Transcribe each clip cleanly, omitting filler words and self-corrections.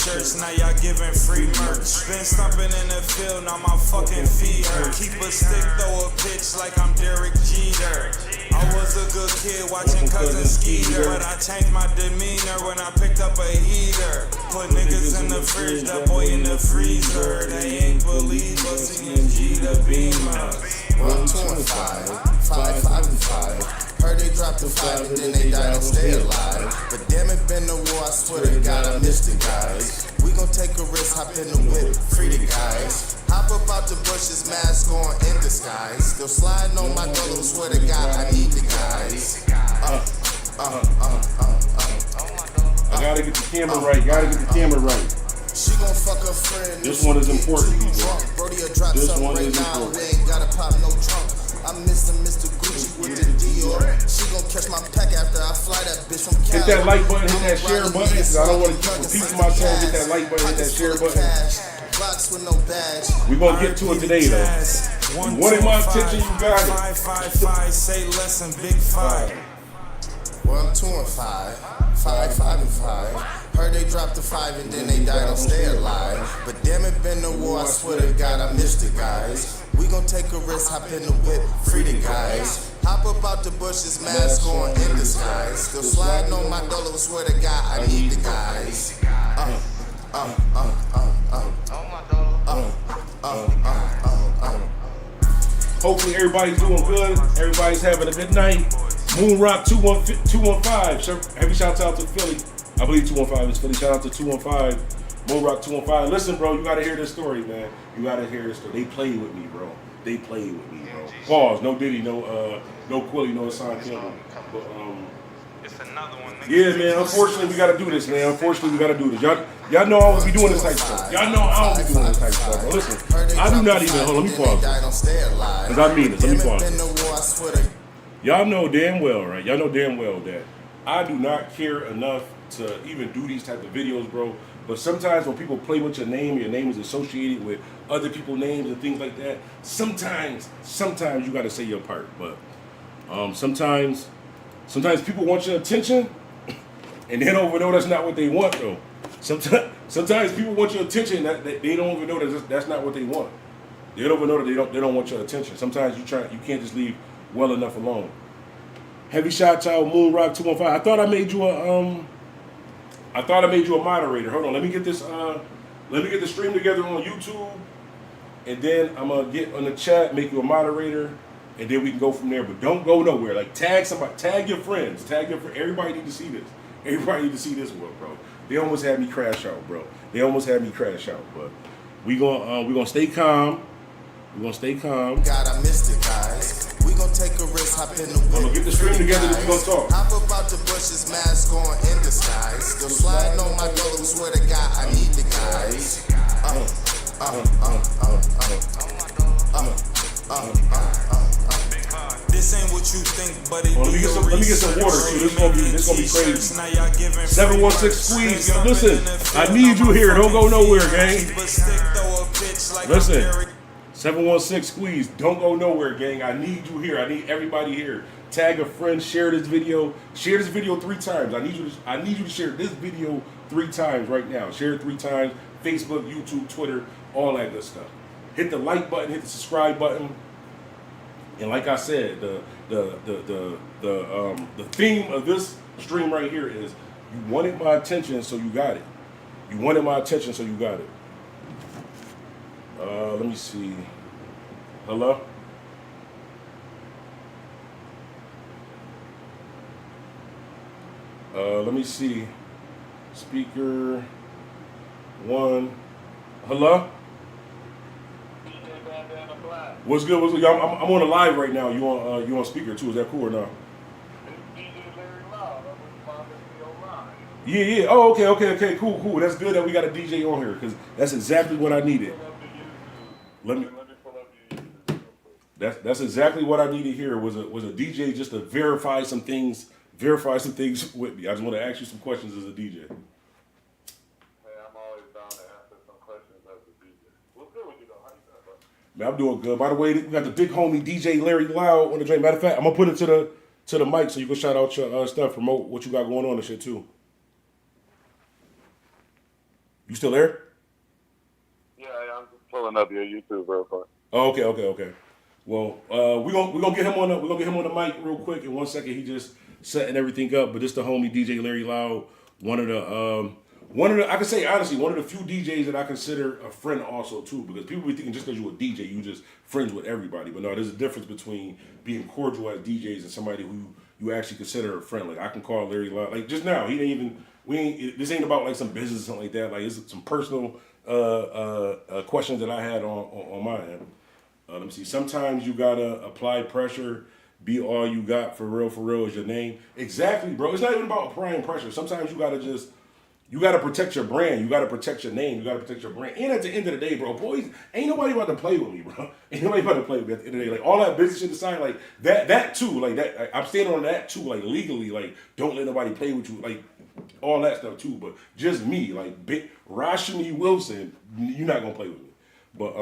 t-shirts, now y'all giving free merch. Been stomping in the field, now my fucking feet hurt. Keep a stick, throw a pitch like I'm Derek Jeter. I was a good kid watching cousin Skeeter, but I changed my demeanor when I picked up a heater. Put niggas in the fridge, that boy in the freezer. They ain't believe us, CNG the Beamer. 1, 2, and 5, 5, 5, and 5. Heard they dropped the 5 and then they died and stay alive. But damn it, been the war, I swear to God, I miss the guys. We gon' take a risk, hop in the whip, free the guys. Hop up out the bushes, mask on in disguise. Still sliding on my dollar, swear to God, I need the guys. I gotta get the camera right, She gon' fuck her friend. This one is important, people. Brody will drop something right now. We ain't gotta pop no trunk. I'm Mr. Gucci with the Dior. She gon' catch my pack after I fly that bitch from Cali. Hit that like button, hit that share button. I don't want to keep repeating myself. Hit that like button, hit that share button. With no badge. We gonna get to it today though. You wanted my attention, you got it. 5, 5, 5, say less than big 5. 1, 2, and 5, 5, 5, and 5. Heard they dropped the 5 and then they died, don't stay alive. But damn it, been the war, I swear to God, I miss the guys. We gon' take a risk, hop in the whip, free the guys. Hop up out the bushes, mask on in disguise. Still sliding on my dollar, swear to God, I need the guys. Hopefully everybody's doing good. Everybody's having a good night. Moon Rock 215. Heavy shout out to Philly. I believe 215 is Philly. Shout out to 215. Moon Rock 215. Listen, bro, you gotta hear this story, man. You gotta hear this story. They played with me, bro. They played with me, bro. Pause. No Diddy, no Quilly, no Hassan Campbell. But It's another one. yeah, man. Unfortunately, we gotta do this, man. Unfortunately, we gotta do this. Y'all know I don't be doing this type of stuff. Y'all know I don't be doing this type of stuff, bro. Listen, I do not even. Hold on, let me pause. Cause I mean this. Let me pause. Y'all know damn well, right? Y'all know damn well that I do not care enough to even do these type of videos, bro. But sometimes when people play with your name is associated with other people's names and things like that. Sometimes you gotta say your part. But sometimes people want your attention, and they don't even know that's not what they want, though. Sometimes people want your attention that they don't even know that that's not what they want. They don't even know that they don't want your attention. Sometimes you can't just leave well enough alone. Heavy shout out Moon Rock 215. I thought I made you a moderator. Hold on, let me get the stream together on YouTube, and then I'm gonna get on the chat, make you a moderator, and then we can go from there. But don't go nowhere. Like tag somebody, tag your friends, everybody need to see this. Everybody need to see this one, bro. They almost had me crash out, bro. But we gonna stay calm. God, I missed it, guys. We gon' take a risk, hop in the whip. I'm gonna get the stream together and we gonna talk. Hop up out the bushes, mask on in disguise. Still sliding on my dollar, swear to God, I need the guys. This ain't what you think, but it let me get some water too. This gonna be crazy. 716 squeeze. Listen, I need you here. Don't go nowhere, gang. Listen. 716 squeeze. Don't go nowhere, gang. I need you here. I need everybody here. Tag a friend. Share this video. Share this video 3 times. I need you to share this video 3 times right now. Share it 3 times. Facebook, YouTube, Twitter, all that good stuff. Hit the like button. Hit the subscribe button. And like I said, the theme of this stream right here is you wanted my attention, so you got it. You wanted my attention, so you got it. Let me see. Hello? Let me see. Speaker 1. Hello? What's good? What's good? I'm on a live right now. You on speaker too? Is that cool or not? Yeah. Oh, okay. Cool. That's good that we got a DJ on here because that's exactly what I needed. Let me. That's exactly what I needed here was a DJ just to verify some things with me. I just want to ask you some questions as a DJ. Hey, I'm always down to answer some questions as a DJ. What's good with you though? How you doing, bro? Man, I'm doing good. By the way, we got the big homie DJ Larry Loud on the joint. Matter of fact, I'm gonna put it to the mic so you can shout out your stuff, promote what you got going on and shit too. You still there? Yeah, I'm just pulling up your YouTube real quick. Oh, okay. Well, we're gonna get him on the mic real quick in 1 second. He just setting everything up. But this the homie DJ Larry Loud, one of the I can say honestly one of the few DJs that I consider a friend also too, because people be thinking just because you're a DJ you just friends with everybody. But no, there's a difference between being cordial as DJs and somebody who you actually consider a friend. Like I can call Larry Loud. Like just now, this ain't about like some business or something like that. Like it's some personal questions that I had on my end. Let me see. Sometimes you gotta apply pressure. Be all you got for real is your name. Exactly, bro. It's not even about applying pressure. Sometimes you gotta protect your brand. You gotta protect your name. You gotta protect your brand. And at the end of the day, bro, boys, ain't nobody about to play with me, bro. Ain't nobody about to play with me at the end of the day. Like all that business shit aside, like that too, like that. I'm standing on that too, like legally, like don't let nobody play with you, like all that stuff too. But just me, like Rashani Wilson, you're not gonna play with me. But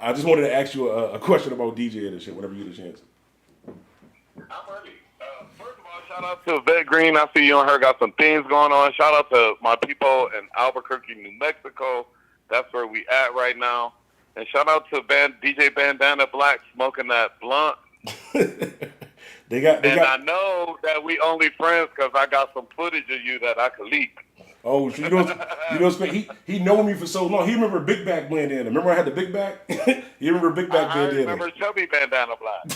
I just wanted to ask you a question about DJing and shit. Whenever you get a chance. I'm ready. First of all, shout out to Vet Green. I see you on her got some things going on. Shout out to my people in Albuquerque, New Mexico. That's where we at right now. And shout out to DJ Bandana Black smoking that blunt. I know that we only friends because I got some footage of you that I could leak. Oh, so he known me for so long. He remember Big Back Bandana. Remember I had the Big Back? He remember Big Back Bandana. I remember Chubby Bandana Black.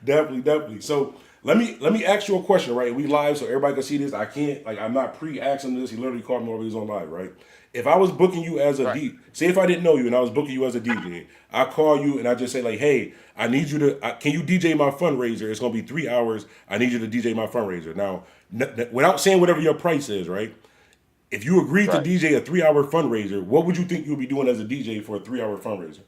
Definitely. So let me ask you a question, right? We live so everybody can see this. I'm not pre-asking this. He literally called me over. He's on live, right? If I was booking you as a DJ, say if I didn't know you and I was booking you as a DJ, I call you and I just say like, hey, I need you to, can you DJ my fundraiser? It's going to be 3 hours. I need you to DJ my fundraiser. Now, without saying whatever your price is, right? If you agreed to DJ a 3-hour fundraiser, what would you think you would be doing as a DJ for a 3-hour fundraiser?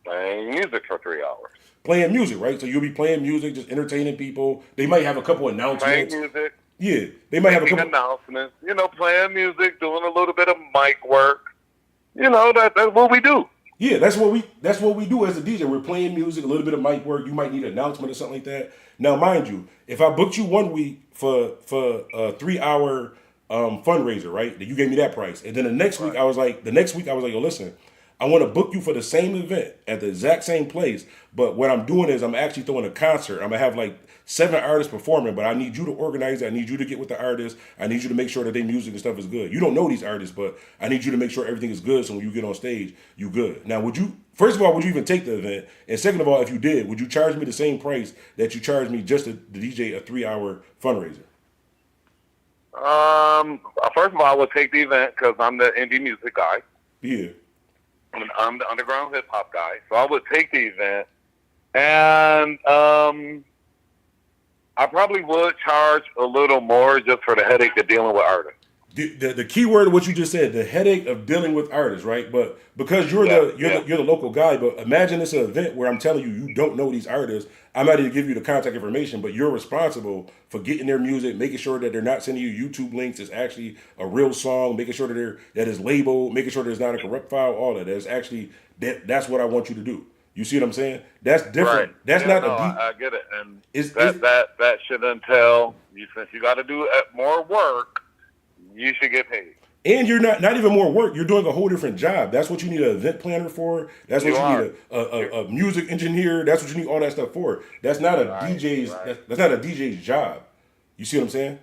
Playing music for 3 hours. Playing music, right? So you'll be playing music, just entertaining people. They might have a couple announcements. Playing music. Yeah, they might have a couple announcements. Playing music, doing a little bit of mic work. That's what we do. Yeah, that's what we do as a DJ. We're playing music, a little bit of mic work. You might need an announcement or something like that. Now, mind you, if I booked you 1 week for a 3-hour fundraiser, right? That you gave me that price, and then the next week I was like, yo, listen, I want to book you for the same event at the exact same place, but what I'm doing is I'm actually throwing a concert. I'm gonna have like 7 artists performing, but I need you to organize it. I need you to get with the artists. I need you to make sure that their music and stuff is good. You don't know these artists, but I need you to make sure everything is good so when you get on stage, you good. Now, first of all, would you even take the event? And second of all, if you did, would you charge me the same price that you charged me just to DJ a 3-hour fundraiser? First of all, I would take the event because I'm the indie music guy. Yeah. I'm the underground hip hop guy, so I would take the event, and I probably would charge a little more just for the headache of dealing with artists. The key word of what you just said, the headache of dealing with artists, right? But because you're the local guy, but imagine it's an event where I'm telling you don't know these artists. I'm not even give you the contact information, but you're responsible for getting their music, making sure that they're not sending you YouTube links. It's actually a real song, making sure that it's labeled, making sure there's not a corrupt file, all that. That's actually that's what I want you to do. You see what I'm saying? That's different. Right. That's I get it, and that should entail since you got to do more work. You should get paid. And you're not even more work. You're doing a whole different job. That's what you need an event planner for. That's what you need a music engineer. That's what you need all that stuff for. That's not a DJ's. Right. That's not a DJ's job. You see what I'm saying?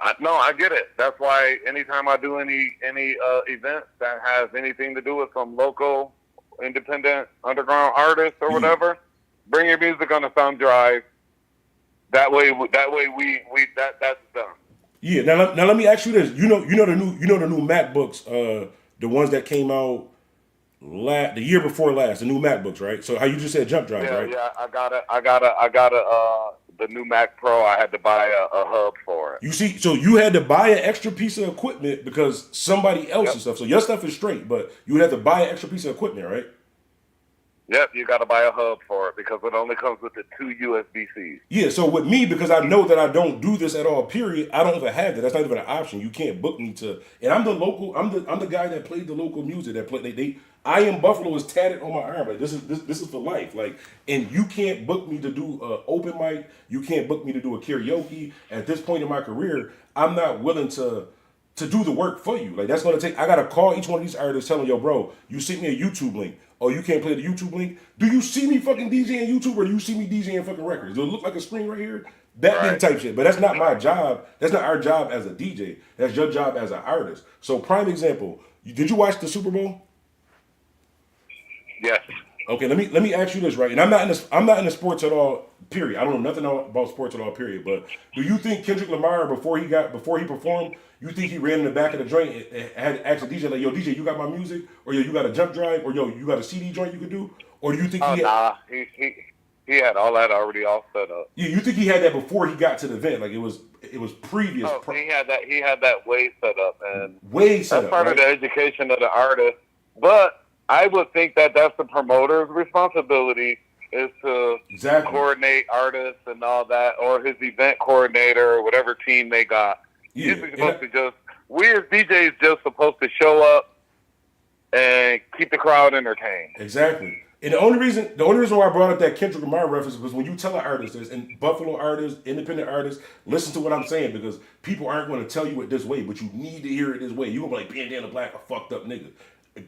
I get it. That's why anytime I do any event that has anything to do with some local independent underground artist or whatever, bring your music on a thumb drive. That way that's done. Yeah. Now let me ask you this. You know the new MacBooks, the ones that came out the year before last, the new MacBooks, right? So how you just said jump drives, right? Yeah, I got the new Mac Pro. I had to buy a hub for it. You see, so you had to buy an extra piece of equipment because somebody else's stuff. So your stuff is straight, but you would have to buy an extra piece of equipment, right? Yep, you got to buy a hub for it because it only comes with the 2 USB-Cs. Yeah, so with me, because I know that I don't do this at all, period, I don't even have that. That's not even an option. You can't book me to, and I'm the guy that played the local music that IAmBuffalo is tatted on my arm. Like this is for life. Like, and you can't book me to do an open mic. You can't book me to do a karaoke. At this point in my career, I'm not willing to do the work for you. Like that's gonna take. I gotta call each one of these artists, telling yo, bro, you sent me a YouTube link. Oh, you can't play the YouTube link. Do you see me fucking DJing YouTube, or do you see me DJing fucking records? Does it look like a screen right here? That big type shit. But that's not my job. That's not our job as a DJ. That's your job as an artist. So prime example. Did you watch the Super Bowl? Yes. Okay, let me ask you this, right? And I'm not in the sports at all, period. I don't know nothing about sports at all, period. But do you think Kendrick Lamar, before he performed, you think he ran in the back of the joint and had asked the DJ, like, yo, DJ, you got my music? Or yo, you got a jump drive? Or yo, you got a CD joint you could do? Or do you think he had all that already all set up. Yeah, you think he had that before he got to the event? Like it was previous. Oh, he had that way set up, and that's part of the education of the artist. But I would think that that's the promoter's responsibility is to coordinate artists and all that, or his event coordinator or whatever team they got. Yeah, He's supposed to we as DJs just supposed to show up and keep the crowd entertained. Exactly. And the only reason why I brought up that Kendrick Lamar reference was when you tell an artist this, and Buffalo artists, independent artists, listen to what I'm saying, because people aren't going to tell you it this way, but you need to hear it this way. You're going to be like, Bandana Black, a fucked up nigga.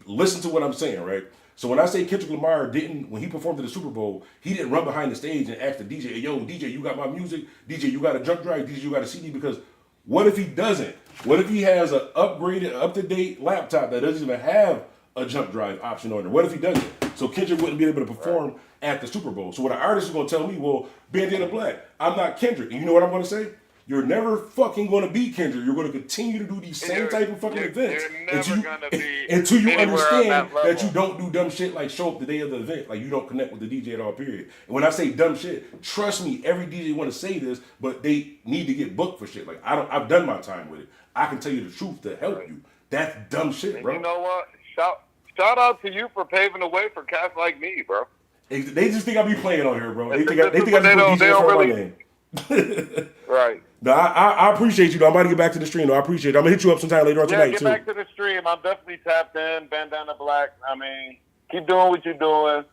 Listen to what I'm saying, right? So when I say Kendrick Lamar when he performed at the Super Bowl, he didn't run behind the stage and ask the DJ, hey, yo, DJ, you got my music? DJ, you got a jump drive? DJ, you got a CD? Because what if he doesn't? What if he has an upgraded, up-to-date laptop that doesn't even have a jump drive option on it? What if he doesn't? So Kendrick wouldn't be able to perform at the Super Bowl. So what an artist is going to tell me, well, Bandana Black, I'm not Kendrick. And you know what I'm going to say? You're never fucking going to be Kendrick. You're going to continue to do these same type of fucking events until you understand that you don't do dumb shit like show up the day of the event. Like you don't connect with the DJ at all, period. And when I say dumb shit, trust me, every DJ want to say this, but they need to get booked for shit. Like I've done my time with it. I can tell you the truth to help you. That's dumb shit, bro. You know what? Shout out to you for paving the way for cats like me, bro. They just think I be playing on here, bro. They think I just put DJ for my name. Right. No, I appreciate you, though. I'm about to get back to the stream, though. I appreciate it. I'm going to hit you up sometime later on tonight, too. Yeah, get back to the stream. I'm definitely tapped in. Bandana Black. I mean, keep doing what you're doing.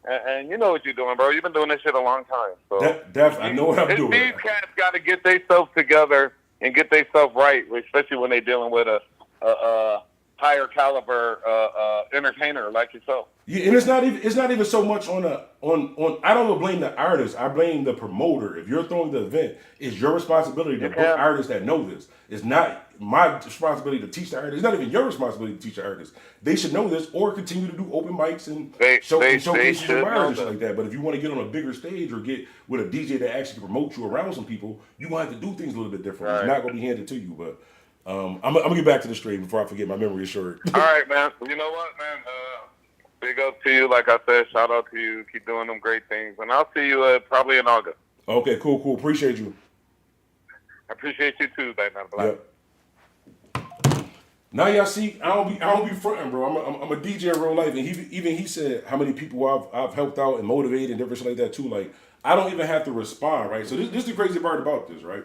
And you know what you're doing, bro. You've been doing this shit a long time. So definitely. I know what I'm doing. These cats got to get themselves together and get themselves right, especially when they're dealing with a higher caliber entertainer like yourself. Yeah, and it's not even so much on I don't blame the artist, I blame the promoter. If you're throwing the event, it's your responsibility to book artists that know this. It's not my responsibility to teach the artist. It's not even your responsibility to teach the artist. They should know this or continue to do open mics and showcases and and shit like that. But if you want to get on a bigger stage or get with a DJ that actually promote you around some people, you're going to have to do things a little bit different. Right. It's not going to be handed to you, but I'm going to get back to the stream before I forget. My memory is short. All right, man. You know what, man? Big up to you. Like I said, shout out to you. Keep doing them great things. And I'll see you probably in August. Okay, cool. Appreciate you. I appreciate you too, Bandana Black. Yep. Now y'all see, I don't be fronting, bro. I'm a DJ in real life, and he said how many people I've helped out and motivated and different shit like that too. Like I don't even have to respond, right? So this is the crazy part about this, right?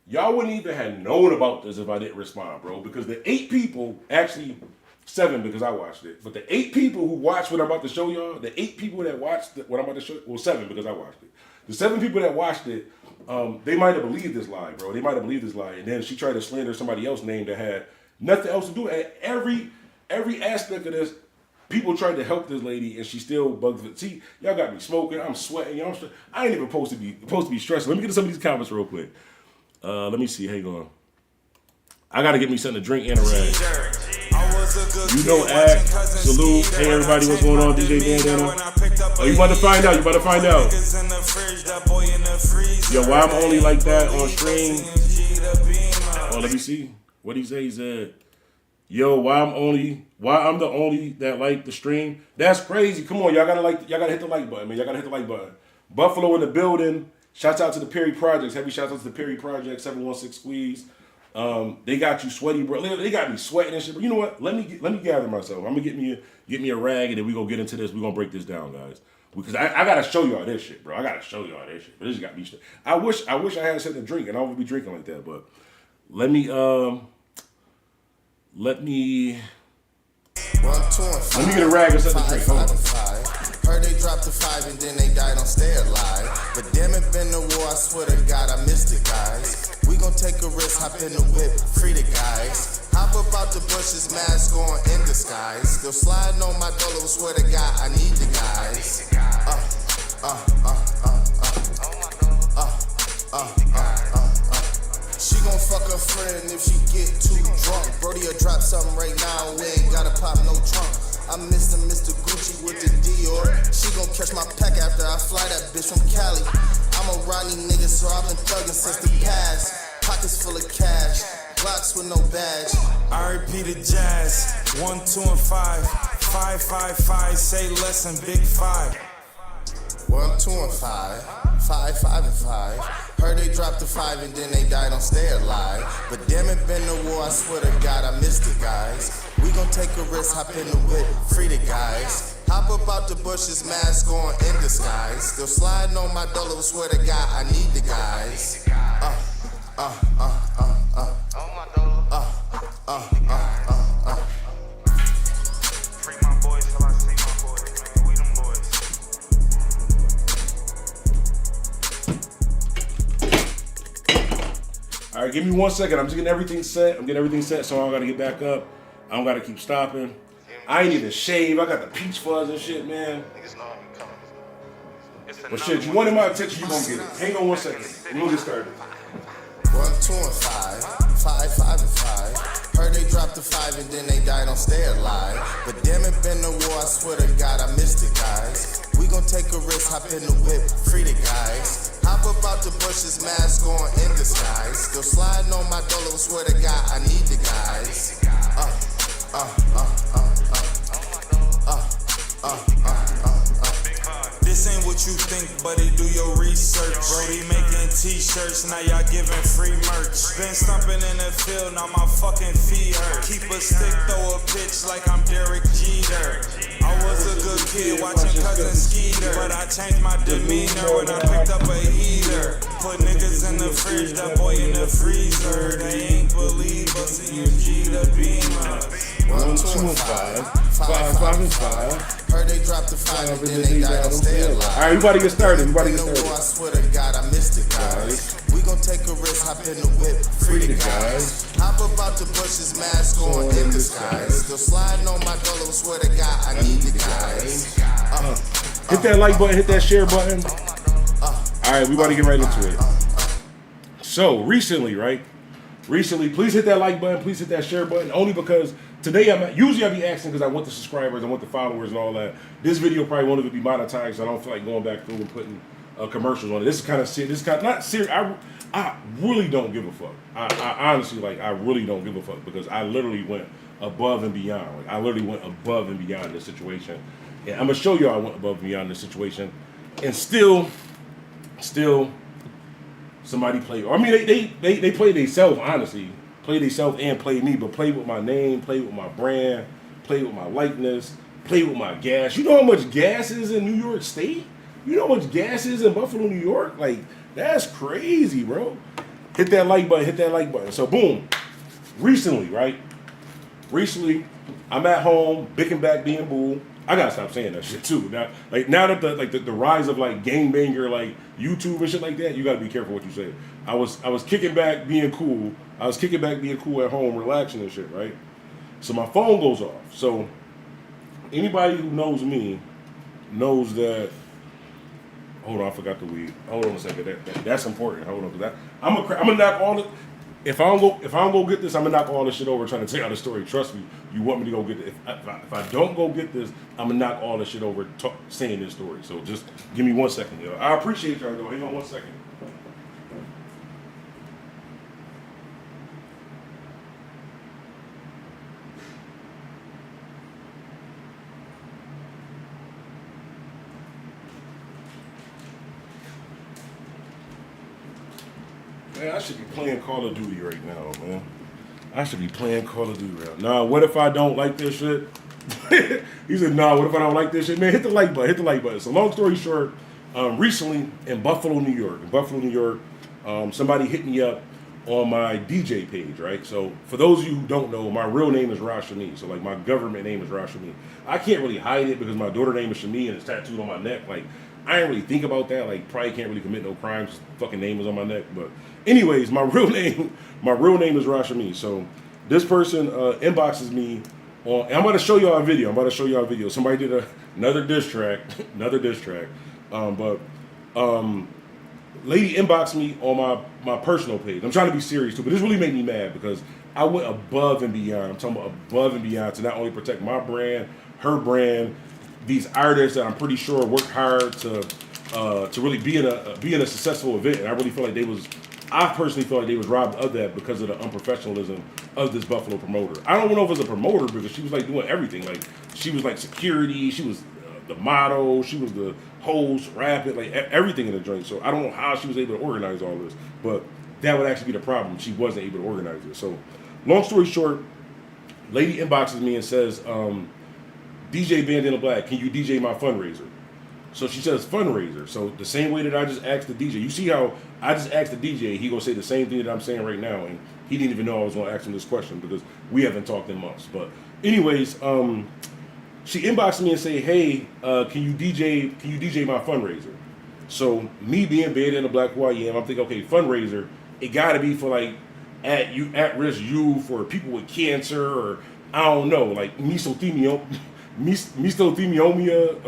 Y'all wouldn't even have known about this if I didn't respond, bro. Because the 8 people, actually 7 because I watched it, but the 8 people who watched what I'm about to show y'all, the 8 people that watched what I'm about to show, well 7 because I watched it. The 7 people that watched it, they might have believed this lie, bro. They might have believed this lie, and then she tried to slander somebody else's name that had nothing else to do. And every aspect of this, people tried to help this lady, and she still bugged it. See, y'all got me smoking. I'm sweating. Y'all, I ain't even supposed to be stressing. Let me get to some of these comments real quick. Let me see. Hang on. I gotta get me something to drink and a rag. You know, act, salute. Hey, everybody, what's going on, DJ Bandana? Oh, you about to find out. Yo, why I'm only like that on stream? Oh, let me see. What he say? He said, yo, why I'm the only that like the stream? That's crazy. Come on, y'all gotta hit the like button, man. Y'all gotta hit the like button. Buffalo in the building. Shouts out to the Perry Projects. Heavy shouts out to the Perry Projects. 716 Squeeze. They got you sweaty, bro. They got me sweating and shit. But you know what? Let me gather myself. I'm gonna get me a rag, and then we gonna get into this. We gonna break this down, guys. Because I gotta show y'all this shit, bro. I gotta show y'all this shit. But this got me. I wish I had something to drink, and I wouldn't be drinking like that. But let me 1, 2, and 5. Let me get a rag or something to drink. 5, 5, and 5. Heard they dropped the 5 and then they died on stay alive. But damn it, been the war, I swear to God, I missed it, guys. We gon' take a risk, hop in the whip, free the guys. Hop up out the bushes, mask on in disguise. Still sliding on my dollar, swear to God, I need the guys. She gon' fuck her friend if she get too drunk. Brody'll drop something right now, we ain't gotta pop no trunk. I'm Mr. Gucci with the Dior. She gon' catch my pack after I fly that bitch from Cali. I'm a Rodney nigga, so I've been thuggin' since the past. Pockets full of cash, blocks with no badge. I repeat the jazz. 1, 2, and 5. 5, 5, 5. Say less than big 5. 1, 2, and 5. 5, 5, and 5. Heard they dropped the 5 and then they died on stay alive. But damn it, been the war, I swear to God, I missed it, guys. We gon' take a risk, hop in the whip, free the guys. Hop up out the bushes, mask on in disguise. Still sliding on my dollar, swear to God, I need the guys. Free my boys till I see my boys, man. We them boys. All right, give me 1 second. I'm just getting everything set. So I don't gotta get back up. I don't gotta keep stopping. I ain't even shave. I got the peach fuzz and shit, man. But shit, you wanted my attention, you gonna get it. Hang on 1 second. We'll get started. 1, 2, and 5. 5, 5, and 5. Heard they dropped the 5 and then they died on stay alive. But damn it, been the war, I swear to God, I missed it, guys. We gon' take a risk, hop in the whip, free the guys. Hop up out the bushes, mask on in disguise. Still sliding on my dollar, swear to God, I need the guys. This ain't what you think, buddy, do your research. Brody making t-shirts, now y'all giving free merch. Been stumping in the field, now my fucking feet hurt. Keep a stick, throw a pitch like I'm Derek Jeter. I was a good kid watching cousin Skeeter, but I changed my demeanor when I picked up a heater. Put niggas in the fridge, that boy in the freezer. They ain't believe us, CMG the Beamer. 1, 2, and 5. 5, 5, and 5. Heard they dropped the 5 and then they died on stay alive. All right, everybody get started. I swear to God, I missed it, guys. We gon' take a risk, hop in the whip, free the guys. Hop up out the bushes, mask on in disguise. Still sliding on my dollar, swear to God, I need the guys. Hit that like button, hit that share button. All right, we about to get right into it. So recently, please hit that like button, please hit that share button. Only because today usually I be asking because I want the subscribers, I want the followers and all that. This video probably won't even be monetized, so I don't feel like going back through and putting commercials on it. This is kind of serious. This is kind of not serious. I really don't give a fuck. I honestly, like, I really don't give a fuck because I literally went above and beyond. Like, I literally went above and beyond this situation. And I'm gonna show you I went above and beyond this situation. And still somebody played. I mean, they played themselves, honestly. Played themselves and played me, but played with my name, played with my brand, played with my likeness, played with my gas. You know how much gas is in New York State? You know how much gas is in Buffalo, New York? Like, that's crazy, bro. Hit that like button, hit that like button. So, boom. Recently, I'm at home, bicking back being bull. I gotta stop saying that shit too. Now that the rise of like gangbanger, like YouTube and shit like that, you gotta be careful what you say. I was kicking back being cool. I was kicking back being cool at home, relaxing and shit, right? So my phone goes off. So anybody who knows me knows that. Hold on, I forgot the weed. Hold on a second. That's important. Hold on, because I'm gonna knock all the. If I don't go get this, I'm gonna knock all this shit over trying to tell you the story. Trust me, you want me to go get it. If I don't go get this, I'm gonna knock all this shit over saying this story. So just give me 1 second, yo. I appreciate y'all though. Hang on 1 second. Man, I should be playing Call of Duty right now, man. I should be playing Call of Duty right now. Nah, what if I don't like this shit? He said, nah, what if I don't like this shit? Man, hit the like button, So long story short, recently in Buffalo, New York, somebody hit me up on my DJ page, right? So for those of you who don't know, my real name is Rashami. So like my government name is Rashami. I can't really hide it because my daughter name is Shami and it's tattooed on my neck. Like I didn't really think about that. Like probably can't really commit no crimes. Fucking name is on my neck. But anyways, my real name is Rashami. So this person inboxes me on. And I'm about to show y'all a video. Somebody did another diss track. Lady inboxed me on my personal page. I'm trying to be serious too, but this really made me mad because I went above and beyond. I'm talking about above and beyond to not only protect my brand, her brand, these artists that I'm pretty sure worked hard to really be in a successful event. And I really feel like I personally feel like they was robbed of that because of the unprofessionalism of this Buffalo promoter. I don't know if it was a promoter because she was like doing everything. Like she was like security, she was the model, she was the host, rapping, like everything in the joint. So I don't know how she was able to organize all this, but that would actually be the problem. She wasn't able to organize it. So long story short, lady inboxes me and says, DJ Bandana Black, can you DJ my fundraiser? So she says fundraiser. So the same way that I just asked the DJ, you see how I just asked the DJ, he gonna say the same thing that I'm saying right now, and he didn't even know I was gonna ask him this question because we haven't talked in months. But anyways, she inboxed me and say, hey, can you DJ my fundraiser? So me being Bandana Black who I am, I'm thinking, okay, fundraiser, it gotta be for like at risk youth for people with cancer or I don't know, like mesothelioma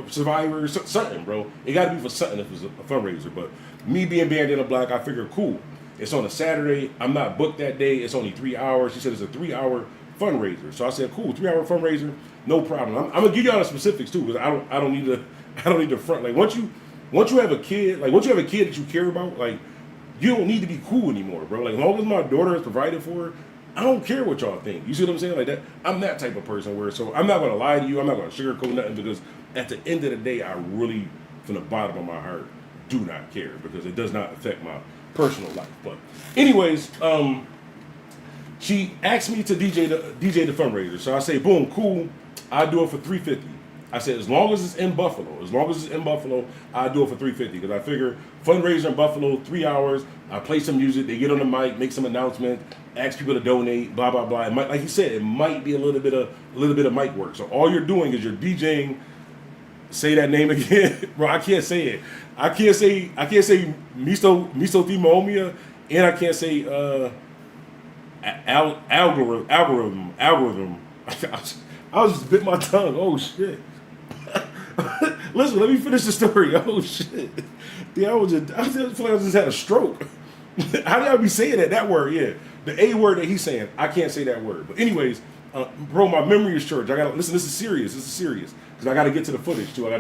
survivors, something, bro. It gotta be for something if it's a fundraiser. But me being Bandana Black, I figured cool. It's on a Saturday, I'm not booked that day, it's only 3 hours. She said it's a 3-hour fundraiser. So I said, cool, 3-hour fundraiser, no problem. I'm gonna give y'all the specifics too, because I don't need to front. Like once you have a kid that you care about, like you don't need to be cool anymore, bro. Like as long as my daughter is provided for, I don't care what y'all think. You see what I'm saying? Like that, I'm that type of person where so I'm not gonna lie to you, I'm not gonna sugarcoat nothing because at the end of the day, I really, from the bottom of my heart, do not care because it does not affect my personal life. But anyways, she asked me to DJ the fundraiser. So I say, boom, cool. I do it for $350. I said, as long as it's in Buffalo, I do it for $350 because I figure fundraiser in Buffalo, 3 hours. I play some music, they get on the mic, make some announcement, ask people to donate, blah blah blah. It might, like you said, it might be a little bit of mic work. So all you're doing is you're DJing. Say that name again, bro. I can't say it. I can't say mesothelioma, and I can't say algorithm. I was just bit my tongue. Oh shit. Listen, let me finish the story. Oh shit. Yeah, I feel like I just had a stroke. How do y'all be saying that word? Yeah. The A word that he's saying, I can't say that word. But anyways, bro, my memory is short. I gotta listen, this is serious. Because I gotta get to the footage too. I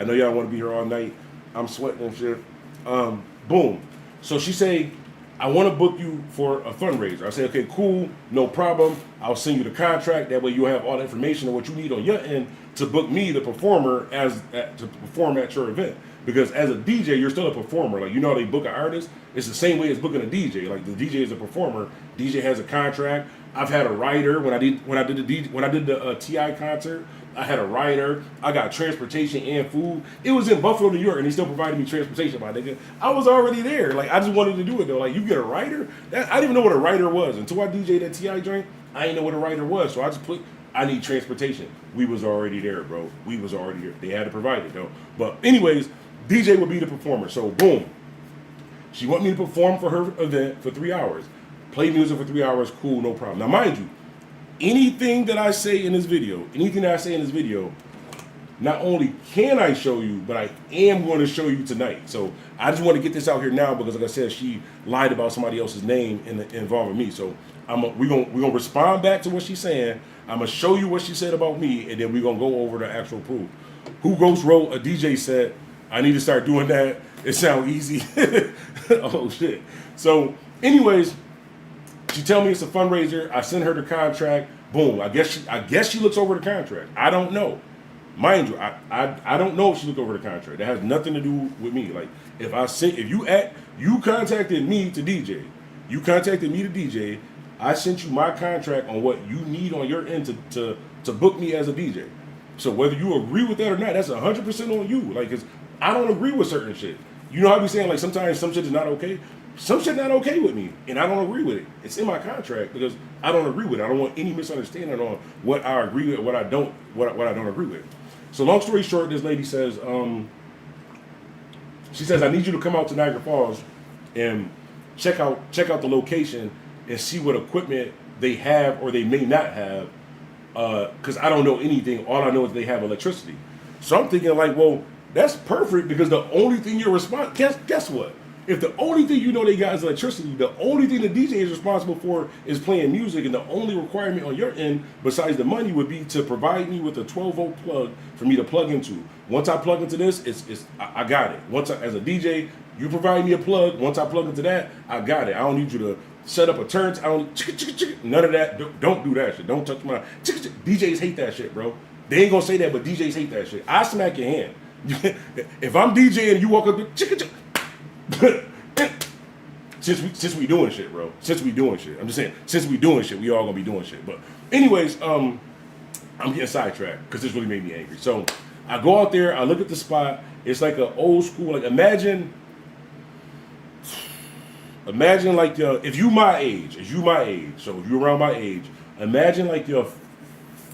know y'all want to be here all night. I'm sweating and shit. Boom. So she say, I want to book you for a fundraiser. I say, okay, cool, no problem. I'll send you the contract. That way you'll have all the information and what you need on your end to book me, the performer, to perform at your event. Because as a DJ, you're still a performer. Like, you know how they book an artist? It's the same way as booking a DJ. Like, the DJ is a performer. DJ has a contract. I've had a writer when I did the T.I. concert. I had a rider. I got transportation and food. It was in Buffalo, New York, and he still provided me transportation, my nigga. I was already there. Like, I just wanted to do it, though. Like, you get a rider? I didn't even know what a rider was. Until I DJ'd that T.I. joint, I didn't know what a rider was. So I just put, I need transportation. We was already there, bro. We was already there. They had to provide it, though. But anyways, DJ would be the performer. So, boom. She want me to perform for her event for 3 hours. Play music for 3 hours. Cool, no problem. Now, mind you, anything that I say in this video, not only can I show you, but I am going to show you tonight. So I just want to get this out here now because, like I said, she lied about somebody else's name involving me. So we're gonna respond back to what she's saying. I'm gonna show you what she said about me, and then we're gonna go over the actual proof. Who Ghost wrote a DJ set? I need to start doing that. It sounds easy. Oh shit. So, anyways. She tell me it's a fundraiser. I send her the contract. Boom. I guess she looks over the contract. I don't know. Mind you, I don't know if she looked over the contract. That has nothing to do with me. Like you contacted me to DJ. I sent you my contract on what you need on your end to book me as a DJ. So whether you agree with that or not, that's 100% on you. Like, 'cause I don't agree with certain shit. You know how I be saying, like, sometimes some shit is not okay? some shit not okay with me, and I don't agree with it. It's in my contract because I don't agree with it. I don't want any misunderstanding on what I agree with, what I don't agree with. So long story short, this lady says, she says, I need you to come out to Niagara Falls and check out the location and see what equipment they have or they may not have, because I don't know anything. All I know is they have electricity. So I'm thinking like, well, that's perfect because the only thing you're responsible. Guess what? If the only thing you know they got is electricity, the only thing the DJ is responsible for is playing music, and the only requirement on your end, besides the money, would be to provide me with a 12-volt plug for me to plug into. Once I plug into this, I got it. As a DJ, you provide me a plug. Once I plug into that, I got it. I don't need you to set up a turn. I don't none of that. Don't do that shit. Don't touch my DJs hate that shit, bro. They ain't gonna say that, but DJs hate that shit. I smack your hand. If I'm DJing and you walk up to since we doing shit, bro. Since we doing shit. I'm just saying, since we doing shit, we all gonna be doing shit. But anyways, I'm getting sidetracked because this really made me angry. So I go out there, I look at the spot. It's like an old school, like imagine like if you my age, so if you're around my age, imagine like your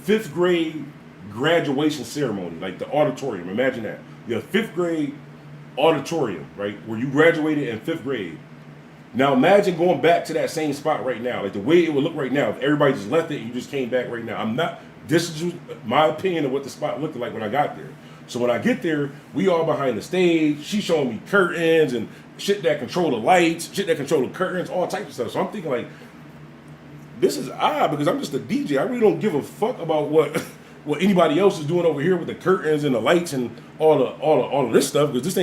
5th grade graduation ceremony, like the auditorium. Imagine that. Your 5th grade auditorium, right? Where you graduated in 5th grade. Now imagine going back to that same spot right now, like the way it would look right now if everybody just left it and you just came back right now. This is my opinion of what the spot looked like when I got there. So when I get there, we all behind the stage. She's showing me curtains and shit that control the lights, shit that control the curtains, all types of stuff. So I'm thinking like, this is odd because I'm just a DJ. I really don't give a fuck about what anybody else is doing over here with the curtains and the lights and all of this stuff, because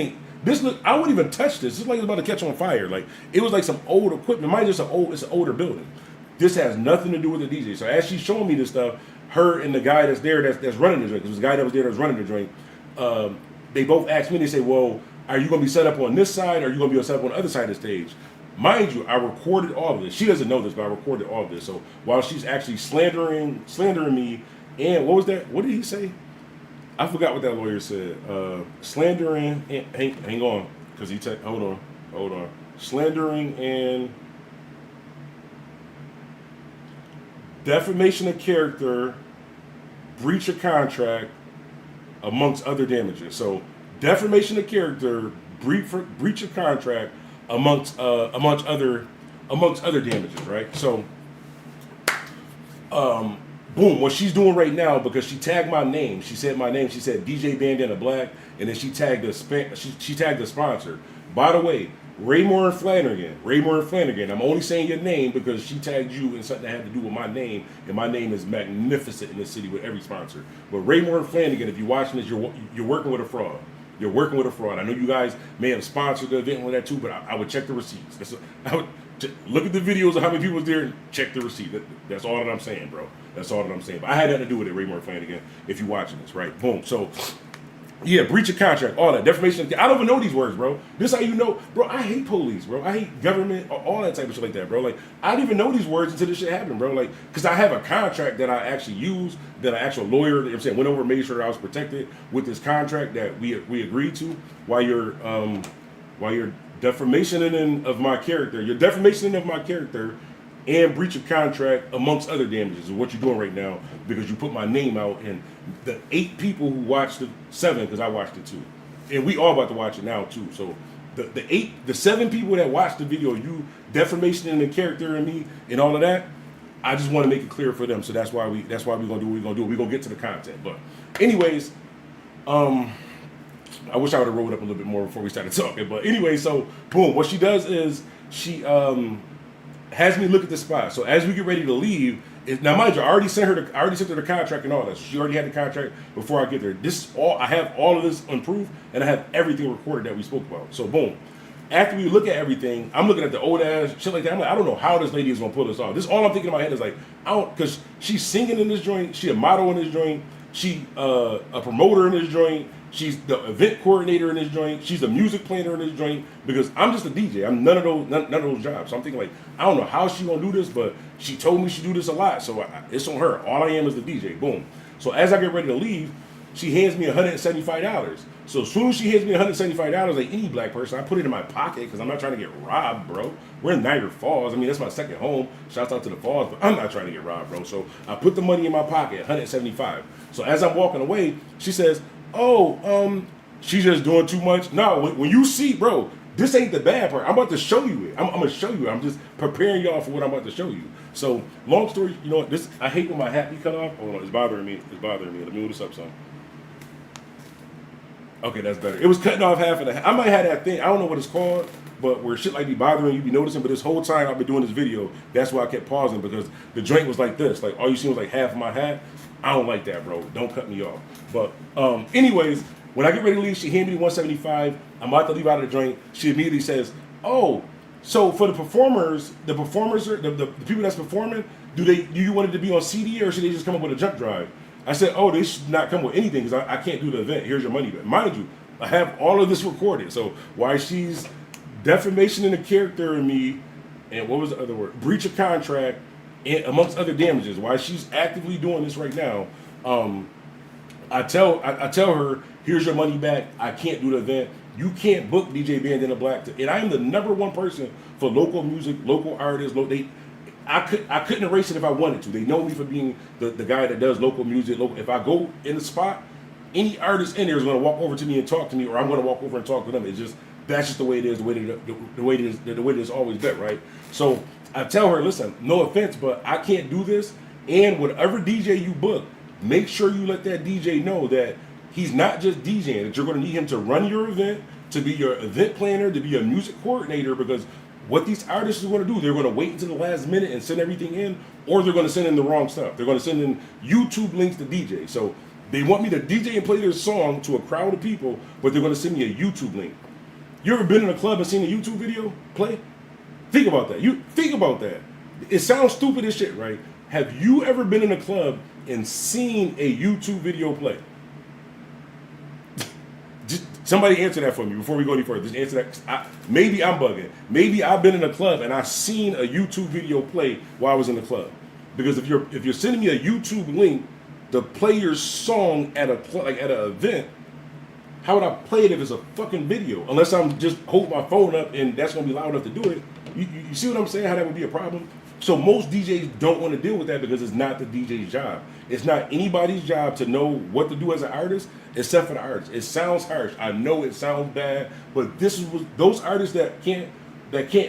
I wouldn't even touch this. It's like it's about to catch on fire. Like it was like some old equipment. Mine just it's an older building. This has nothing to do with the DJ. So as she's showing me this stuff, her and the guy that's there that's running the joint, because the guy that was there that's running the joint, they both asked me, they say, well, are you going to be set up on this side or are you going to be set up on the other side of the stage? Mind you, I recorded all of this. She doesn't know this, but I recorded all of this. So while she's actually slandering me, and what was that? What did he say? I forgot what that lawyer said. Slandering, and, hang on, because hold on. Slandering and defamation of character, breach of contract, amongst other damages. So defamation of character, breach of contract, amongst other damages, right? So, boom, what she's doing right now, because she tagged my name. She said my name. She said DJ Bandana Black, and then she tagged the sponsor. By the way, Raymore and Flanagan. I'm only saying your name because she tagged you in something that had to do with my name, and my name is magnificent in this city with every sponsor. But Raymore and Flanagan, if you're watching this, you're working with a fraud. You're working with a fraud. I know you guys may have sponsored the event with that too, but I would check the receipts. I would look at the videos of how many people was there and check the receipt. That's all that I'm saying, bro. That's all that I'm saying. But I had nothing to do with it, Raymore and Flanagan, if you're watching this, right? Boom. So, yeah, breach of contract, all that, defamation. I don't even know these words, bro. This is how you know, bro. I hate police, bro. I hate government, all that type of shit like that, bro. Like, I didn't even know these words until this shit happened, bro. Like, because I have a contract that I actually use, that an actual lawyer, you know what I'm saying, went over and made sure that I was protected with this contract that we agreed to while you're defamation of my character. You're defamation of my character and breach of contract amongst other damages is what you're doing right now, because you put my name out, and the 8 people who watched it, 7, because I watched it too, and we all about to watch it now too. So the 7 people that watched the video, you defamation in the character and me and all of that, I just want to make it clear for them. So that's why we're gonna do what we're gonna do. We're gonna get to the content. But anyways, I wish I would have rolled up a little bit more before we started talking. But anyway, so boom, what she does is she has me look at the spot. So as we get ready to leave, now mind you, I already sent her the contract and all that. So she already had the contract before I get there. This is all I have, all of this on proof, and I have everything recorded that we spoke about. So boom. After we look at everything, I'm looking at the old ass shit like that. I'm like, I don't know how this lady is gonna pull this off. This all I'm thinking in my head is like, because she's singing in this joint, she a model in this joint, she a promoter in this joint, she's the event coordinator in this joint, she's the music planner in this joint. Because I'm just a DJ, I'm none of those jobs. So I'm thinking like, I don't know how she gonna do this, but she told me she do this a lot, so it's on her. All I am is the DJ. Boom. So as I get ready to leave, she hands me $175. So as soon as she hands me $175, like any black person, I put it in my pocket because I'm not trying to get robbed, bro. We're in Niagara Falls. I mean, that's my second home. Shouts out to the Falls, but I'm not trying to get robbed, bro. So I put the money in my pocket, $175. So as I'm walking away, she says, "Oh, she's just doing too much." No, when you see, bro, this ain't the bad part. I'm about to show you it. I'm gonna show you. I'm just preparing y'all for what I'm about to show you. So long story, you know what? This I hate when my hat be cut off. Hold on, it's bothering me. It's bothering me. Let me move this up, son. Okay, that's better. It was cutting off half of the hat. I might have that thing. I don't know what it's called, but where shit like be bothering you, be noticing. But this whole time I've been doing this video, that's why I kept pausing because the joint was like this. Like all you see was like half of my hat. I don't like that, bro. Don't cut me off. But anyways, when I get ready to leave, she handed me $175. I'm about to leave out of the joint. She immediately says, "Oh, so for the performers are the people that's performing. Do you want it to be on CD or should they just come up with a jump drive?" I said, "Oh, they should not come with anything because I can't do the event. Here's your money back." Mind you, I have all of this recorded. So why she's defamation in the character in me, and what was the other word? Breach of contract, and amongst other damages. Why she's actively doing this right now? I tell her, "Here's your money back. I can't do the event. You can't book DJ Bandana Black." And I am the #1 person for local music, local artists. I couldn't erase it if I wanted to. They know me for being the guy that does local music. If I go in the spot, any artist in there is going to walk over to me and talk to me, or I'm going to walk over and talk to them. That's just the way it is. The way it is always been, right? So I tell her, "Listen, no offense, but I can't do this. And whatever DJ you book, make sure you let that DJ know that he's not just DJing. That you're going to need him to run your event, to be your event planner, to be your music coordinator, because." What these artists are going to do, they're going to wait until the last minute and send everything in, or they're going to send in the wrong stuff. They're going to send in YouTube links to DJ. So they want me to DJ and play their song to a crowd of people, but they're going to send me a YouTube link. You ever been in a club and seen a YouTube video play? Think about that. Think about that. It sounds stupid as shit, right? Have you ever been in a club and seen a YouTube video play? Somebody answer that for me before we go any further. Just answer that. Maybe I'm bugging. Maybe I've been in a club and I've seen a YouTube video play while I was in the club. Because if you're sending me a YouTube link to play your song at an event, how would I play it if it's a fucking video? Unless I'm just holding my phone up and that's gonna be loud enough to do it. You see what I'm saying? How that would be a problem? So most DJs don't want to deal with that because it's not the DJ's job. It's not anybody's job to know what to do as an artist, except for the artist. It sounds harsh. I know it sounds bad, but this is those artists that can't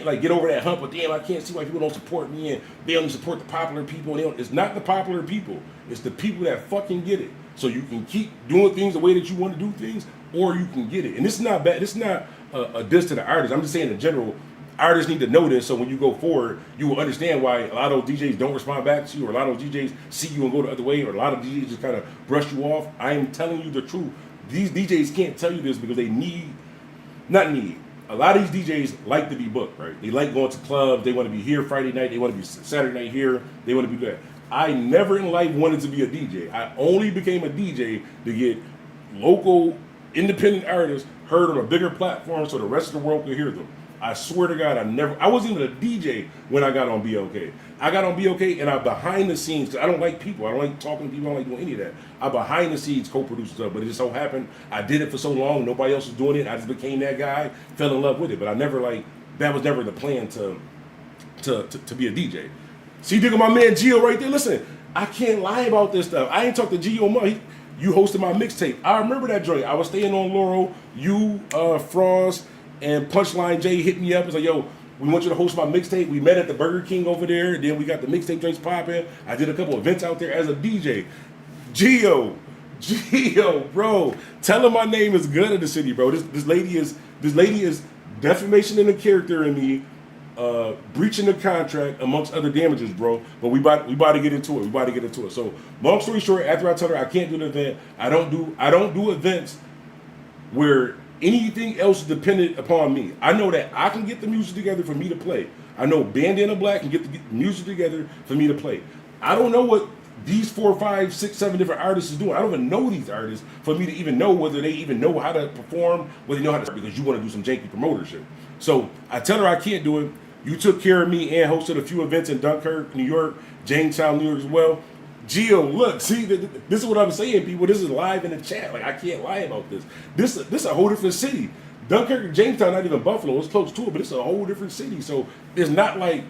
like get over that hump. But damn, I can't see why people don't support me and they only support the popular people. It's not the popular people. It's the people that fucking get it. So you can keep doing things the way that you want to do things, or you can get it. And this is not bad. This is not a diss to the artist. I'm just saying in general. Artists need to know this, so when you go forward, you will understand why a lot of those DJs don't respond back to you, or a lot of those DJs see you and go the other way, or a lot of DJs just kind of brush you off. I am telling you the truth. These DJs can't tell you this because they a lot of these DJs like to be booked, right? They like going to clubs. They want to be here Friday night. They want to be Saturday night here. They want to be there. I never in life wanted to be a DJ. I only became a DJ to get local independent artists heard on a bigger platform so the rest of the world could hear them. I swear to God, I wasn't even a DJ when I got on BLK. I got on BLK and I behind the scenes, I don't like people. I don't like talking to people. I don't like doing any of that. I behind the scenes co-produced stuff, but it just so happened I did it for so long. Nobody else was doing it. I just became that guy, fell in love with it. But I never that was never the plan to be a DJ. See, dig my man Gio right there. Listen, I can't lie about this stuff. I ain't talked to Gio much. You hosted my mixtape. I remember that joint. I was staying on Laurel. You, Frost, and Punchline Jay hit me up and said, "Yo, we want you to host my mixtape." We met at the Burger King over there. And then we got the mixtape drinks popping. I did a couple events out there as a DJ. Gio, bro, tell him my name is good in the city, bro. This lady is defamation in the character in me, breaching the contract amongst other damages, bro. But we about to get into it. So long story short, after I tell her I can't do the event, I don't do events where anything else is dependent upon me. I know that I can get the music together for me to play. I know Bandana Black can get the music together for me to play. I don't know what these 4, 5, 6, 7 different artists is doing. I don't even know these artists for me to even know whether they even know how to perform, whether they know how to, because you want to do some janky promotership. So I tell her I can't do it. You took care of me and hosted a few events in Dunkirk, New York, Jamestown, New York as well. Gio, look, see, this is what I'm saying, people. This is live in the chat. Like, I can't lie about this. This is a whole different city. Dunkirk, Jamestown, not even Buffalo. It's close to it, but it's a whole different city. So it's not like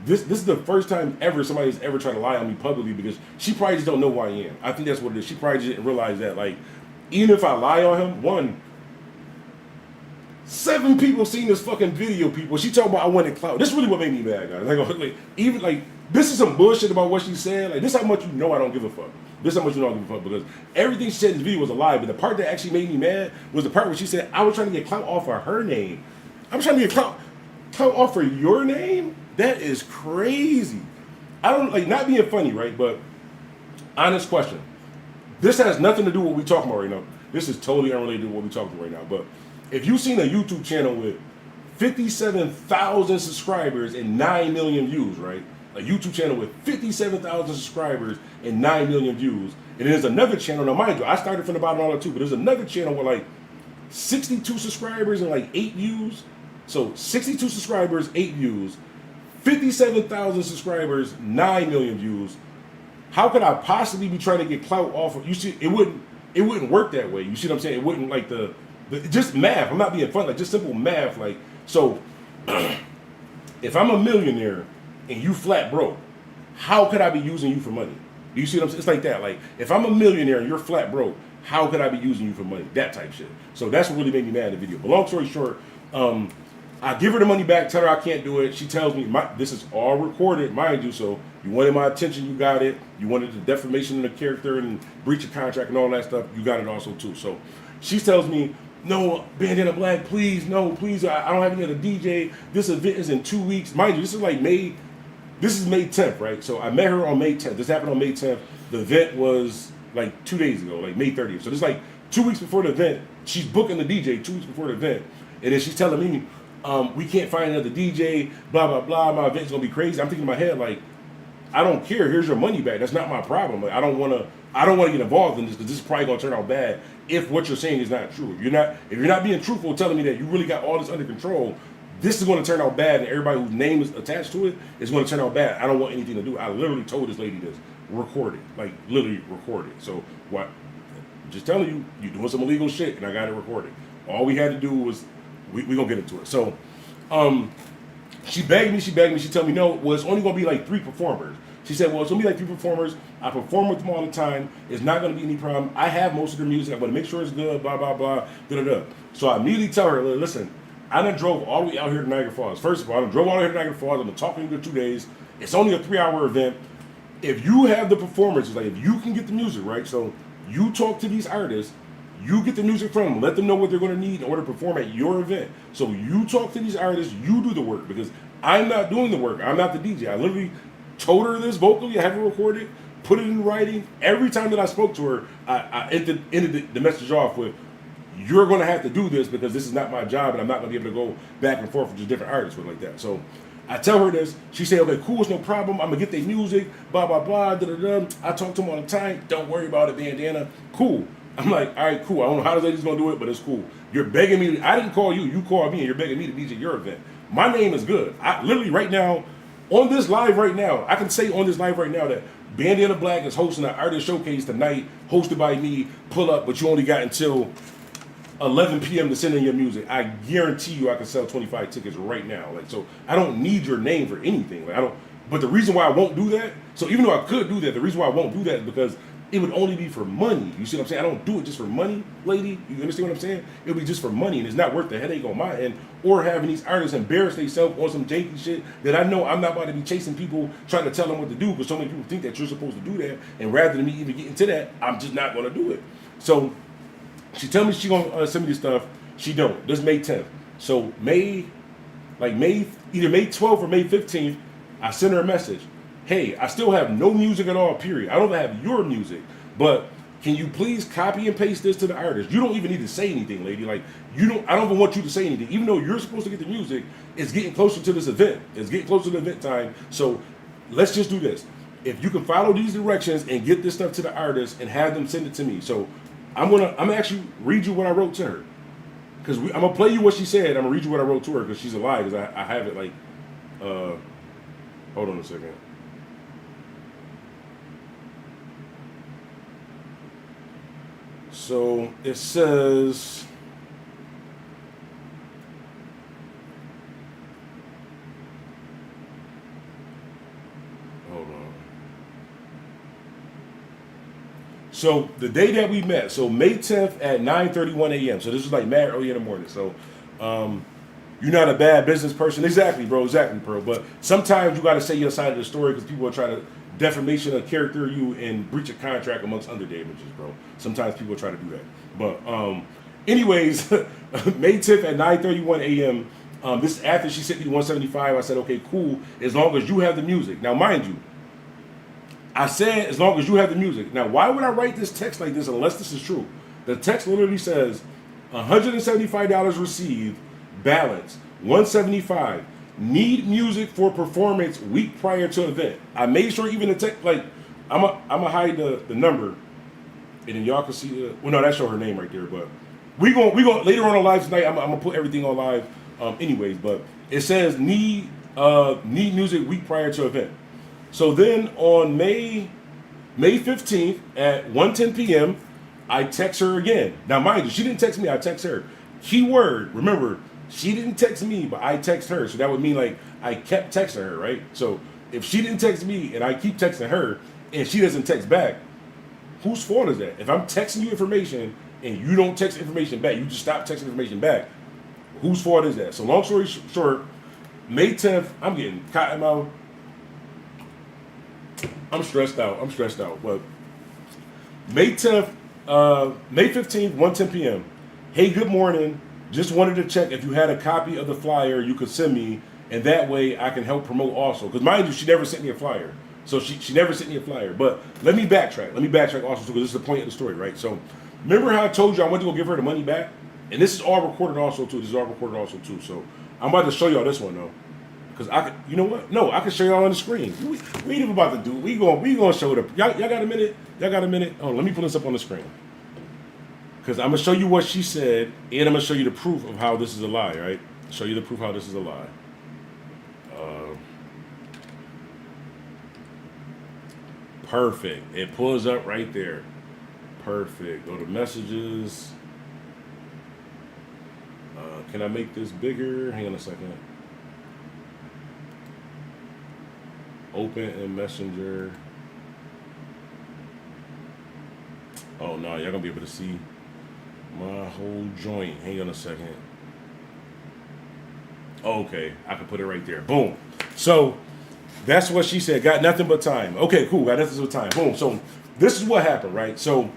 this is the first time ever somebody's ever tried to lie on me publicly, because she probably just don't know who I am. I think that's what it is. She probably just didn't realize that. Like, even if I lie on him, 7 people seen this fucking video, people. She talking about I wanted clout. This is really what made me mad, guys. Like, even like, this is some bullshit about what she said. Like, this is how much you know I don't give a fuck. This is how much you know I don't give a fuck, because everything she said in this video was a lie. But the part that actually made me mad was the part where she said I was trying to get clout off of her name. I'm trying to get clout off of your name? That is crazy. I don't, like, not being funny, right? But honest question. This has nothing to do with what we're talking about right now. This is totally unrelated to what we're talking about right now. But if you've seen a YouTube channel with 57,000 subscribers and 9 million views, right? A YouTube channel with 57,000 subscribers and 9 million views. And there's another channel, now mind you, I started from the bottom all that too, but there's another channel with like 62 subscribers and like 8 views. So 62 subscribers, 8 views, 57,000 subscribers, 9 million views. How could I possibly be trying to get clout off of, you see, it wouldn't work that way. You see what I'm saying? It wouldn't, like, the just math. I'm not being funny, like, just simple math. Like, so if I'm a millionaire and you flat broke, how could I be using you for money? Do you see what I'm saying? It's like that. Like, if I'm a millionaire and you're flat broke, how could I be using you for money? That type shit. So that's what really made me mad in the video. But long story short, I give her the money back, tell her I can't do it. She tells me, this is all recorded, mind you, so you wanted my attention, you got it. You wanted the defamation of the character and breach of contract and all that stuff, you got it also too. So she tells me, no, Bandana Black, please, no, please, I don't have any other DJ. This event is in 2 weeks. Mind you, this is May 10th, right? So I met her on May 10th. This happened on May 10th. The event was like 2 days ago, like May 30th. So this is like 2 weeks before the event. She's booking the DJ 2 weeks before the event. And then she's telling me, we can't find another DJ, blah, blah, blah. My event's gonna be crazy. I'm thinking in my head, like, I don't care. Here's your money back. That's not my problem. Like, I don't wanna get involved in this, because this is probably gonna turn out bad if what you're saying is not true. If you're not being truthful, telling me that you really got all this under control, this is gonna turn out bad, and everybody whose name is attached to it is gonna turn out bad. I don't want anything to do. I literally told this lady this. Record it. Like, literally record it. So what? Just telling you, you're doing some illegal shit, and I got it recorded. All we had to do was, we gonna get into it. So, she begged me. She told me, no, well, it's only gonna be like 3 performers. She said, well, it's gonna be like 3 performers. I perform with them all the time. It's not gonna be any problem. I have most of their music. I'm gonna make sure it's good, blah, blah, blah, da-da-da. So I immediately tell her, listen, I done drove all the way out here to Niagara Falls. First of all, I done drove all the way to Niagara Falls. I've been talking to you for 2 days. It's only a 3-hour event. If you have the performances, like, if you can get the music, right? So you talk to these artists, you get the music from them, let them know what they're going to need in order to perform at your event. So you talk to these artists, you do the work, because I'm not doing the work. I'm not the DJ. I literally told her this vocally. I have it recorded, put it in writing. Every time that I spoke to her, I ended the message off with, you're going to have to do this, because this is not my job, and I'm not going to be able to go back and forth with just different artists with like that. So I tell her this. She said, okay, cool, it's no problem. I'm going to get their music, blah, blah, blah, da-da-da. I talk to them all the time. Don't worry about it, Bandana. Cool. I'm like, all right, cool. I don't know how this lady's going to do it, but it's cool. You're begging me. I didn't call you. You called me, and you're begging me to DJ your event. My name is good. I literally right now, on this live right now, I can say on this live right now that Bandana Black is hosting an artist showcase tonight, hosted by me. Pull up, but you only got until 11 p.m. to send in your music. I guarantee you I can sell 25 tickets right now. Like, so I don't need your name for anything. Like, I don't, but the reason why I won't do that, so even though I could do that, the reason why I won't do that is because it would only be for money. You see what I'm saying? I don't do it just for money, lady. You understand what I'm saying? It would be just for money, and it's not worth the headache on my end, or having these artists embarrass themselves on some janky shit that I know I'm not about to be chasing people trying to tell them what to do, because so many people think that you're supposed to do that, and rather than me even getting to that, I'm just not going to do it. So she tell me she gonna send me this stuff. She don't. This May 10th. So either May 12th or May 15th, I send her a message. Hey, I still have no music at all, period. I don't have your music, but can you please copy and paste this to the artist? You don't even need to say anything, lady. Like, I don't even want you to say anything. Even though you're supposed to get the music, it's getting closer to this event. It's getting closer to the event time. So let's just do this. If you can follow these directions and get this stuff to the artist and have them send it to me. So I'm gonna actually read you what I wrote to her. Because I'm gonna play you what she said. I'm gonna read you what I wrote to her, because she's alive. Because I have it like, hold on a second. So it says. Hold on. So the day that we met, so May 10th at 9:31 a.m. So this was like mad early in the morning. So you're not a bad business person. Exactly, bro. Exactly, bro. But sometimes you got to say your side of the story because people are trying to defamation of character you and breach a contract amongst other damages, bro. Sometimes people try to do that. But anyways, May 10th at 9:31 a.m. This is after she sent me the 175. I said, okay, cool, as long as you have the music. Now, mind you, I said as long as you have the music. Now, why would I write this text like this unless this is true? The text literally says $175 received, balance $175. Need music for performance week prior to event. I made sure even the text, like, I'm a hide the number, and then y'all can see the. Well, no, that show her name right there. But we going later on live tonight. I'm gonna put everything on live. Anyways, but it says need music week prior to event. So then on May 15th at 1:10 p.m. I text her again. Now mind you, she didn't text me. I text her. Keyword. Remember, she didn't text me, but I text her. So that would mean like I kept texting her, right? So if she didn't text me and I keep texting her and she doesn't text back, whose fault is that? If I'm texting you information and you don't text information back, you just stop texting information back, whose fault is that? So long story short, May 10th, I'm getting cotton mouth. I'm stressed out. But May 10th, May 15th, 1:10 p.m. Hey, good morning. Just wanted to check if you had a copy of the flyer you could send me, and that way I can help promote also. Because mind you, she never sent me a flyer. So she never sent me a flyer. But let me backtrack. Also, because this is the point of the story, right? So remember how I told you I went to go give her the money back? And this is all recorded also, too. So I'm about to show y'all this one, though. Because I could, you know what? No, I can show y'all on the screen. We ain't even about to do it. We gonna show it up. Y'all got a minute? Oh, let me put this up on the screen. Because I'm going to show you what she said, and I'm going to show you the proof of how this is a lie, right? Show you the proof how this is a lie. Perfect. It pulls up right there. Perfect. Go to messages. Can I make this bigger? Hang on a second. Open in Messenger. Oh, no. Y'all going to be able to see my whole joint. Hang on a second. Okay, I can put it right there. Boom. So that's what she said. Got nothing but time. Okay, cool. Got nothing but time. Boom. So this is what happened, right? So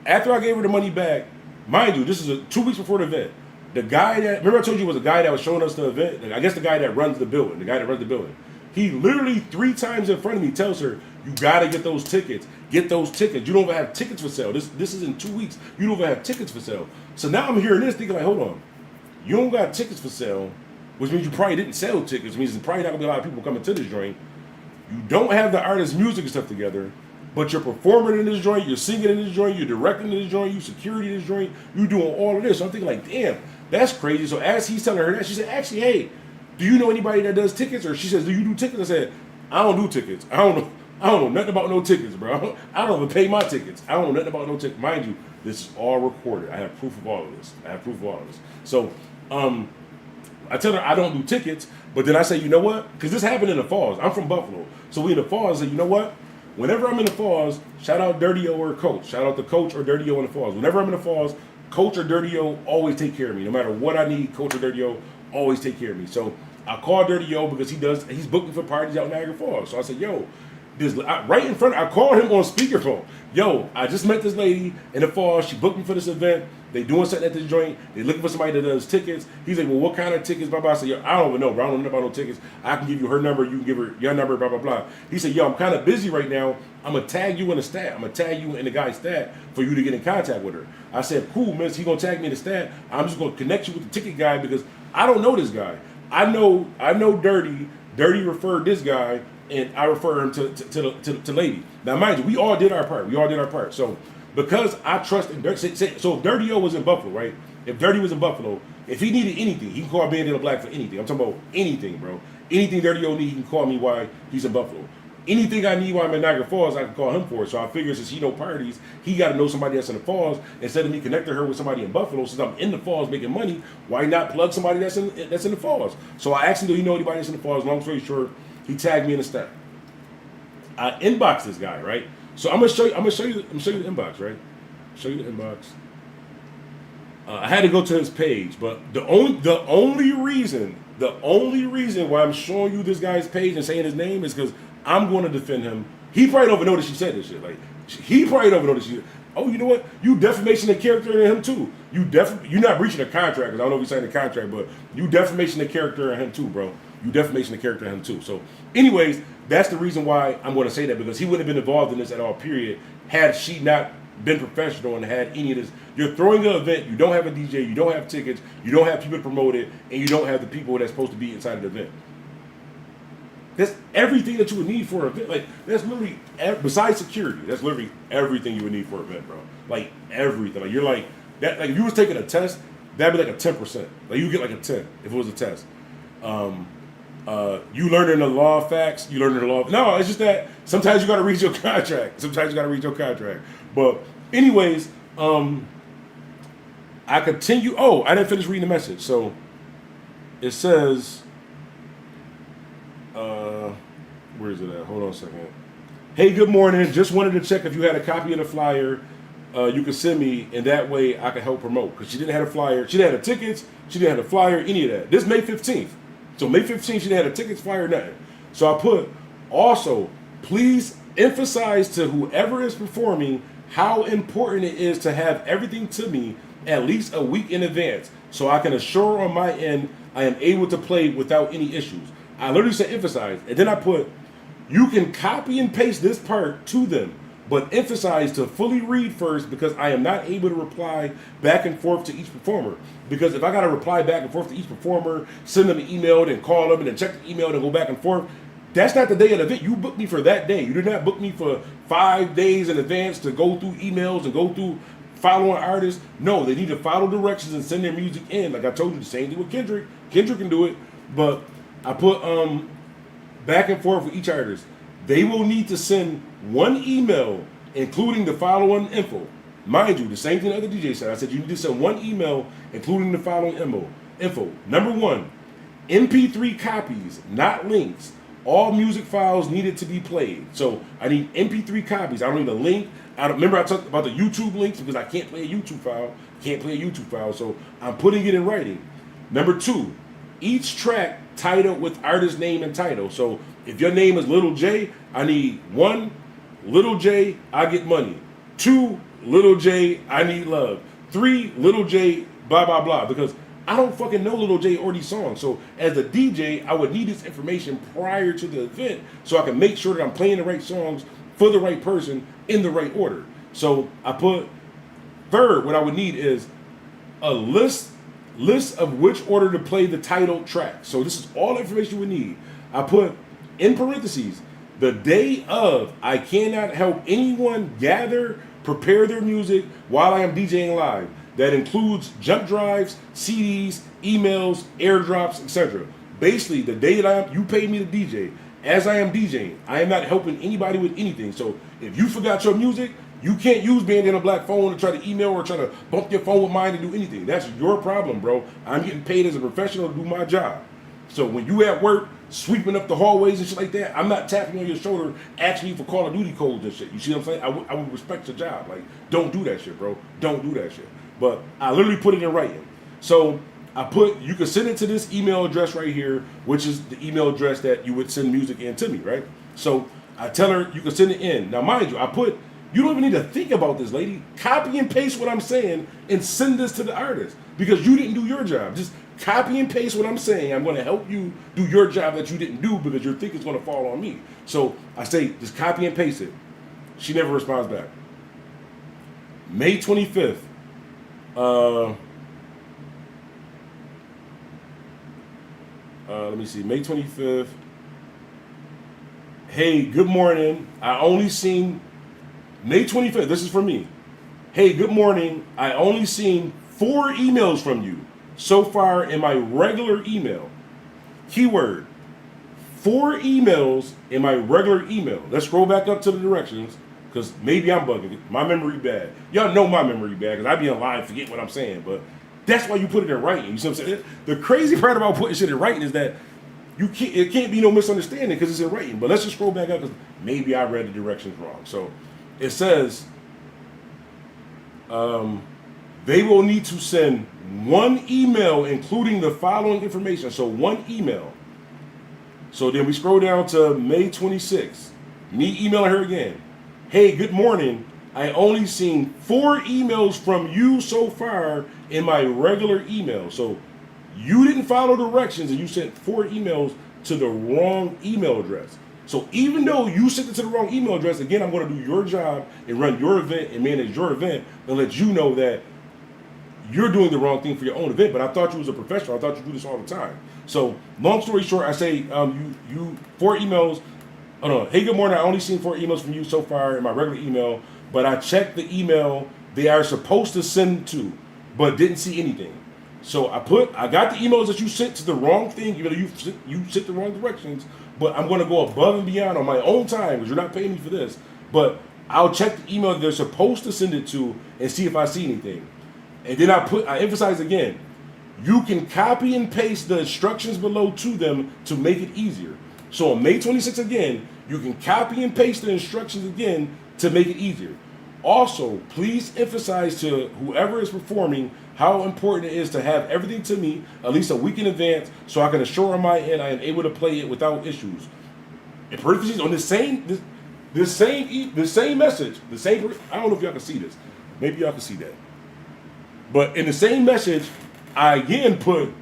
after I gave her the money back, mind you, this is 2 weeks before the event. The guy that, remember I told you was a guy that was showing us the event? I guess the guy that runs the building. He literally 3 times in front of me tells her, you got to get those tickets. You don't even have tickets for sale. This is in 2 weeks. You don't even have tickets for sale. So now I'm hearing this thinking like, hold on. You don't got tickets for sale, which means you probably didn't sell tickets, which means there's probably not going to be a lot of people coming to this joint. You don't have the artist's music and stuff together, but you're performing in this joint, you're singing in this joint, you're directing in this joint, you security in this joint, you doing all of this. So I'm thinking like, damn, that's crazy. So as he's telling her that, she said, actually, hey, do you know anybody that does tickets? Or she says, do you do tickets? I said, I don't do tickets. I don't know nothing about no tickets, bro. I don't even pay my tickets. I don't know nothing about no tickets. Mind you, this is all recorded. I have proof of all of this. So, I tell her I don't do tickets, but then I say, you know what? Because this happened in the Falls. I'm from Buffalo. So we in the Falls, I say, you know what? Whenever I'm in the Falls, shout out Dirty O or Coach. Shout out to Coach or Dirty O in the Falls. Whenever I'm in the Falls, Coach or Dirty O always take care of me. No matter what I need, Coach or Dirty O always take care of me. So I call Dirty O because he's booking for parties out in Niagara Falls. So I said, yo, right in front, I called him on speakerphone. Yo, I just met this lady in the Falls. She booked me for this event. They doing something at this joint. They looking for somebody that does tickets. He's like, well, what kind of tickets? Blah, blah. I said, yo, I don't even know, bro. I don't know about no tickets. I can give you her number. You can give her your number, blah, blah, blah. He said, yo, I'm kind of busy right now. I'm going to tag you in the stat. I'm going to tag you in the guy's stat for you to get in contact with her. I said, cool, miss. He going to tag me in the stat. I'm just going to connect you with the ticket guy because I don't know this guy. I know Dirty. Dirty referred this guy, and I refer him to Lady. Now, mind you, we all did our part. So, because I trust in Dirty, so if Dirty O was in Buffalo, right? If Dirty was in Buffalo, if he needed anything, he can call Bandana Black for anything. I'm talking about anything, bro. Anything Dirty O need, he can call me while he's in Buffalo. anything I need while I'm in Niagara Falls, I can call him for it. So I figure since he know parties, he got to know somebody that's in the Falls. Instead of me connecting her with somebody in Buffalo, since I'm in the Falls making money, why not plug somebody that's in the Falls? So I asked him, do he know anybody that's in the Falls? Long story short, he tagged me in the stack. I inboxed this guy, right? So I'm gonna show you the inbox, right? Show you the inbox. I had to go to his page, but the only reason why I'm showing you this guy's page and saying his name is because I'm going to defend him. He probably don't even know that she said this shit. Like, he probably don't even know that she. Oh, you know what? You defamation of character in him too. You're not breaching a contract, because I don't know if you signed a contract, but you defamation of character in him too, bro. You defamation of character in him too. So, anyways, that's the reason why I'm going to say that, because he wouldn't have been involved in this at all, period, had she not been professional and had any of this. You're throwing an event, you don't have a DJ, you don't have tickets, you don't have people to promote it, and you don't have the people that's supposed to be inside of the event. That's everything that you would need for an event. Like, that's literally, besides security, that's literally everything you would need for an event, bro. Like, everything. Like, you're like, that. Like, if you was taking a test, that'd be like a 10%. Like, you get like a 10 if it was a test. You learning the law of facts, you learning the law of, no, it's just that sometimes you got to read your contract. But anyways, I continue. Oh, I didn't finish reading the message. So it says, where is it at? Hold on a second. Hey, good morning. Just wanted to check if you had a copy of the flyer you could send me, and that way I could help promote. Because she didn't have a flyer. She didn't have the tickets. She didn't have the flyer, any of that. This May 15th. So May 15th, she didn't have the tickets, flyer, nothing. So I put, also, please emphasize to whoever is performing how important it is to have everything to me at least a week in advance, so I can assure on my end I am able to play without any issues. I literally said emphasize, and then I put, you can copy and paste this part to them, but emphasize to fully read first, because I am not able to reply back and forth to each performer. Because if I got to reply back and forth to each performer, send them an email, then call them, and then check the email, and go back and forth, that's not the day of the event. You booked me for that day. You did not book me for 5 days in advance to go through emails and go through following artists. No, they need to follow directions and send their music in. Like I told you, the same thing with Kendrick. Kendrick can do it, but I put back and forth with each artist. They will need to send one email, including the following info. Mind you, the same thing the other DJ said. I said you need to send one email, including the following info. Number 1, MP3 copies, not links. All music files needed to be played. So I need MP3 copies. I don't need a link. Remember I talked about the YouTube links, because I can't play a YouTube file. So I'm putting it in writing. Number 2, each track titled with artist name and title. So if your name is Little J, I need 1, Little J, I get money. 2, Little J, I need love. 3, Little J, blah, blah, blah. Because I don't fucking know Little J or these songs. So as a DJ, I would need this information prior to the event, so I can make sure that I'm playing the right songs for the right person in the right order. So I put, third, what I would need is a list of which order to play the title track. So this is all the information you would need. I put in parentheses, the day of, I cannot help anyone gather, prepare their music while I am DJing live. That includes jump drives, CDs, emails, airdrops, etc. Basically, the day that you paid me to DJ, as I am DJing, I am not helping anybody with anything. So if you forgot your music, you can't use Bandana Black phone to try to email or try to bump your phone with mine to do anything. That's your problem, bro. I'm getting paid as a professional to do my job. So when you at work, sweeping up the hallways and shit like that, I'm not tapping on your shoulder asking you for Call of Duty codes and shit. You see what I'm saying? I would respect your job. Like, don't do that shit, bro. Don't do that shit. But I literally put it in writing. So I put, you can send it to this email address right here, which is the email address that you would send music in to me, right? So I tell her you can send it in. Now, mind you, I put, you don't even need to think about this, lady. Copy and paste what I'm saying and send this to the artist, because you didn't do your job. Just copy and paste what I'm saying. I'm going to help you do your job that you didn't do, because you think it's going to fall on me. So I say, just copy and paste it. She never responds back. May 25th. Let me see. May 25th. Hey, good morning. I only seen May 25th. This is for me. Hey, good morning. I only seen 4 emails from you so far in my regular email. Keyword 4 emails in my regular email. Let's scroll back up to the directions, because maybe I'm bugging. My memory bad. Y'all know my memory bad, because I be on live forget what I'm saying, but that's why you put it in writing. You see what I'm saying? The crazy part about putting shit in writing is that it can't be no misunderstanding because it's in writing. But let's just scroll back up, because maybe I read the directions wrong. So it says they will need to send 1 email including the following information. So 1 email. So then we scroll down to May 26th. Me emailing her again. Hey, good morning. I only seen 4 emails from you so far in my regular email. So you didn't follow directions and you sent 4 emails to the wrong email address. So even though you sent it to the wrong email address, again, I'm going to do your job and run your event and manage your event and let you know that you're doing the wrong thing for your own event. But I thought you was a professional. I thought you do this all the time. So long story short, I say you 4 emails. Oh no, hey, good morning. I only seen 4 emails from you so far in my regular email, but I checked the email they are supposed to send to, but didn't see anything. So I got the emails that you sent to the wrong thing, even though you sent the wrong directions, but I'm going to go above and beyond on my own time, because you're not paying me for this, but I'll check the email that they're supposed to send it to and see if I see anything. And then I emphasize again, you can copy and paste the instructions below to them to make it easier. So on May 26th again, you can copy and paste the instructions again to make it easier. Also, please emphasize to whoever is performing how important it is to have everything to me at least a week in advance, so I can assure on my end I am able to play it without issues. In parentheses, on the same message, I don't know if y'all can see this. Maybe y'all can see that. But in the same message, I again put,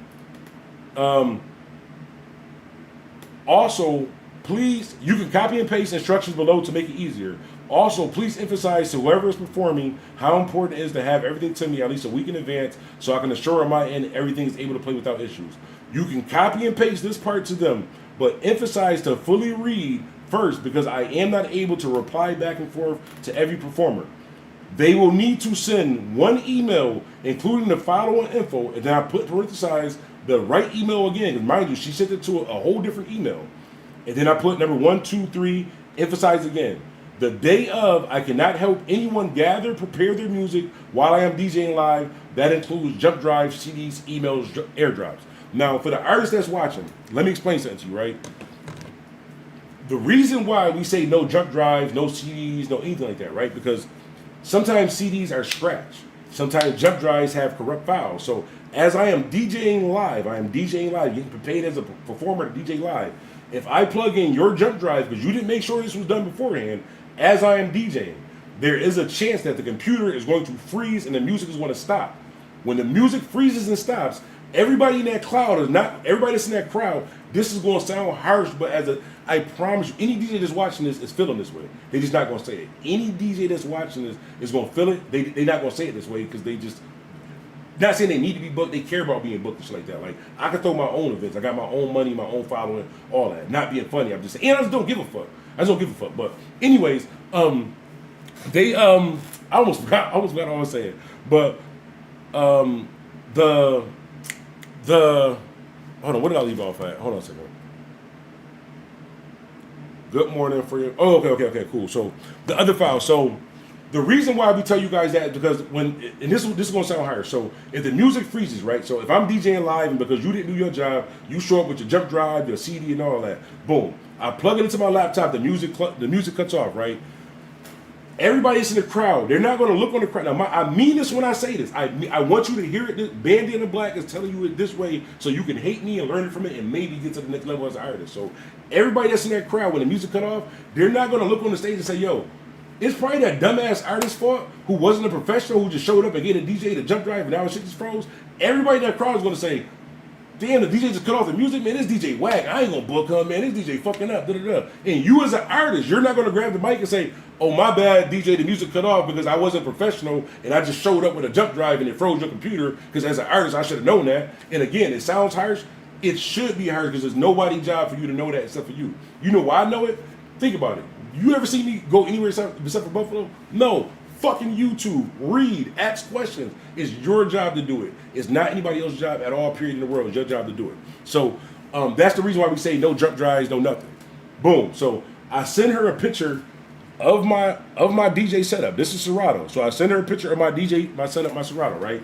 also, please, you can copy and paste instructions below to make it easier. Also, please emphasize to whoever is performing how important it is to have everything to me at least a week in advance, so I can assure on my end everything is able to play without issues. You can copy and paste this part to them, but emphasize to fully read first, because I am not able to reply back and forth to every performer. They will need to send 1 email, including the following info, and then I put parenthesize the right email again. And mind you, she sent it to a whole different email. And then I put number 1, 2, 3, emphasize again. The day of, I cannot help anyone gather, prepare their music while I am DJing live. That includes jump drives, CDs, emails, airdrops. Now, for the artist that's watching, let me explain something to you, right? The reason why we say no jump drives, no CDs, no anything like that, right? Because sometimes CDs are scratched. Sometimes jump drives have corrupt files. So as I am DJing live, getting paid as a performer to DJ live. If I plug in your jump drive, because you didn't make sure this was done beforehand, as I am DJing, there is a chance that the computer is going to freeze and the music is going to stop. When the music freezes and stops, everybody in that everybody that's in that crowd, this is going to sound harsh, but I promise you, any DJ that's watching this is feeling this way. They're just not going to say it. Any DJ that's watching this is going to feel it. They're not going to say it this way, because they just, not saying they need to be booked, they care about being booked and shit like that. Like, I can throw my own events. I got my own money, my own following, all that. Not being funny. I'm just saying, and I just don't give a fuck. But anyways, they I almost forgot what I was saying. But the hold on, what did I leave off at? Hold on a second. Good morning for you. Oh, okay, cool. So the other file. So the reason why we tell you guys that, because this is gonna sound higher. So if the music freezes, right? So if I'm DJing live and because you didn't do your job, you show up with your jump drive, your CD, and all that. Boom. I plug it into my laptop. The music cuts off, right? Everybody that's in the crowd, they're not going to look on the crowd. Now, I mean this when I say this. I want you to hear it. Bandana Black is telling you it this way so you can hate me and learn it from it and maybe get to the next level as an artist. So everybody that's in that crowd, when the music cut off, they're not going to look on the stage and say, yo, it's probably that dumbass artist fault who wasn't a professional, who just showed up and gave a DJ the jump drive and now shit just froze. Everybody in that crowd is going to say, damn, the DJ just cut off the music, man, this DJ whack. I ain't gonna book her, man. This DJ fucking up, da-da-da. And you as an artist, you're not gonna grab the mic and say, oh, my bad, DJ, the music cut off because I wasn't professional and I just showed up with a jump drive and it froze your computer, because as an artist, I should have known that. And again, it sounds harsh. It should be harsh because there's nobody's job for you to know that except for you. You know why I know it? Think about it. You ever see me go anywhere except for Buffalo? No. Fucking YouTube, read, ask questions. It's your job to do it. It's not anybody else's job at all, period, in the world. It's your job to do it. So That's the reason why we say no jump drives, no nothing. Boom. So I send her a picture of my DJ setup. This is Serato. So I send her a picture of my setup, my Serato, right?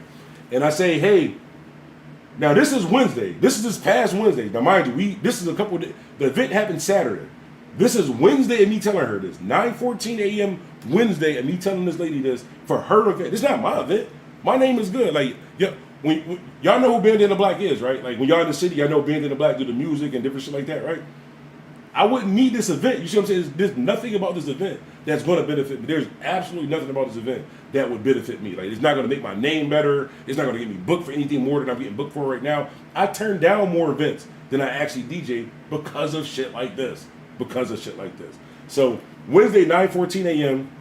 And I say, hey, now this is Wednesday. This is this past Wednesday. Now mind you, this is the event happened Saturday. This is Wednesday and me telling her this. 9:14 a.m. Wednesday and me telling this lady this for her event. This is not my event. My name is good. Like, yeah, when y'all know who Bandana Black is, right? Like when y'all in the city, y'all know Bandana Black do the music and different shit like that, right? I wouldn't need this event. You see what I'm saying? There's nothing about this event that's going to benefit me. There's absolutely nothing about this event that would benefit me. Like, it's not going to make my name better. It's not going to get me booked for anything more than I'm getting booked for right now. I turn down more events than I actually DJ because of shit like this. So, Wednesday, 9:14 a.m.,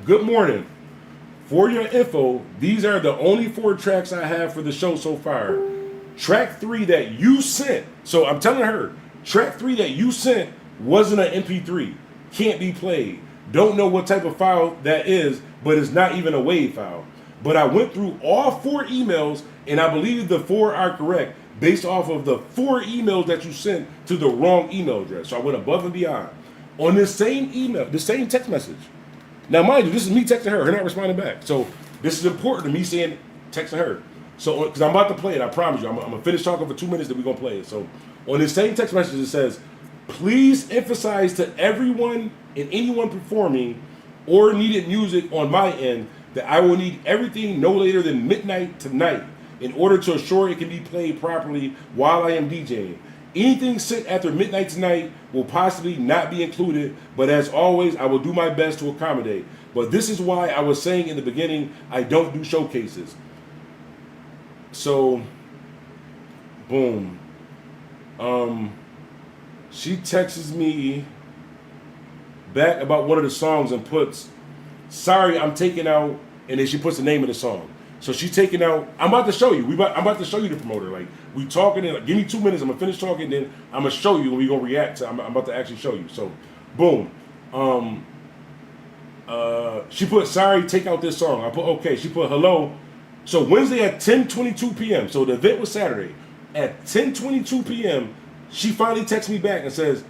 good morning. For your info, these are the only 4 tracks I have for the show so far. Track 3 that you sent, so I'm telling her, track 3 that you sent wasn't an MP3. Can't be played. Don't know what type of file that is, but it's not even a WAV file. But I went through all 4 emails, and I believe the 4 are correct based off of the 4 emails that you sent to the wrong email address. So I went above and beyond. On this same email, the same text message. Now, mind you, this is me texting her not responding back. So this is important to me saying, texting her. So, because I'm about to play it, I promise you. I'm going to finish talking for 2 minutes, then we're going to play it. So, on this same text message, it says, please emphasize to everyone and anyone performing or needed music on my end that I will need everything no later than midnight tonight in order to assure it can be played properly while I am DJing. Anything sent after midnight tonight will possibly not be included, but as always, I will do my best to accommodate. But this is why I was saying in the beginning, I don't do showcases. So, boom. She texts me back about one of the songs and puts, sorry, I'm taking out, and then she puts the name of the song. So she's taking out, I'm about to show you. I'm about to show you the promoter. Like, we talking, and like, give me 2 minutes, I'm going to finish talking, then I'm going to show you, and we're going to react to, I'm about to actually show you. So, boom. She put, sorry, take out this song. I put, okay. She put, hello. So Wednesday at 10:22 p.m., so the event was Saturday. At 10:22 p.m., she finally texts me back and says,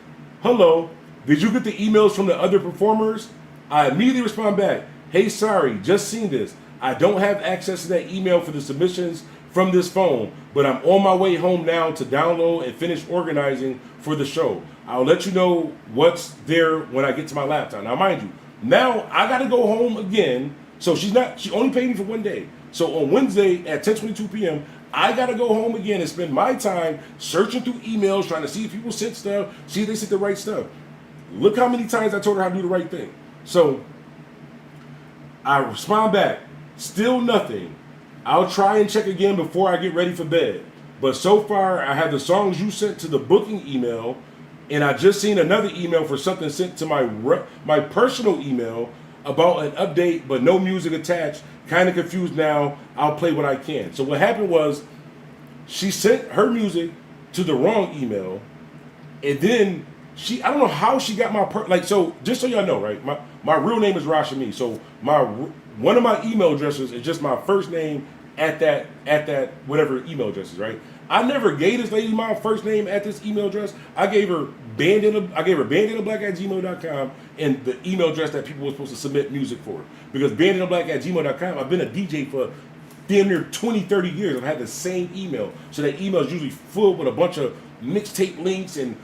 hello, did you get the emails from the other performers? I immediately respond back, hey, sorry, just seen this. I don't have access to that email for the submissions from this phone, but I'm on my way home now to download and finish organizing for the show. I'll let you know what's there when I get to my laptop. Now, mind you, now I got to go home again. So she only paid me for 1 day. So on Wednesday at 10:22 p.m., I got to go home again and spend my time searching through emails, trying to see if people sent stuff, see if they sent the right stuff. Look how many times I told her how to do the right thing. So I respond back, still nothing. I'll try and check again before I get ready for bed. But so far, I have the songs you sent to the booking email, and I just seen another email for something sent to my personal email about an update, but no music attached. Kind of confused now. I'll play what I can. So what happened was, she sent her music to the wrong email, and then I don't know how she got my so just so y'all know, right? My real name is Rashami. So one of my email addresses is just my first name at that whatever email address is, right? I never gave this lady my first name at this email address. I gave her bandanablack@gmail.com and the email address that people were supposed to submit music for. Because bandanablack@gmail.com, I've been a DJ for damn near 20, 30 years. I've had the same email. So that email is usually full with a bunch of mixtape links and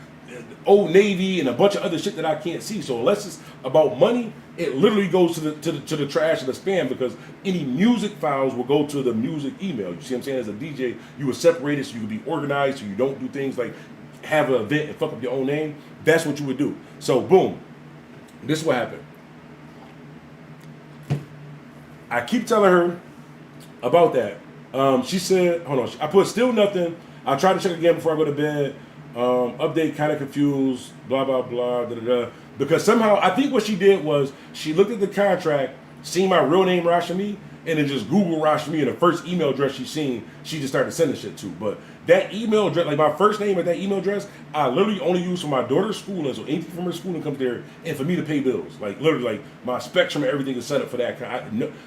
Old Navy and a bunch of other shit that I can't see. So unless it's about money, it literally goes to the trash and the spam, because any music files will go to the music email. You see what I'm saying? As a DJ, you were separated so you could be organized, so you don't do things like have an event and fuck up your own name. That's what you would do. So boom, this is what happened. I keep telling her about that. She said, hold on, I put still nothing. I'll try to check again before I go to bed. Update kind of confused, blah, blah, blah, da, da, da. Because somehow, I think what she did was, she looked at the contract, seen my real name, Rashami, and then just Google Rashami, and the first email address she seen, she just started sending shit to. But that email address, like my first name at that email address, I literally only use for my daughter's schooling. So anything from her schooling comes there, and for me to pay bills. Like literally, like my Spectrum and everything is set up for that.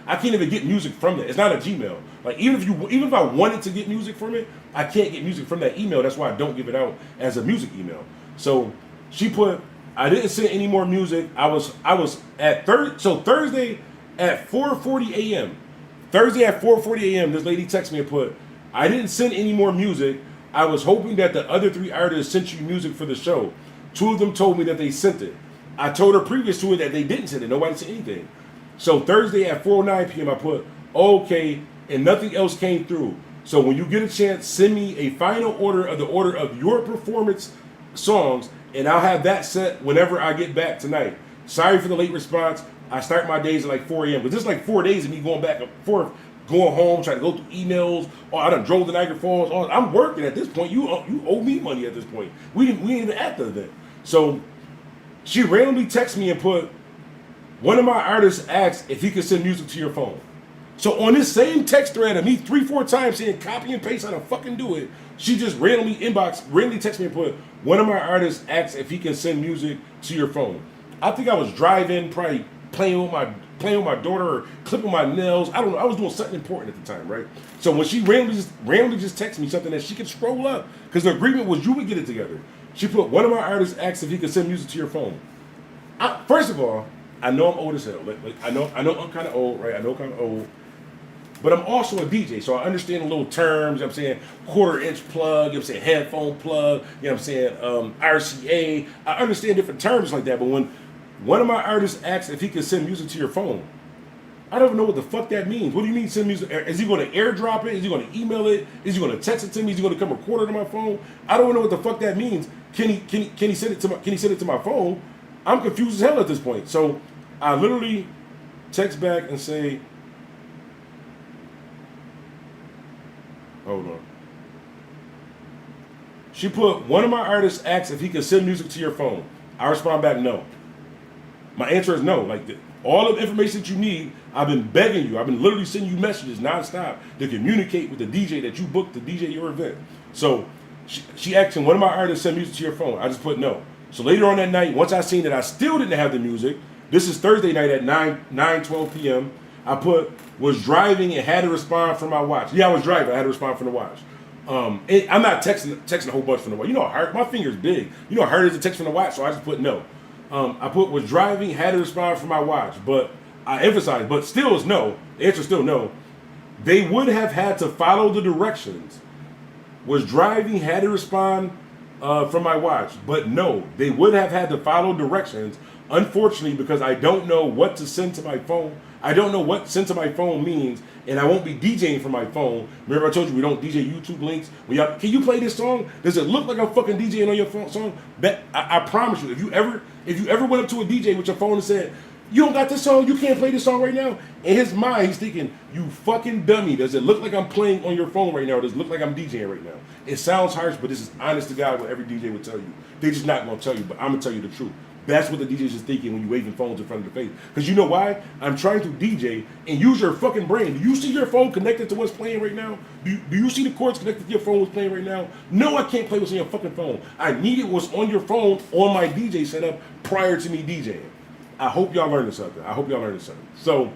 I can't even get music from that. It's not a Gmail. Like even if I wanted to get music from it, I can't get music from that email. That's why I don't give it out as a music email. So she put, I didn't send any more music. I was at Thursday at 4:40 a.m. Thursday at 4:40 a.m. This lady texted me and put, I didn't send any more music. I was hoping that the other 3 artists sent you music for the show. 2 of them told me that they sent it. I told her previous to it that they didn't send it. Nobody sent anything. So Thursday at 4:09 p.m. I put, okay, and nothing else came through. So when you get a chance, send me a final order of your performance songs, and I'll have that set whenever I get back tonight. Sorry for the late response. I start my days at like 4 a.m. But this is like 4 days of me going back and forth, going home, trying to go through emails. Oh, I done drove to Niagara Falls. Oh, I'm working at this point. You owe me money at this point. We ain't even at the event. So she randomly texted me and put, one of my artists asked if he could send music to your phone. So on this same text thread of me 3-4 times saying copy and paste how to fucking do it, she just randomly texted me and put, one of my artists asked if he can send music to your phone. I think I was driving, probably playing with my daughter or clipping my nails. I don't know. I was doing something important at the time, right? So when she randomly just texted me something that she could scroll up, because the agreement was you would get it together. She put, one of my artists asked if he could send music to your phone. First of all, I know I'm old as hell. Like I know I'm kind of old, right? I know I'm kind of old. But I'm also a DJ, so I understand the little terms, you know what I'm saying, 1/4-inch plug, you know what I'm saying, headphone plug, you know what I'm saying, RCA. I understand different terms like that, but when one of my artists asks if he can send music to your phone, I don't even know what the fuck that means. What do you mean send music? Is he going to airdrop it? Is he going to email it? Is he going to text it to me? Is he going to come record it on my phone? I don't know what the fuck that means. Can he send it to my phone? I'm confused as hell at this point. So I literally text back and say, hold on. She put, one of my artists asked if he could send music to your phone. I respond back, no. My answer is no. Like, all the information that you need, I've been begging you. I've been literally sending you messages nonstop to communicate with the DJ that you booked to DJ your event. So she asked him, one of my artists send music to your phone. I just put no. So later on that night, once I seen that I still didn't have the music, this is Thursday night at 9:12 p.m., I put, was driving and had to respond from my watch. Yeah, I was driving. I had to respond from the watch. I'm not texting a whole bunch from the watch. You know how hard, my finger's big. You know how hard it is to text from the watch, so I just put no. I put, was driving, had to respond from my watch. But I emphasize, but still is no. The answer is still no. They would have had to follow the directions. Was driving, had to respond from my watch. But no, they would have had to follow directions. Unfortunately, because I don't know what to send to my phone. I don't know what send to my phone means, and I won't be DJing from my phone. Remember I told you we don't DJ YouTube links? Can you play this song? Does it look like I'm fucking DJing on your phone song? I promise you, if you ever went up to a DJ with your phone and said, you don't got this song, you can't play this song right now? In his mind, he's thinking, you fucking dummy. Does it look like I'm playing on your phone right now, or does it look like I'm DJing right now? It sounds harsh, but this is honest to God what every DJ would tell you. They're just not going to tell you, but I'm going to tell you the truth. That's what the DJs is thinking when you waving phones in front of the face. Because you know why? I'm trying to DJ and use your fucking brain. Do you see your phone connected to what's playing right now? Do you see the cords connected to your phone what's playing right now? No, I can't play what's on your fucking phone. I needed what's on your phone on my DJ setup prior to me DJing. I hope y'all learned something. So,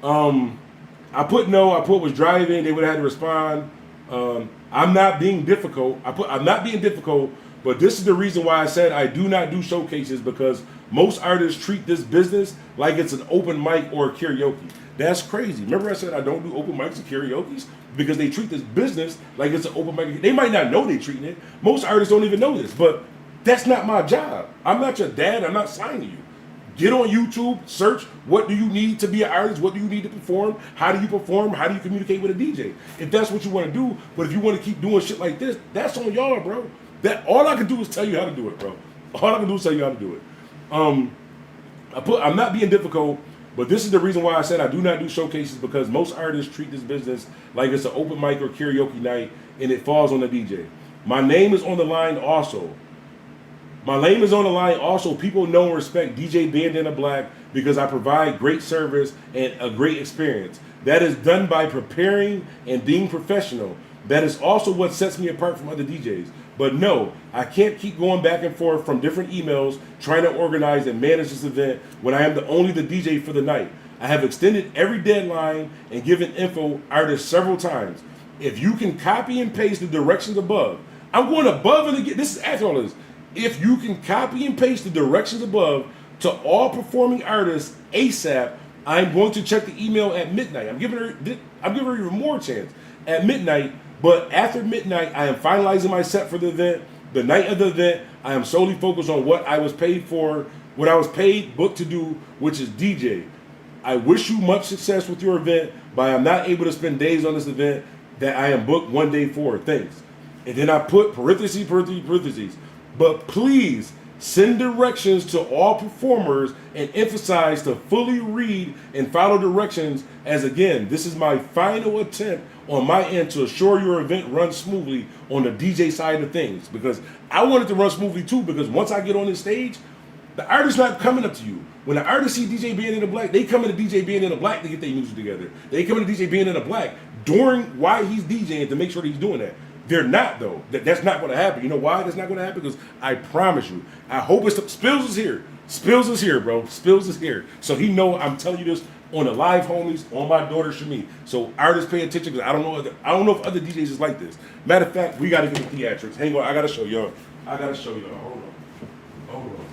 I put no. I put was driving. They would have had to respond. I'm not being difficult. I'm not being difficult. But this is the reason why I said I do not do showcases, because most artists treat this business like it's an open mic or a karaoke. That's crazy. Remember I said I don't do open mics and karaoke's? Because they treat this business like it's an open mic. They might not know they're treating it. Most artists don't even know this, but that's not my job. I'm not your dad. I'm not signing you. Get on YouTube, search what do you need to be an artist, what do you need to perform, how do you perform, how do you communicate with a DJ? If that's what you want to do, but if you want to keep doing shit like this, that's on y'all, bro. That all I can do is tell you how to do it, bro. All I can do is tell you how to do it. I'm not being difficult, but this is the reason why I said I do not do showcases, because most artists treat this business like it's an open mic or karaoke night, and it falls on the DJ. My name is on the line also. People know and respect DJ Bandana Black because I provide great service and a great experience. That is done by preparing and being professional. That is also what sets me apart from other DJs. But no, I can't keep going back and forth from different emails trying to organize and manage this event when I am only the DJ for the night. I have extended every deadline and given info artists several times. If you can copy and paste the directions above, I'm going above and again. This is after all this. If you can copy and paste the directions above to all performing artists ASAP, I'm going to check the email at midnight. I'm giving her even more chance at midnight. But after midnight, I am finalizing my set for the event. The night of the event, I am solely focused on what I was paid for, what I was paid, booked to do, which is DJ. I wish you much success with your event, but I am not able to spend days on this event that I am booked one day for. Thanks. And then I put parentheses. But please send directions to all performers and emphasize to fully read and follow directions, as again, this is my final attempt on my end to assure your event runs smoothly on the DJ side of things. Because I want it to run smoothly too, because once I get on this stage, the artist's not coming up to you. When the artist see DJ Bandana Black, they come into DJ Bandana Black to get their music together. They come into DJ Bandana Black during why he's DJing to make sure that he's doing that. They're not, though. That's not going to happen. You know why that's not going to happen? Because I promise you, I hope Spills is here. Spills is here, bro. Spills is here. So he know I'm telling you this on the live homies, on my daughter Shami. So artists pay attention, because I don't know if other DJs is like this. Matter of fact, we got to get the theatrics. Hang on, I got to show y'all. Hold on.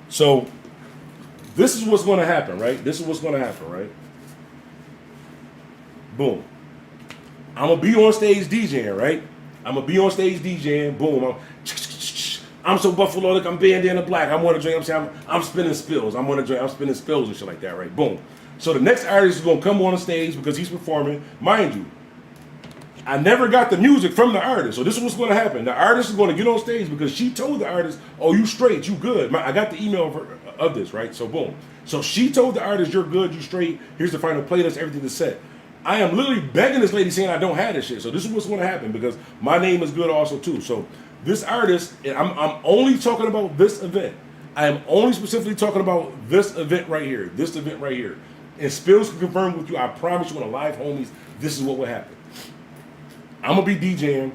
So this is what's going to happen, right? Boom. I'm going to be on stage DJing, right? Boom. I'm so Buffalo, like I'm Bandana Black. I'm want to drink. I'm spinning spills. I'm spinning spills and shit like that, right? Boom. So the next artist is going to come on the stage because he's performing. Mind you, I never got the music from the artist. So this is what's going to happen. The artist is going to get on stage because she told the artist, oh, you straight, you good. I got the email of this, right? So boom. So she told the artist, you're good, you straight. Here's the final playlist, everything is set. I am literally begging this lady saying I don't have this shit. So this is what's going to happen because my name is good also too. So this artist, I'm only talking about this event. I am only specifically talking about this event right here. And Spills can confirm with you, I promise you on the live homies, this is what will happen. I'm going to be DJing.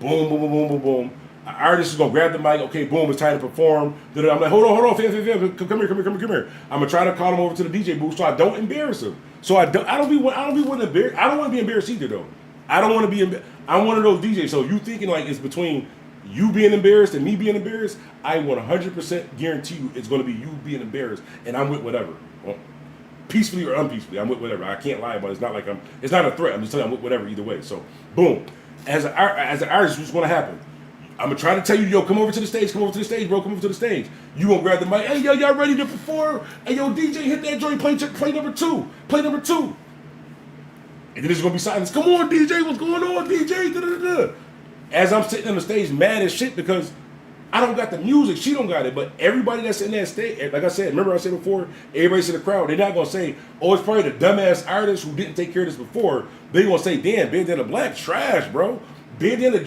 Boom, boom, boom, boom, boom, boom. An artist is going to grab the mic. Okay, boom, it's time to perform. I'm like, hold on, fam. Come here. I'm going to try to call him over to the DJ booth so I don't embarrass him. So I don't want to be embarrassed either, though. I don't want to be I'm one of those DJs. So you thinking like it's between you being embarrassed and me being embarrassed, I 100% guarantee you it's going to be you being embarrassed and I'm with whatever. Peacefully or unpeacefully, I'm with whatever. I can't lie about it. It's not like it's not a threat. I'm just telling you I'm with whatever either way. So, boom. As an artist, what's going to happen? I'm going to try to tell you, yo, come over to the stage, bro. Come over to the stage. You going to grab the mic. Hey, yo, y'all ready to perform? Hey, yo, DJ, hit that joint. Play number two. And then there's going to be silence. Come on, DJ. What's going on, DJ? Da-da-da-da. As I'm sitting on the stage mad as shit because I don't got the music. She don't got it. But everybody that's in that stage, like I said, remember I said before, everybody's in the crowd. They're not going to say, oh, it's probably the dumbass artist who didn't take care of this before. They're going to say, damn, Bandana Black trash, bro. Bandana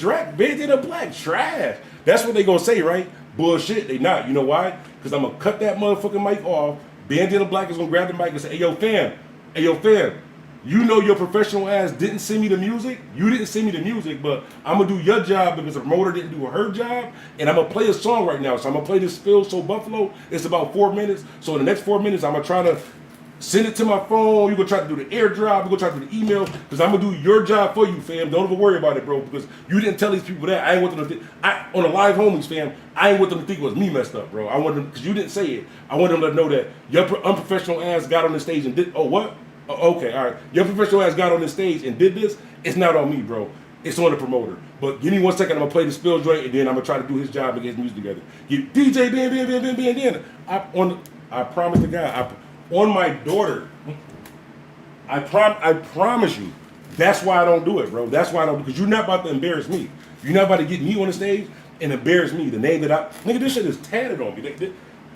Black trash. That's what they going to say, right? Bullshit. They not. You know why? Because I'm going to cut that motherfucking mic off. Bandana Black is going to grab the mic and say, hey, yo, fam. You know your professional ass didn't send me the music. You didn't send me the music, but I'm going to do your job because the promoter didn't do her job. And I'm going to play a song right now. So I'm going to play this Spill So Buffalo. It's about 4 minutes. So in the next 4 minutes, I'm going to try to send it to my phone. You're going to try to do the airdrop. You're going to try to do the email because I'm going to do your job for you, fam. Don't even worry about it, bro, because you didn't tell these people that. I ain't want them to think. On the live homies, fam, I ain't want them to think it was me messed up, bro. I want them, because you didn't say it. I want them to know that your unprofessional ass got on the stage and did, oh, what? Okay, all right. Your professional ass got on the stage and did this. It's not on me, bro. It's on the promoter. But give me 1 second. I'm going to play the Spill joint, and then I'm going to try to do his job and get his music together. DJ Bandana. I promise the guy. On my daughter. I promise you. That's why I don't do it, bro. That's why I don't, because you're not about to embarrass me. You're not about to get me on the stage and embarrass me. The name that nigga, this shit is tatted on me.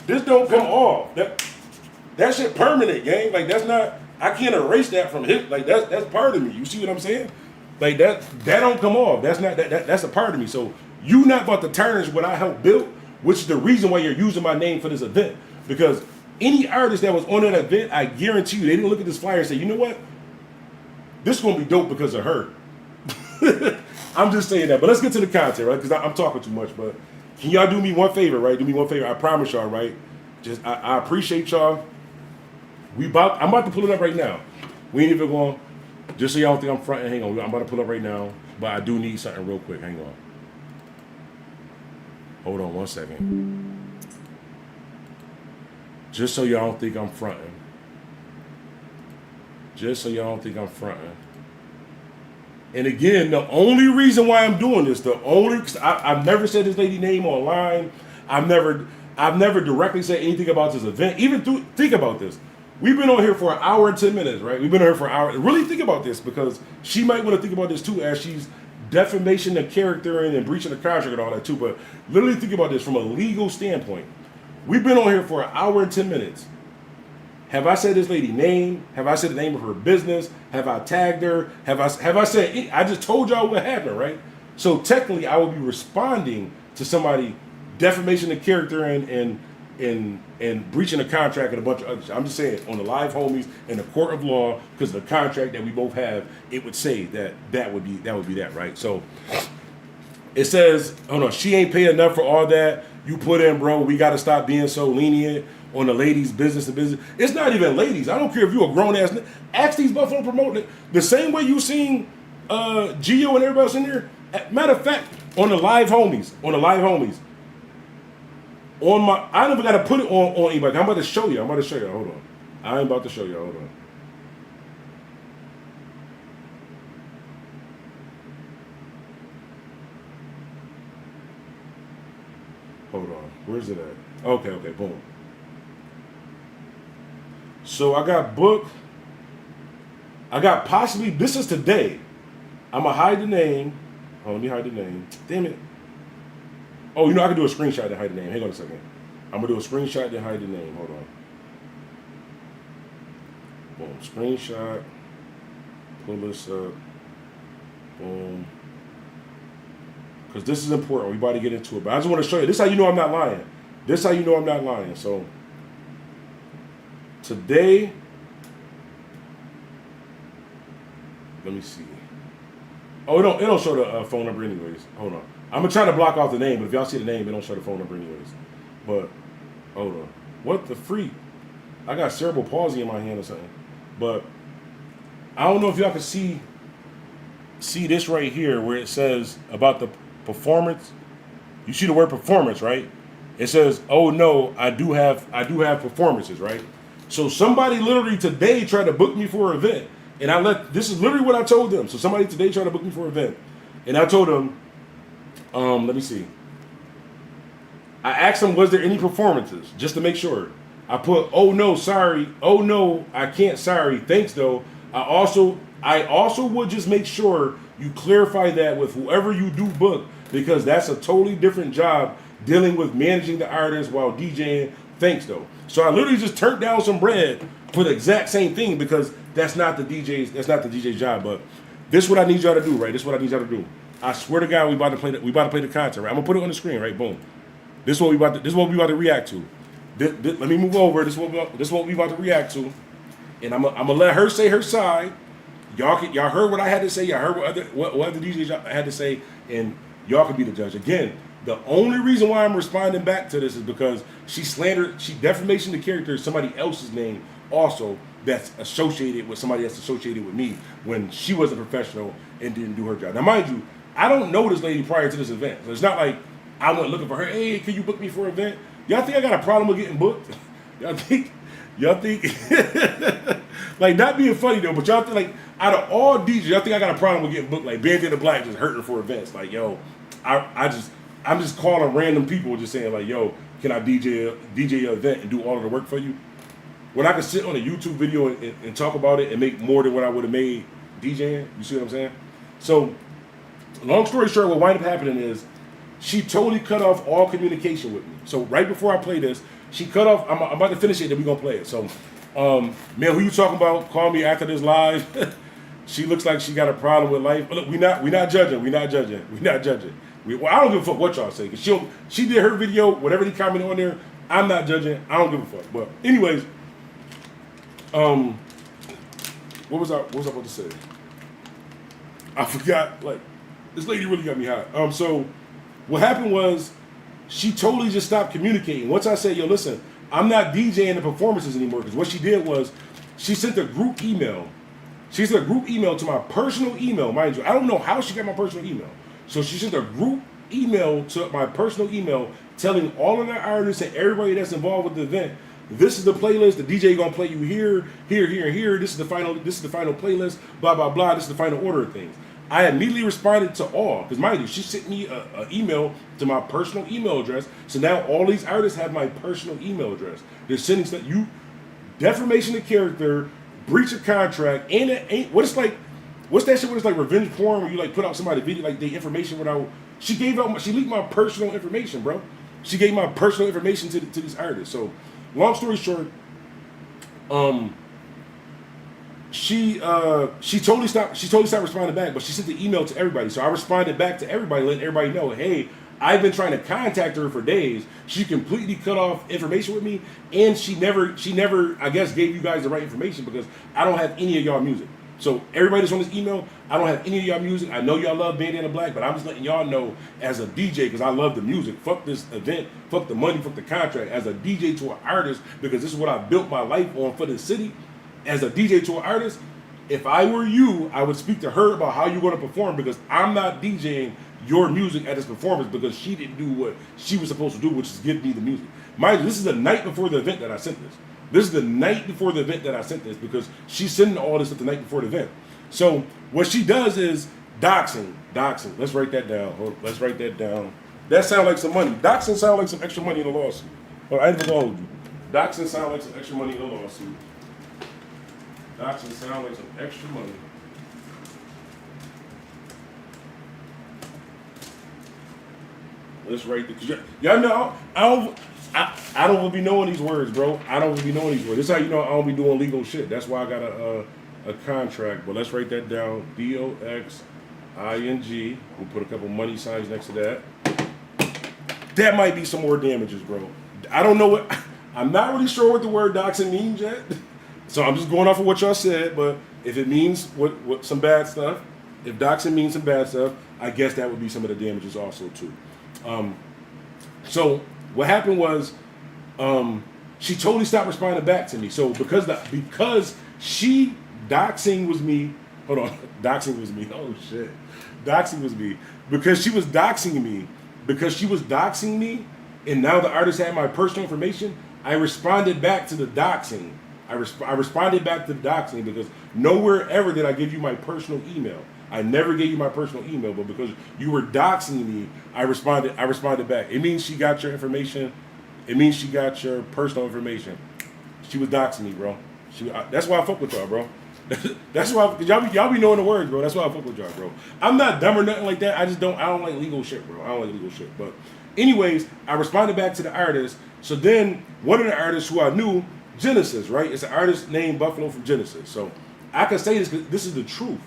This don't come off. That shit permanent, gang. Like, that's not... I can't erase that from his, like that's part of me. You see what I'm saying? Like that don't come off. That's not that's a part of me. So you not about to tarnish what I helped build, which is the reason why you're using my name for this event. Because Any artist that was on that event, I guarantee you, they didn't look at this flyer and say, you know what? This is going to be dope because of her. I'm just saying that. But let's get to the content, right? Because I'm talking too much. But can y'all do me one favor, right? Do me one favor. I promise y'all, right? Just I appreciate y'all. I'm about to pull it up right now. We ain't even going, just so y'all don't think I'm fronting. Hang on. I'm about to pull it up right now. But I do need something real quick. Hang on. Hold on 1 second. Just so y'all don't think I'm fronting. Just so y'all don't think I'm fronting. And again, the only reason why I'm doing this, because I've never said this lady name online. I've never directly said anything about this event. Think about this. We've been on here for an hour and 10 minutes, right? We've been on here for an hour. Really think about this, because she might want to think about this too, as she's defamation of character and breaching the contract and all that too. But literally think about this from a legal standpoint. We've been on here for an hour and 10 minutes. Have I said this lady name? Have I said the name of her business? Have I tagged her? Have I said, I just told y'all what happened, right? So technically I will be responding to somebody defamation of character and breaching a contract and a bunch of other shit. I'm just saying, on the live homies in the court of law, because of the contract that we both have, it would say that would be that, right? So it says, oh no, she ain't paid enough for all that you put in, bro. We got to stop being so lenient on the ladies' business to business. It's not even ladies. I don't care if you a grown ass. Ask these Buffalo promoting it the same way you seen Gio and everybody else in there. Matter of fact, on the live homies. I never got to put it on anybody. I'm about to show you. Hold on. I ain't about to show you. Hold on. Hold on. Where's it at? Okay, boom. So I got booked. I got possibly, this is today. I'm going to hide the name. Oh, let me hide the name. Damn it. Oh, I can do a screenshot to hide the name. Hang on a second. I'm going to do a screenshot to hide the name. Hold on. Boom. Screenshot. Pull this up. Boom. Because this is important. We about to get into it. But I just want to show you. This is how you know I'm not lying. So, today, let me see. Oh, it don't show the phone number anyways. Hold on. I'm going to try to block off the name, but if y'all see the name, it don't show the phone number anyways. But, hold on. What the freak? I got cerebral palsy in my hand or something. But, I don't know if y'all can see this right here where it says about the performance. You see the word performance, right? It says, oh no, I do have performances, right? So somebody literally today tried to book me for an event. And this is literally what I told them. So somebody today tried to book me for an event. And I told them, let me see. I asked them, was there any performances? Just to make sure. I put, oh no, sorry. Oh no, I can't, sorry. Thanks though. I also would just make sure you clarify that with whoever you do book, because that's a totally different job dealing with managing the artist while DJing. Thanks though. So I literally just turned down some bread for the exact same thing, because that's not the DJ's job. But this is what I need y'all to do, right? This is what I need y'all to do. I swear to God, we about to play the content, right? I'm gonna put it on the screen, right? Boom. This is what we about to react to. Let me move over. This is what we about to react to. And I'm gonna let her say her side. Y'all heard what I had to say. Y'all heard what other DJs had to say, and y'all can be the judge. Again, the only reason why I'm responding back to this is because she defamation the character is somebody else's name also that's associated with somebody that's associated with me when she was a professional and didn't do her job. Now, mind you, I don't know this lady prior to this event, so it's not like I went looking for her. Hey, can you book me for an event? Y'all think I got a problem with getting booked? Y'all think like, not being funny though, but y'all think like out of all DJs, y'all think I got a problem with getting booked? Like Bandana Black just hurting for events. Like, yo, I'm just calling random people just saying like, yo, can I DJ your event and do all of the work for you? When I could sit on a YouTube video and talk about it and make more than what I would have made DJing. You see what I'm saying? So, long story short, what wound up happening is she totally cut off all communication with me. So right before I play this, she cut off. I'm about to finish it, then we're gonna play it. So, man, who you talking about? Call me after this live. She looks like she got a problem with life. But look, we not judging. Well, I don't give a fuck what y'all say. Cause she did her video, whatever they commented on there. I'm not judging. I don't give a fuck. But anyways, what was I about to say? I forgot. Like, this lady really got me hot. So what happened was she totally just stopped communicating. Once I said, yo, listen, I'm not DJing the performances anymore, because what she did was she sent a group email. She sent a group email to my personal email, mind you. I don't know how she got my personal email. So she sent a group email to my personal email telling all of the artists and everybody that's involved with the event, this is the playlist, the DJ gonna play you here, here, here, and here. This is the final playlist, blah, blah, blah. This is the final order of things. I immediately responded to all, because mind you, she sent me an email to my personal email address. So now all these artists have my personal email address. They're sending stuff, defamation of character, breach of contract, and it ain't, what's that shit where it's like revenge porn, where you like put out somebody's video, like the information without, she leaked my personal information, bro. She gave my personal information to these artists. So, long story short, she totally stopped responding back, but she sent the email to everybody. So I responded back to everybody, letting everybody know, hey, I've been trying to contact her for days. She completely cut off information with me, and she never, I guess, gave you guys the right information, because I don't have any of y'all music. So everybody that's on this email, I don't have any of y'all music. I know y'all love Bandana Black, but I'm just letting y'all know as a DJ, because I love the music. Fuck this event, fuck the money, fuck the contract. As a DJ to an artist, because this is what I built my life on for the city. As a DJ to an artist, if I were you, I would speak to her about how you're going to perform, because I'm not DJing your music at this performance, because she didn't do what she was supposed to do, which is give me the music. Mind you, this is the night before the event that I sent this. This is the night before the event that I sent this, because she's sending all this at the night before the event. So what she does is doxing. Let's write that down. Let's write that down. That sounds like some money. Doxing sounds like some extra money in a lawsuit. Oh, I ain't even gonna hold you. Doxing sounds like some extra money in a lawsuit. Doxing sounds like some extra money. Let's write the. Y'all know I don't be knowing these words, bro. I don't be knowing these words. This is how you know I don't be doing legal shit. That's why I got a contract. But let's write that down. DOXING. We'll put a couple money signs next to that. That might be some more damages, bro. I don't know what. I'm not really sure what the word doxing means yet. So I'm just going off of what y'all said. But if it means what some bad stuff, if doxing means some bad stuff, I guess that would be some of the damages also too. So what happened was, she totally stopped responding back to me. So because she doxing was me. Hold on, doxing was me. Oh shit, doxing was me because she was doxing me. Because she was doxing me, and now the artist had my personal information. I responded back to the doxing. I responded back to the doxing because nowhere ever did I give you my personal email. I never gave you my personal email, but because you were doxing me, I responded back. It means she got your information. It means she got your personal information. She was doxing me, bro. That's why I fuck with y'all, bro. That's why, cause y'all be knowing the words, bro. That's why I fuck with y'all, bro. I'm not dumb or nothing like that. I don't like legal shit, bro. I don't like legal shit. But anyways, I responded back to the artist. So then one of the artists who I knew, Genesis, right? It's an artist named Buffalo from Genesis. So I can say this because this is the truth.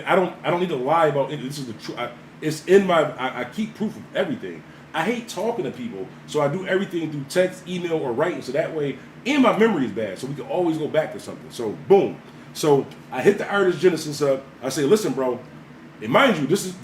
I don't need to lie about it. This is the truth. It's in my. I keep proof of everything. I hate talking to people, so I do everything through text, email, or writing. So that way, and my memory is bad, so we can always go back to something. So boom. So I hit the artist Genesis up. I say, listen, bro. And mind you, this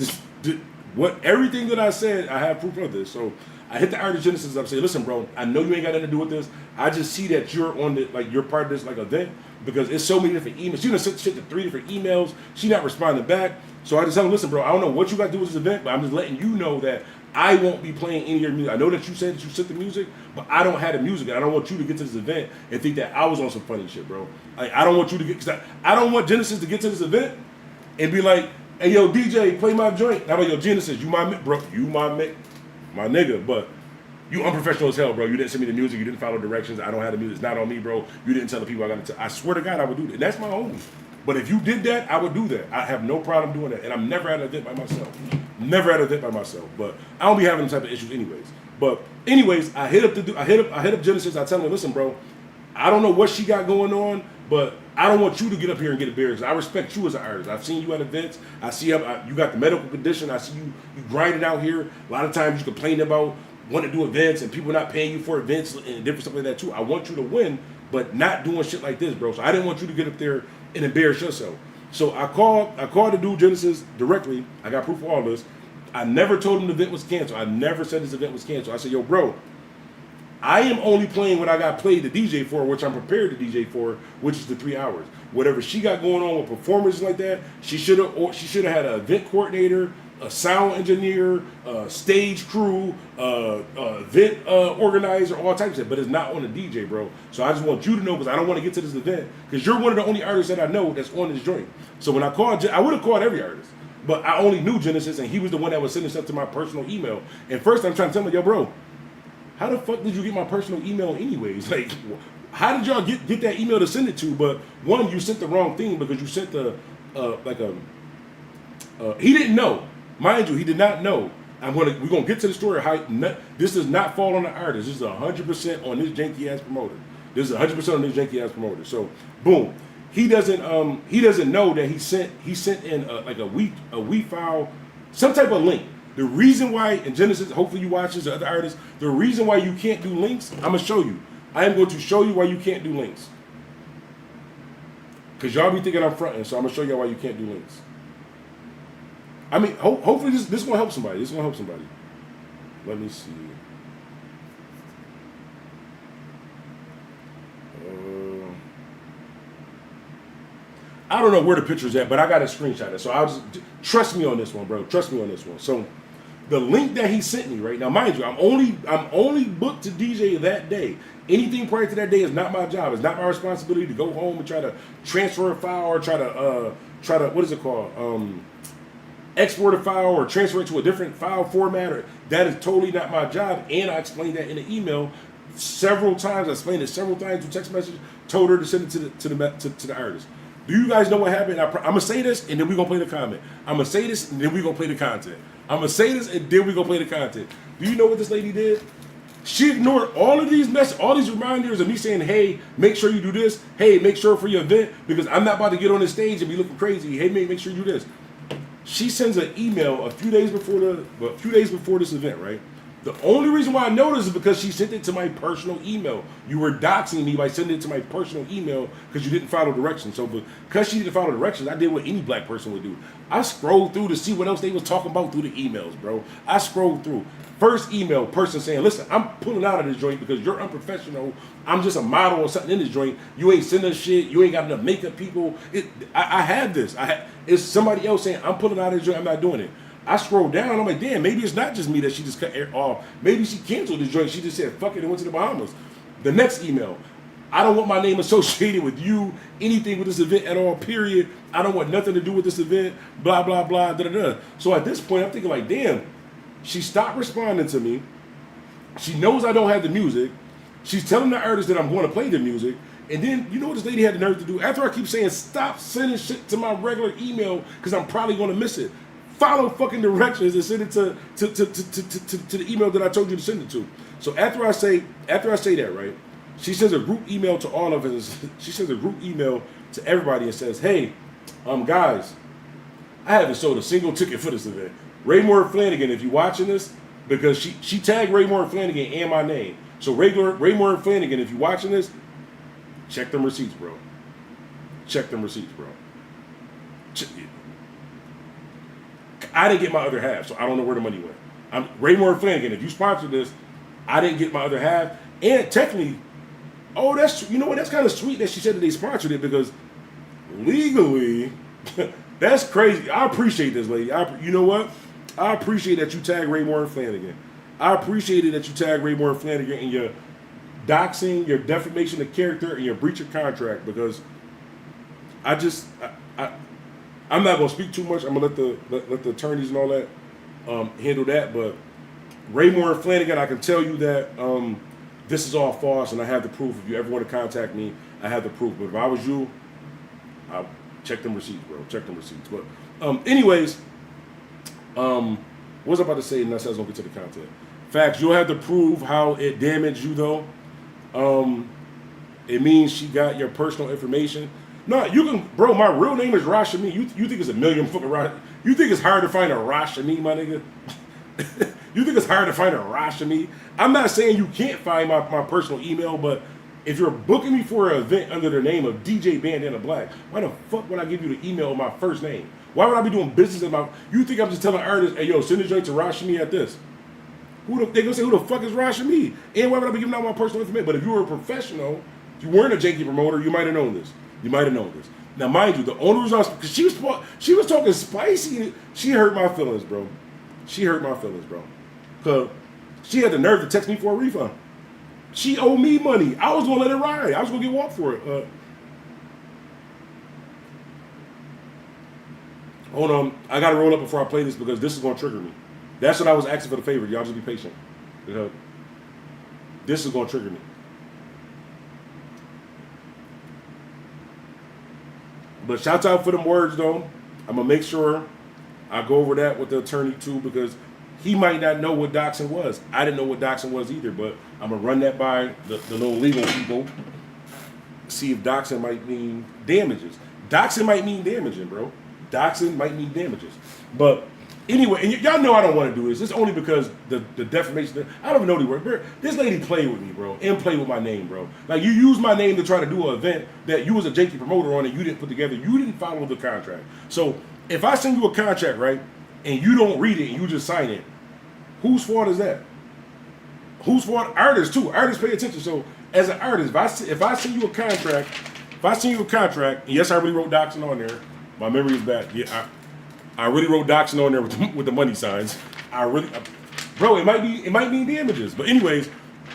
what everything that I said. I have proof of this. So I hit the artist Genesis up. Say, listen, bro. I know you ain't got nothing to do with this. I just see that you're on the you're part of this event. Because it's so many different emails. She done sent shit to 3 different emails. She not responding back. So I just tell her, listen, bro, I don't know what you got to do with this event, but I'm just letting you know that I won't be playing any of your music. I know that you said that you sent the music, but I don't have the music. And I don't want you to get to this event and think that I was on some funny shit, bro. Like, I don't want you to get, cause I don't want Genesis to get to this event and be like, hey, yo, DJ, play my joint. How about, yo, Genesis, you my nigga, but you unprofessional as hell, bro. You didn't send me the music. You didn't follow directions. I don't have the music. It's not on me, bro. You didn't tell the people I got to. I swear to God, I would do that. And that's my homie. But if you did that, I would do that. I have no problem doing that. And I'm never at an event by myself. Never at an event by myself. But I don't be having them type of issues anyways. But anyways, I hit up Genesis. I tell him, listen, bro, I don't know what she got going on, but I don't want you to get up here and get embarrassed. I respect you as an artist. I've seen you at events. I see you got the medical condition. I see you grinding out here. A lot of times you complain about want to do events and people not paying you for events and different stuff like that too. I want you to win, but not doing shit like this, bro. So I didn't want you to get up there and embarrass yourself. So I called the dude Genesis directly. I got proof of all this. I never told him the event was canceled. I never said this event was canceled. I said, yo, bro, I am only playing what I got played to DJ for, which I'm prepared to DJ for, which is the 3 hours. Whatever she got going on with performances like that, she should have had an event coordinator, a sound engineer, stage crew, event organizer, all types of shit. But it's not on the DJ, bro. So I just want you to know, because I don't want to get to this event, because you're one of the only artists that I know that's on this joint. So when I called, I would have called every artist, but I only knew Genesis, and he was the one that was sending stuff to my personal email. And first I'm trying to tell him, yo, bro, how the fuck did you get my personal email anyways? Like, how did y'all get that email to send it to? But one, you sent the wrong thing because you sent the he didn't know. Mind you, he did not know. We're gonna get to the story. How this does not fall on the artist. This is 100% on this janky ass promoter. This is 100% on this janky ass promoter. So boom, he doesn't know that he sent in like a weak file, some type of link. The reason why, in Genesis, hopefully you watch this, or other artists, the reason why you can't do links, I'm going to show you. I am going to show you why you can't do links. Because y'all be thinking I'm fronting, so I'm going to show y'all why you can't do links. I mean, hopefully this is going to help somebody. This is going to help somebody. Let me see. I don't know where the picture's at, but I got a screenshot of it. So I'll just, trust me on this one, bro. Trust me on this one. So the link that he sent me right now, mind you, I'm only booked to DJ that day. Anything prior to that day is not my job. It's not my responsibility to go home and try to transfer a file or try to what is it called? Export a file or transfer it to a different file format. Or that is totally not my job. And I explained that in the email several times. I explained it several times through text message. Told her to send it to the artist. Do you guys know what happened? I'm going to say this, and then we're going to play the comment. I'm going to say this, and then we're going to play the content. I'm going to say this, and then we're going to play the content. Do you know what this lady did? She ignored all of these all these reminders of me saying, hey, make sure you do this. Hey, make sure for your event, because I'm not about to get on the stage and be looking crazy. Hey, make sure you do this. She sends an email a few days before this event, right? The only reason why I know this is because she sent it to my personal email. You were doxing me by sending it to my personal email because you didn't follow directions. So because she didn't follow directions, I did what any black person would do. I scrolled through to see what else they was talking about through the emails, bro. I scrolled through. First email, person saying, listen, I'm pulling out of this joint because you're unprofessional. I'm just a model or something in this joint. You ain't sending us shit. You ain't got enough makeup people. I have this. It's somebody else saying, I'm pulling out of this joint. I'm not doing it. I scrolled down. I'm like, damn, maybe it's not just me that she just cut off. Maybe she canceled the joint. She just said, fuck it, and went to the Bahamas. The next email, I don't want my name associated with you, anything with this event at all, period. I don't want nothing to do with this event, blah, blah, blah, da-da-da. So at this point, I'm thinking like, damn, she stopped responding to me. She knows I don't have the music. She's telling the artist that I'm going to play the music. And then, you know what this lady had the nerve to do? After I keep saying, stop sending shit to my regular email because I'm probably going to miss it. Follow fucking directions and send it to the email that I told you to send it to. So after I say that, right, she sends a group email to all of us. She sends a group email to everybody and says, hey, guys, I haven't sold a single ticket for this event. Raymore Flanagan, if you're watching this, because she tagged Raymore Flanagan and my name. So Raymore Flanagan, if you're watching this, check them receipts, bro. Check them receipts, bro. I didn't get my other half, so I don't know where the money went. Raymore Flanagan, if you sponsored this, I didn't get my other half. And technically, you know what? That's kind of sweet that she said that they sponsored it, because legally, that's crazy. I appreciate this, lady. You know what? I appreciate that you tag Raymore Flanagan. I appreciate it that you tag Raymore Flanagan in your doxing, your defamation of character, and your breach of contract, because I'm not gonna speak too much. I'm gonna let the attorneys and all that handle that. But Raymore Flanagan, I can tell you that this is all false, and I have the proof. If you ever want to contact me, I have the proof. But if I was you, I'll check them receipts, bro. Check them receipts. But anyways, what was I about to say? And that's how I was gonna get to the content. Facts. You'll have to prove how it damaged you, though. It means she got your personal information. No, you can, bro. My real name is Rashami. You think it's a million fucking Rash? You think it's hard to find a Rashami, my nigga? You think it's hard to find a Rashami? I'm not saying you can't find my personal email, but if you're booking me for an event under the name of DJ Bandana Black, why the fuck would I give you the email of my first name? Why would I be doing business in my... You think I'm just telling artists, hey, yo, send the joint to Rashami at this. They gonna say, who the fuck is Rashami? And why would I be giving out my personal information? But if you were a professional, if you weren't a janky promoter, you might have known this. You might have known this. Now, mind you, the only reason because she was talking spicy. She hurt my feelings, bro. She hurt my feelings, bro. Because she had the nerve to text me for a refund. She owed me money. I was going to let it ride. I was going to get walked for it. Hold on. I got to roll up before I play this because this is going to trigger me. That's what I was asking for the favor. Y'all just be patient. Because this is going to trigger me. But shouts out for them words, though. I'm going to make sure I go over that with the attorney, too, because he might not know what doxing was. I didn't know what doxing was either, but I'm going to run that by the little legal people. See if doxing might mean damages. Doxing might mean damaging, bro. Doxing might mean damages. But anyway, and y'all know I don't want to do this. It's only because the defamation. I don't even know the word. This lady played with me, bro, and played with my name, bro. Like, you used my name to try to do an event that you was a janky promoter on and you didn't put together. You didn't follow the contract. So if I send you a contract, right, and you don't read it and you just sign it, whose fault is that? Whose fault? Artists too. Artists pay attention. So as an artist, if I send you a contract, and yes, I really wrote doxing on there. My memory is bad. Yeah, I really wrote doxing on there with the money signs. Bro, it might mean damages. But anyways,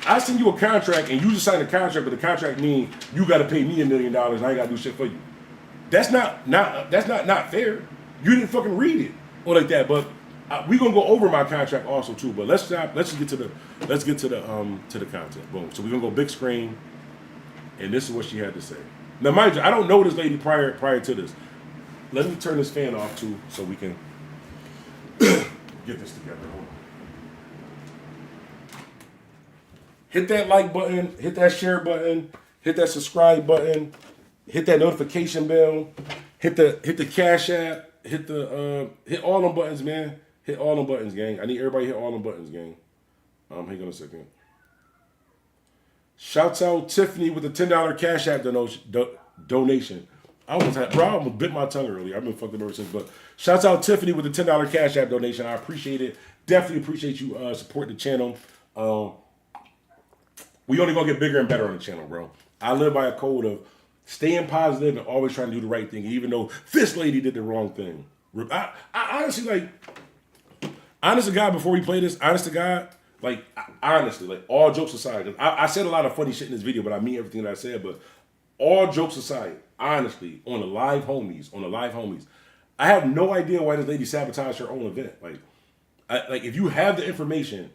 I send you a contract and you just sign a contract, but the contract means you got to pay me $1 million. And I ain't got to do shit for you. That's not fair. You didn't fucking read it or like that. But we're gonna go over my contract also too. But let's just get to the content. Boom. So we're gonna go big screen, and this is what she had to say. Now, mind you, I don't know this lady prior to this. Let me turn this fan off too, so we can get this together. Hold on. Hit that like button, hit that share button, hit that subscribe button, hit that notification bell, hit the Cash App, hit all them buttons, man. Hit all them buttons, gang. I need everybody to hit all them buttons, gang. Hang on a second. Shouts out Tiffany with the $10 Cash App donation. I almost bit my tongue earlier. I've been fucked up ever since. But shouts out Tiffany with the $10 Cash App donation. I appreciate it. Definitely appreciate you supporting the channel. We only gonna get bigger and better on the channel, bro. I live by a code of staying positive and always trying to do the right thing, even though this lady did the wrong thing. I honestly, like, honest to God, before we play this, honest to God, like, honestly, like, all jokes aside, I said a lot of funny shit in this video, but I mean everything that I said, but all jokes aside, honestly, on the live homies, I have no idea why this lady sabotaged her own event. Like, if you have the information,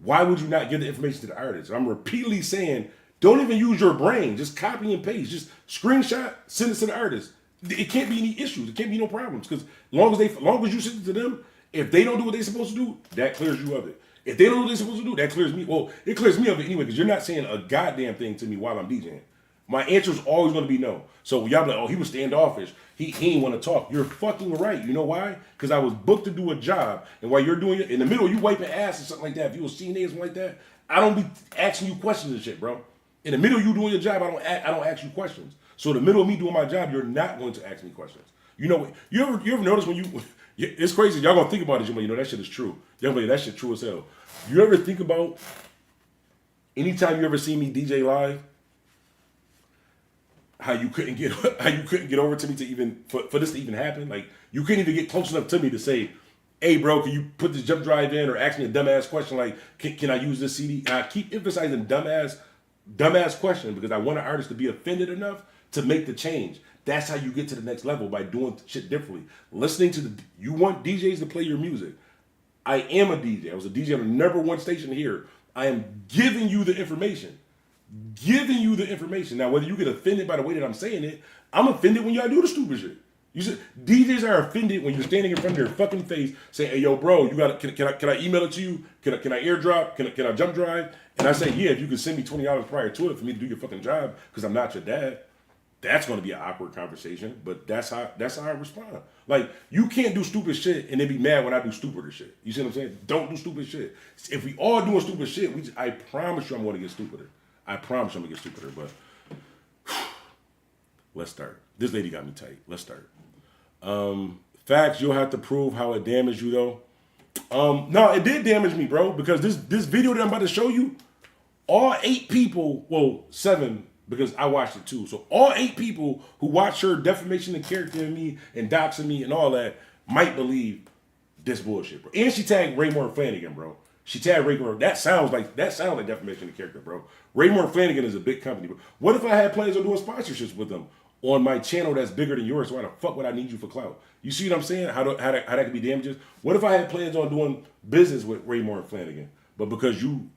why would you not give the information to the artist? I'm repeatedly saying, don't even use your brain. Just copy and paste. Just screenshot, send it to the artist. It can't be any issues. It can't be no problems. Because long as you send it to them, if they don't do what they're supposed to do, that clears you of it. If they don't do what they're supposed to do, that clears me. Well, it clears me of it anyway, because you're not saying a goddamn thing to me while I'm DJing. My answer is always going to be no. So y'all be like, oh, he was standoffish. He ain't want to talk. You're fucking right. You know why? Because I was booked to do a job. And while you're doing it, in the middle, you wiping ass or something like that. If you was CNA or something like that, I don't be asking you questions and shit, bro. In the middle of you doing your job, I don't ask you questions. So in the middle of me doing my job, you're not going to ask me questions. You know what? You ever notice when it's crazy. Y'all gonna think about it, you know that shit is true. Y'all that shit true as hell. You ever think about anytime you ever see me DJ live, how you couldn't get over to me to even for this to even happen? Like, you couldn't even get close enough to me to say, hey bro, can you put this jump drive in, or ask me a dumbass question like, can I use this CD? And I keep emphasizing dumbass question because I want an artist to be offended enough to make the change. That's how you get to the next level, by doing shit differently. Listening to you want DJs to play your music. I am a DJ. I was a DJ on the #1 station here. I am giving you the information. Now, whether you get offended by the way that I'm saying it, I'm offended when y'all do the stupid shit. You said DJs are offended when you're standing in front of their fucking face saying, hey, yo, bro, you got can I email it to you? Can I airdrop? Can I jump drive? And I say, yeah, if you can send me $20 prior to it for me to do your fucking job, because I'm not your dad. that's going to be an awkward conversation. But that's how I respond. Like, you can't do stupid shit and then be mad when I do stupider shit. You see what I'm saying? Don't do stupid shit. If we all doing stupid shit, I promise you I'm going to get stupider. I promise you I'm going to get stupider. But let's start. This lady got me tight. Let's start. Facts, you'll have to prove how it damaged you, though. No, it did damage me, bro, because this video that I'm about to show you, all 8 people, well, 7, because I watched it too. So all 8 people who watched her defamation of character in me and doxing me and all that might believe this bullshit, bro. And she tagged Raymore Flanagan, bro. She tagged Raymore. That sounds like defamation of character, bro. Raymore Flanagan is a big company, bro. What if I had plans on doing sponsorships with them on my channel that's bigger than yours? Why the fuck would I need you for clout? You see what I'm saying? How that could be damages? What if I had plans on doing business with Raymore Flanagan, but because you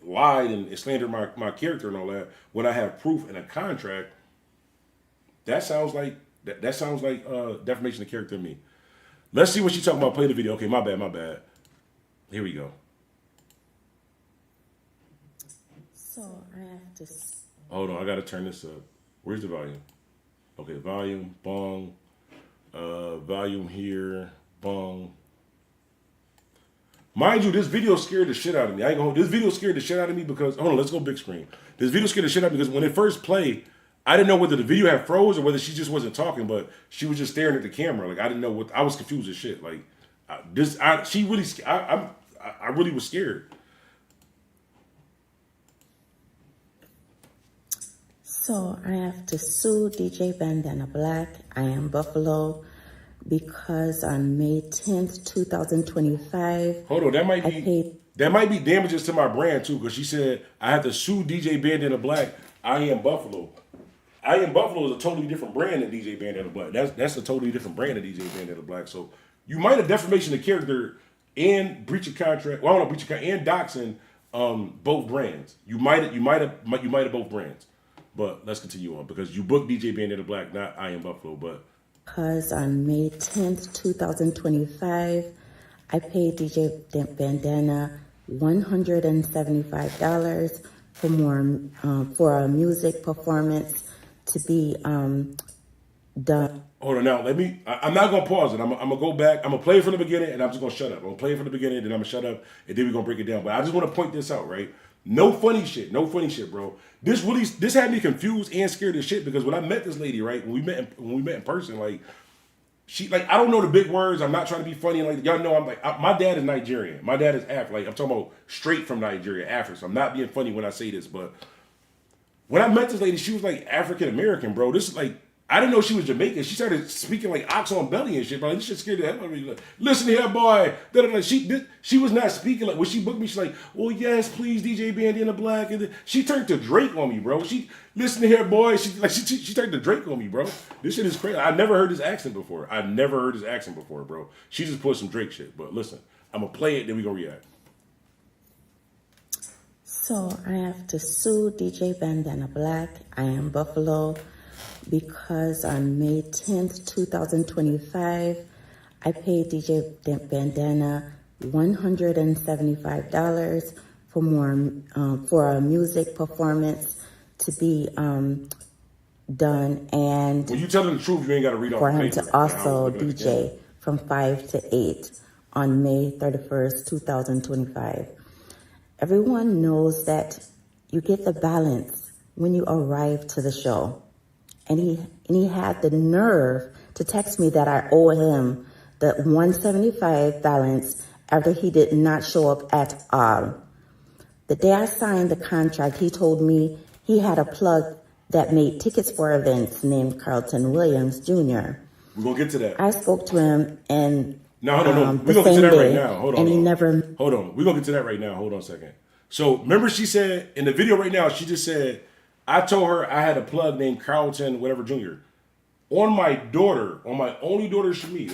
lied and slandered my character and all that, when I have proof and a contract, that sounds like defamation of character to me. Let's see what she's talking about. Play the video. Okay, my bad. Here we go. So I have to. Hold on, I gotta turn this up. Where's the volume? Okay, volume, bong, volume here, bong. Mind you, this video scared the shit out of me. I ain't gonna hold. This video scared the shit out of me because, hold on, let's go big screen. This video scared the shit out of me because when it first played, I didn't know whether the video had froze or whether she just wasn't talking, but she was just staring at the camera. Like, I didn't know what, I was confused as shit. Like, I really was scared. So I have to sue DJ Bandana Black, IAmBuffalo, because on May 10th, 2025. Hold on, that might be damages to my brand too, because she said I have to sue DJ Bandana Black, IAmBuffalo. IAmBuffalo is a totally different brand than DJ Bandana Black. That's a totally different brand than DJ Bandana Black. So you might have defamation of character and breach of contract. Well, I don't know, breach of contract and doxing both brands. You might have both brands. But let's continue on because you booked DJ Bandana Black, not IAmBuffalo. But because on May 10th, 2025, I paid DJ Bandana $175 for a music performance to be done. Hold on now. I'm not gonna pause it. I'm gonna go back. I'm gonna play it from the beginning, and I'm just gonna shut up. I'm gonna play it from the beginning, then I'm gonna shut up, and then we're gonna break it down. But I just want to point this out, right? No funny shit, bro. This had me confused and scared as shit because when I met this lady, right, when we met in person, like, I don't know the big words. I'm not trying to be funny. Like, y'all know, my dad is Nigerian. My dad is African. Like, I'm talking about straight from Nigeria, Africa. So I'm not being funny when I say this, but when I met this lady, she was like African American, bro. This is like, I didn't know she was Jamaican. She started speaking like ox on belly and shit, bro. Like, this shit scared the hell out of me. Like, listen here, boy. She was not speaking like, when she booked me, she's like, well, yes, please, DJ Bandana Black. And she turned to Drake on me, bro. Listen here, boy. She turned to Drake on me, bro. This shit is crazy. I never heard this accent before. Bro. She just put some Drake shit. But listen, I'm going to play it, then we going to react. So I have to sue DJ Bandana Black, IAmBuffalo, because on May 10th, 2025, I paid DJ Bandana $175 for a music performance to be done, and when you tell them the truth, you ain't got to read off for the him paper. to also DJ from 5 to 8 on May 31st, 2025. Everyone knows that you get the balance when you arrive to the show. And he had the nerve to text me that I owe him the $175 balance after he did not show up at all. The day I signed the contract, he told me he had a plug that made tickets for events named Carlton Williams Jr. We're going to get to that. I spoke to him and no. We're going to get to that right now. Hold on. And he never... Hold on. We're going to get to that right now. Hold on a second. So remember she said, in the video right now, she just said, I told her I had a plug named Carlton whatever Jr. On my only daughter, Shami.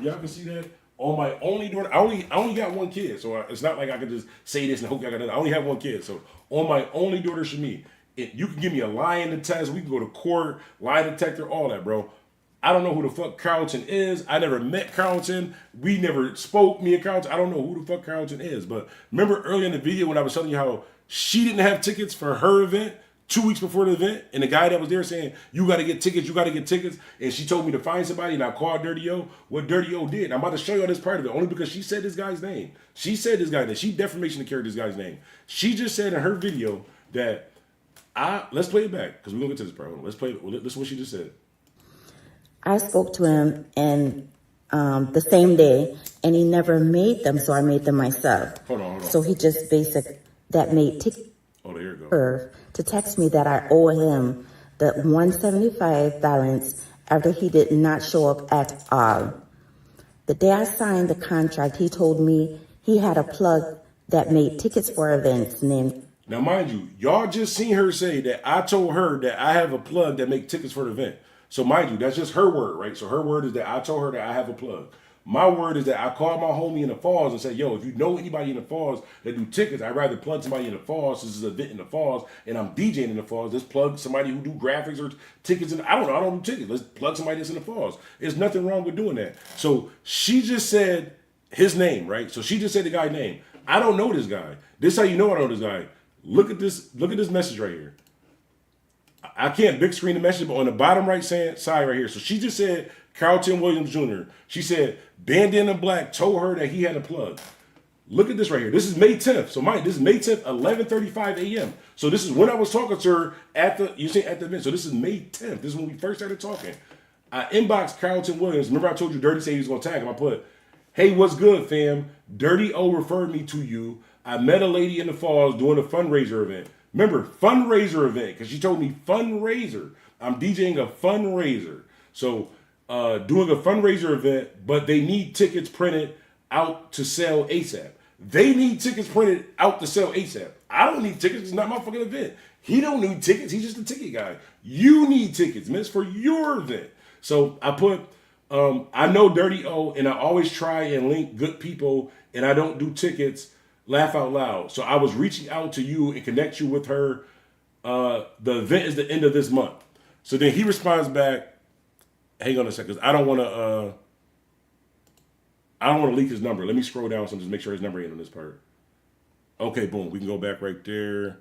Y'all can see that? On my only daughter, I only got one kid, so it's not like I can just say this and hope y'all got another. I only have one kid, so on my only daughter, Shami, you can give me a lie in the test, we can go to court, lie detector, all that, bro. I don't know who the fuck Carlton is. I never met Carlton. We never spoke, me and Carlton. I don't know who the fuck Carlton is, but remember earlier in the video when I was telling you how she didn't have tickets for her event 2 weeks before the event, and the guy that was there saying, you got to get tickets, you got to get tickets, and she told me to find somebody, and I called Dirty O. What Dirty O did, I'm about to show you this part of it, only because she said this guy's name. She said this guy, that she defamation to carry this guy's name. She just said in her video that, let's play it back, because we're going to get to this part. Hold on. Let's play it. This is what she just said. I spoke to him and the same day, and he never made them, so I made them myself. Hold on. So he just made Oh, there you go. her to text me that I owe him the $175 balance after he did not show up at all. The day I signed the contract, he told me he had a plug that made tickets for events named. Now, mind you, y'all just seen her say that I told her that I have a plug that make tickets for the event. So mind you, that's just her word, right? So her word is that I told her that I have a plug. My word is that I called my homie in the Falls and said, yo, if you know anybody in the Falls that do tickets, I'd rather plug somebody in the Falls. This is an event in the Falls, and I'm DJing in the Falls. Let's plug somebody who do graphics or tickets. I don't do tickets. Let's plug somebody that's in the Falls. There's nothing wrong with doing that. So she just said his name, right? So she just said the guy's name. I don't know this guy. This is how you know I know this guy. Look at this message right here. I can't big screen the message, but on the bottom right side right here. So she just said Carlton Williams Jr. She said Bandana Black told her that he had a plug. Look at this right here. This is May 10th. So this is May 10th, 11:35 a.m. So this is when I was talking to her at the event. So this is May 10th. This is when we first started talking. I inboxed Carlton Williams. Remember I told you Dirty said he was going to tag him. I put, hey, what's good, fam? Dirty O referred me to you. I met a lady in the Falls doing a fundraiser event. Remember, fundraiser event, because she told me fundraiser. I'm DJing a fundraiser. So doing a fundraiser event, but they need tickets printed out to sell ASAP. They need tickets printed out to sell ASAP. I don't need tickets. It's not my fucking event. He don't need tickets. He's just a ticket guy. You need tickets, man. It's for your event. So I put, I know Dirty O, and I always try and link good people, and I don't do tickets. Laugh out loud. So I was reaching out to you and connect you with her. The event is the end of this month. So then he responds back, hang on a second, because I don't want to leak his number. Let me scroll down so just make sure his number ain't on this part. Okay, boom. We can go back right there.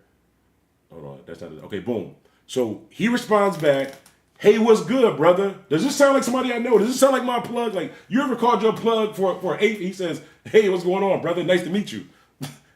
Hold on. That's not it. Okay, boom. So he responds back, hey, what's good, brother? Does this sound like somebody I know? Does this sound like my plug? Like, you ever called your plug for an 8? He says, hey, what's going on, brother? Nice to meet you.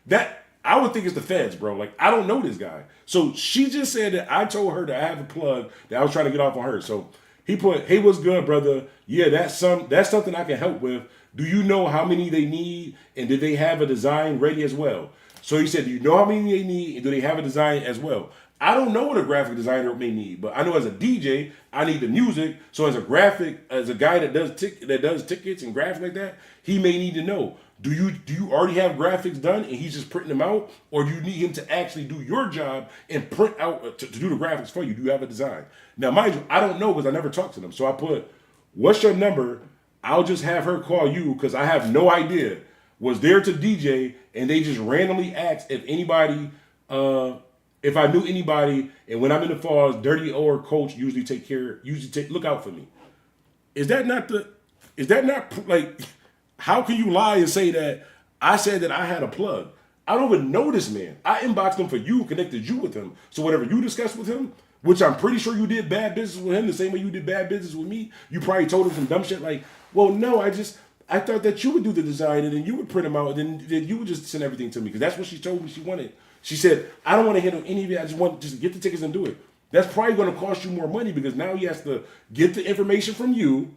That, I would think it's the feds, bro. Like, I don't know this guy. So she just said that I told her that I have a plug that I was trying to get off on her. So he put, hey, what's good, brother? Yeah, that's something I can help with. Do you know how many they need? And did they have a design ready as well? So he said, do you know how many they need? And do they have a design as well? I don't know what a graphic designer may need, but I know as a DJ, I need the music. So as a guy that does tickets and graphics like that, he may need to know. Do you already have graphics done and he's just printing them out, or do you need him to actually do your job and print out to do the graphics for you? Do you have a design? Now, mind you, I don't know because I never talked to them. So I put, what's your number? I'll just have her call you because I have no idea. Was there to DJ and they just randomly asked if anybody, if I knew anybody, and when I'm in the Falls, Dirty O or Coach usually look out for me. Is that not like, how can you lie and say that I said that I had a plug? I don't even know this man. I inboxed him for you, connected you with him. So whatever you discussed with him, which I'm pretty sure you did bad business with him the same way you did bad business with me, you probably told him some dumb shit like, well, no, I thought that you would do the design and then you would print them out and then you would just send everything to me because that's what she told me she wanted. She said, I don't want to handle any of it. I just want to get the tickets and do it. That's probably going to cost you more money because now he has to get the information from you,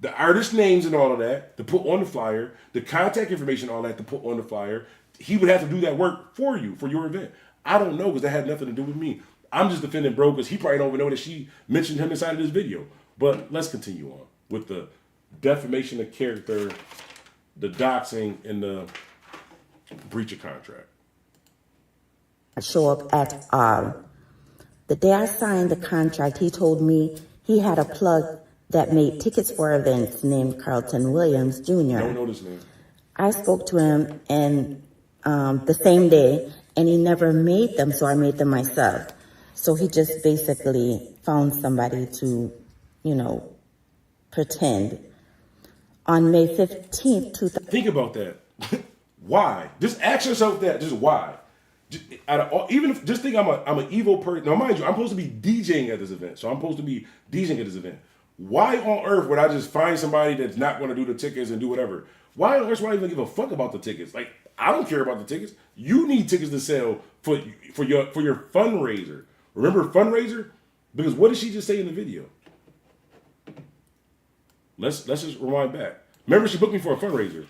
the artist names and all of that to put on the flyer, the contact information, all that to put on the flyer. He would have to do that work for you, for your event. I don't know because that had nothing to do with me. I'm just defending bro because he probably don't even know that she mentioned him inside of this video. But let's continue on with the defamation of character, the doxing, and the breach of contract. Show up at all. The day I signed the contract, he told me he had a plug that made tickets for events named Carlton Williams Jr. Don't know this name. I spoke to him and the same day, and he never made them, so I made them myself. So he just basically found somebody to, pretend. On May 15th, Think about that. Why? Just ask yourself that. Just why? Out of all, even if just think I'm an evil person. Now, mind you, I'm supposed to be DJing at this event, so I'm supposed to be DJing at this event. Why on earth would I just find somebody that's not going to do the tickets and do whatever? Why on earth would I even give a fuck about the tickets? Like, I don't care about the tickets. You need tickets to sell for your fundraiser. Remember fundraiser? Because what did she just say in the video? Let's just rewind back. Remember, she booked me for a fundraiser.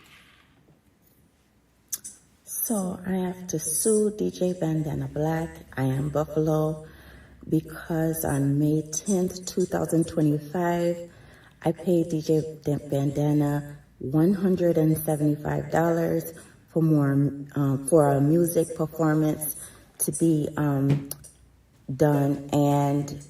So I have to sue DJ Bandana Black, IAmBuffalo, because on May 10th, 2025, I paid DJ Bandana $175 for a music performance to be done, and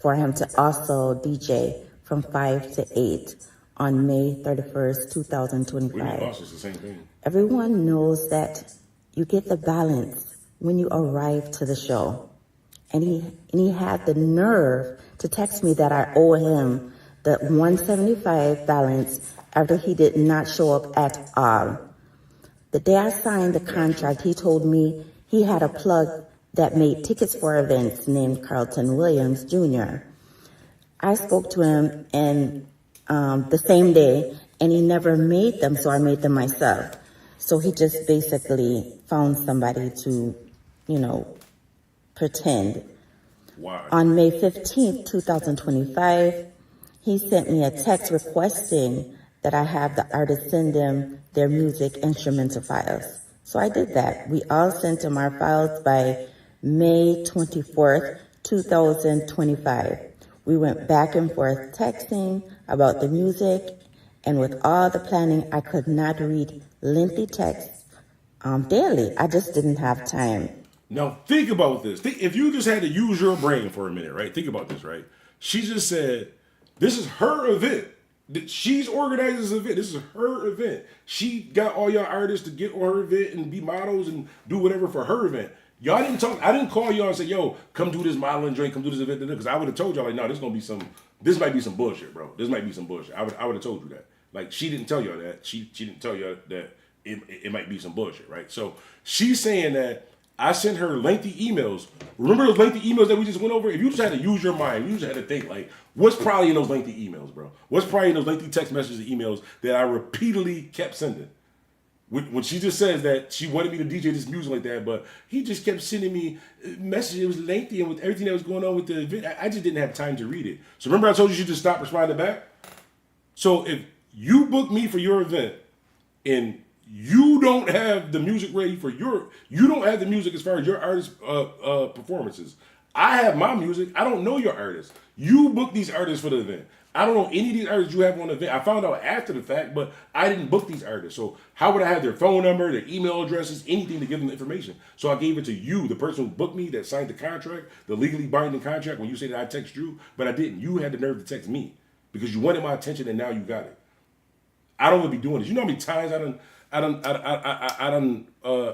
for him to also DJ from 5 to 8 on May 31st, 2025. It's the same thing. Everyone knows that you get the balance when you arrive to the show. And he had the nerve to text me that I owe him the $175 balance after he did not show up at all. The day I signed the contract, he told me he had a plug that made tickets for events named Carlton Williams Jr. I spoke to him the same day, and he never made them, so I made them myself. So he just basically found somebody to, pretend. Why? On May 15th, 2025, he sent me a text requesting that I have the artist send them their music instrumental files. So I did that. We all sent him our files by May 24th, 2025. We went back and forth texting about the music, and with all the planning, I could not read lengthy texts daily. I just didn't have time. Now think about this. If you just had to use your brain for a minute, right? Think about this, right? She just said, this is her event. She's organizing this event. This is her event. She got all y'all artists to get on her event and be models and do whatever for her event. Y'all didn't talk. I didn't call y'all and say, yo, come do this modeling joint, come do this event. Because I would have told y'all, like, no, this might be some bullshit, bro. This might be some bullshit. I would have told you that. Like, she didn't tell y'all that. She didn't tell y'all that it might be some bullshit, right? So she's saying that I sent her lengthy emails. Remember those lengthy emails that we just went over? If you just had to use your mind, you just had to think, like, what's probably in those lengthy emails, bro? What's probably in those lengthy text messages and emails that I repeatedly kept sending? When she just says that she wanted me to DJ this music like that, but he just kept sending me messages. It was lengthy, and with everything that was going on with the event, I just didn't have time to read it. So remember I told you just stop responding back? So if you book me for your event and you don't have the music ready for you don't have the music as far as your artist performances. I have my music. I don't know your artists. You book these artists for the event. I don't know any of these artists you have on the event. I found out after the fact, but I didn't book these artists. So how would I have their phone number, their email addresses, anything to give them the information? So I gave it to you, the person who booked me, that signed the contract, the legally binding contract, when you say that I text you, but I didn't. You had the nerve to text me because you wanted my attention and now you got it. I don't want to be doing this. You know how many times I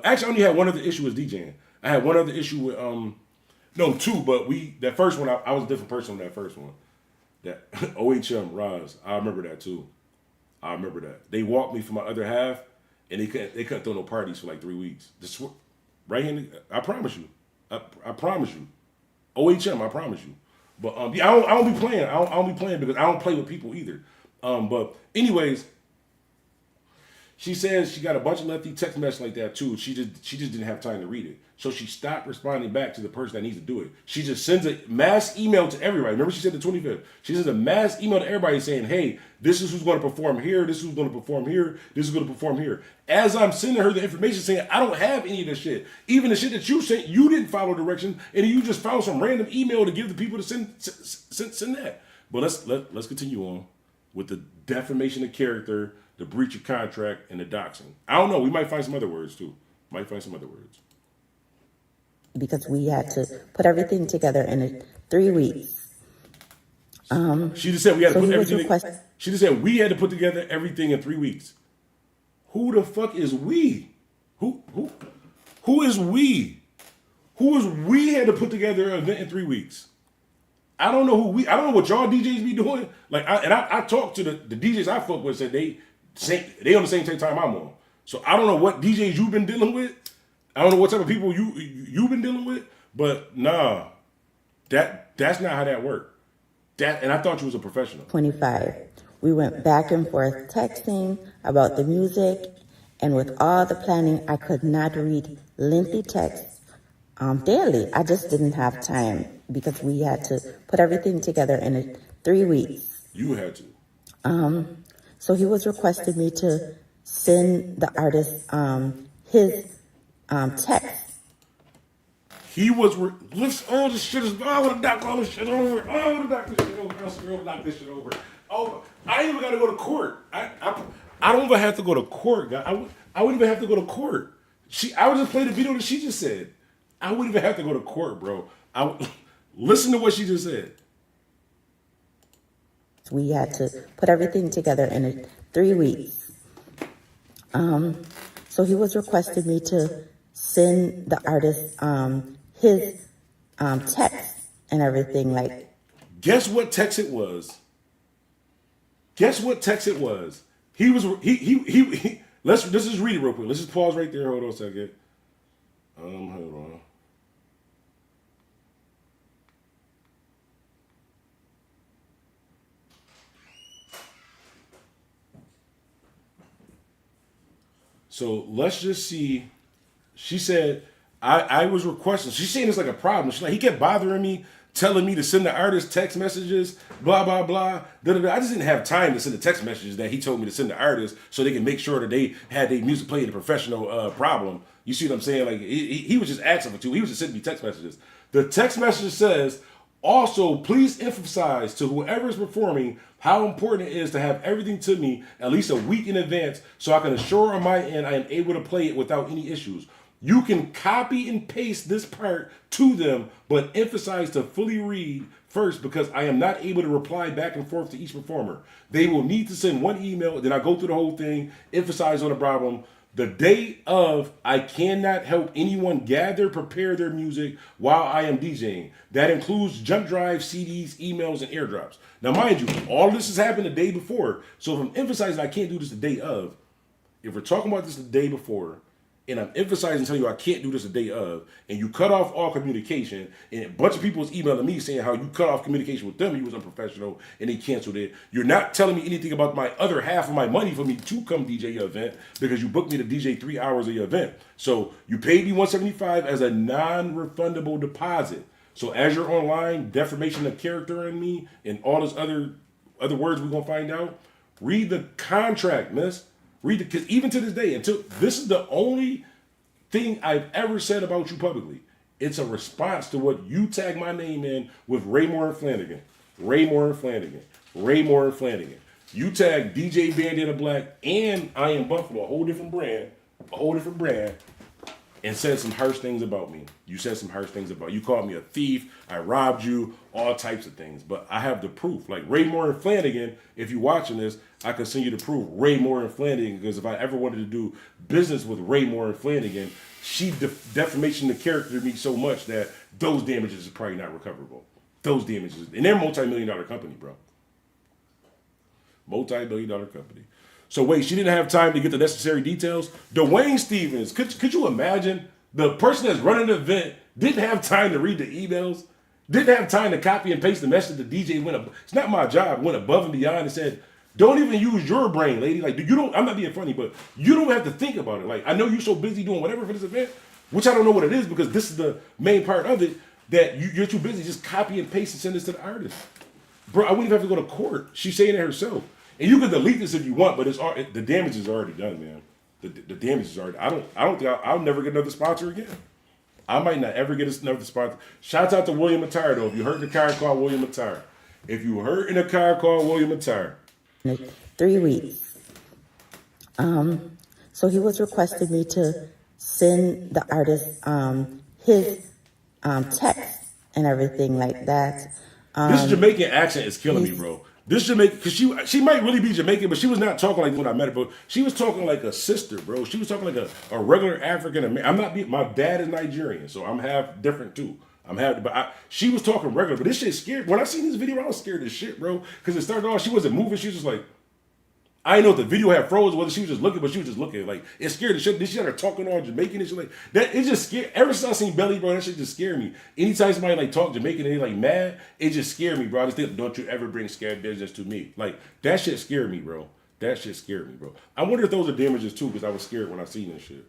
actually only had one other issue with DJing. I had one other issue with, no, two, but that first one, I was a different person on that first one. That OHM, Roz, I remember that too. I remember that. They walked me for my other half, and they couldn't throw no parties for like 3 weeks. Right here, I promise you. I promise you. OHM, I promise you. But yeah, I don't be playing. I don't be playing because I don't play with people either. But anyways, she says she got a bunch of lefty text messages like that too. She just didn't have time to read it. So she stopped responding back to the person that needs to do it. She just sends a mass email to everybody. Remember she said the 25th. She sends a mass email to everybody saying, hey, this is who's going to perform here. This is who's going to perform here. This is going to perform here. As I'm sending her the information saying, I don't have any of this shit. Even the shit that you sent, you didn't follow directions, and you just found some random email to give the people to send that. But let's continue on with the defamation of character, the breach of contract, and the doxing. I don't know. We might find some other words too. Because we had to put everything together in 3 weeks. She just said we had to put everything. She just said we had to put together everything in 3 weeks. Who the fuck is we? Who is we? Who is we had to put together an event in 3 weeks? I don't know who we. I don't know what y'all DJs be doing. Like I talked to the DJs I fuck with, said they on the same time I'm on. So I don't know what DJs you've been dealing with. I don't know what type of people you've been dealing with, but nah, that's not how that worked. And I thought you was a professional. 25. We went back and forth texting about the music, and with all the planning, I could not read lengthy texts daily. I just didn't have time because we had to put everything together in 3 weeks. You had to. So he was requesting me to send the artist his text. He was. Oh, this shit is. I want to knock all this shit over. I want to knock this shit over. I want to knock this shit over. Oh, I ain't even got to go to court. I don't even have to go to court, guy. I wouldn't even have to go to court. I would just play the video that she just said. I wouldn't even have to go to court, bro. Listen to what she just said. We had to put everything together in 3 weeks. So he was requesting me to send the artist his text and everything. Like, guess what text it was? Guess what text it was? Let's just read it real quick. Let's just pause right there. Hold on a second. Hold on. So let's just see. She said, I was requesting. She's saying it's like a problem. She's like, he kept bothering me, telling me to send the artist text messages, blah, blah, blah. Da, da, da. I just didn't have time to send the text messages that he told me to send the artist so they can make sure that they had their music played in a professional problem. You see what I'm saying? Like, he was just asking for two. He was just sending me text messages. The text message says, also, please emphasize to whoever is performing how important it is to have everything to me at least a week in advance so I can assure on my end I am able to play it without any issues. You can copy and paste this part to them, but emphasize to fully read first because I am not able to reply back and forth to each performer. They will need to send one email, then I go through the whole thing, emphasize on the problem. The day of, I cannot help anyone gather, prepare their music while I am DJing. That includes jump drives, CDs, emails, and airdrops. Now, mind you, all of this has happened the day before. So if I'm emphasizing I can't do this the day of, if we're talking about this the day before, and I'm emphasizing telling you I can't do this the day of, and you cut off all communication, and a bunch of people was emailing me saying how you cut off communication with them, you was unprofessional, and they canceled it. You're not telling me anything about my other half of my money for me to come DJ your event because you booked me to DJ 3 hours of your event. So you paid me $175 as a non-refundable deposit. So as you're online, defamation of character in me, and all this other words we're gonna find out, read the contract, miss. Read it, because even to this day, until this is the only thing I've ever said about you publicly. It's a response to what you tag my name in with Raymore and Flanagan. Raymore and Flanagan. Raymore and Flanagan. You tag DJ Bandana Black and IAmBuffalo, a whole different brand, and said some harsh things about me. You said some harsh things about you. Called me a thief. I robbed you. All types of things. But I have the proof. Like Raymore and Flanagan, if you're watching this, I can send you the proof. Raymore and Flanagan, because if I ever wanted to do business with Raymore and Flanagan, she defamation the character me so much that those damages are probably not recoverable. Those damages. And they're a multi-million-dollar company, bro. Multi-million-dollar company. So wait, she didn't have time to get the necessary details? Dwayne Stevens, could you imagine? The person that's running the event didn't have time to read the emails, didn't have time to copy and paste the message. The DJ went up. It's not my job. Went above and beyond and said, don't even use your brain, lady. Like, you don't, I'm not being funny, but you don't have to think about it. Like, I know you're so busy doing whatever for this event, which I don't know what it is because this is the main part of it, that you're too busy. Just copy and paste and send this to the artist. Bro, I wouldn't even have to go to court. She's saying it herself. And you can delete this if you want, but the damage is already done, man. The damage is already. I don't think I'll never get another sponsor again. I might not ever get another sponsor. Shouts out to William Attire though. If you hurt in a car, call William Attire. If you hurt in a car, call William Attire. 3 weeks. So he was requesting me to send the artist his text and everything like that. This Jamaican accent is killing me, bro. This Jamaican, because she might really be Jamaican, but she was not talking like when I met her, bro. She was talking like a sister, bro. She was talking like a regular African American. My dad is Nigerian, so I'm half different too. She was talking regular, but this shit scared. When I seen this video, I was scared as shit, bro. Because it started off, she wasn't moving. She was just like, I didn't know if the video had froze, whether she was just looking, but she was just looking. Like, it scared the shit. Then she started talking all Jamaican and shit like that. It just scared. Ever since I seen Belly, bro, that shit just scared me. Anytime somebody like talk Jamaican and they like mad, it just scared me, bro. I just think, don't you ever bring scared business to me. Like, that shit scared me, bro. That shit scared me, bro. I wonder if those are damages too, because I was scared when I seen this shit.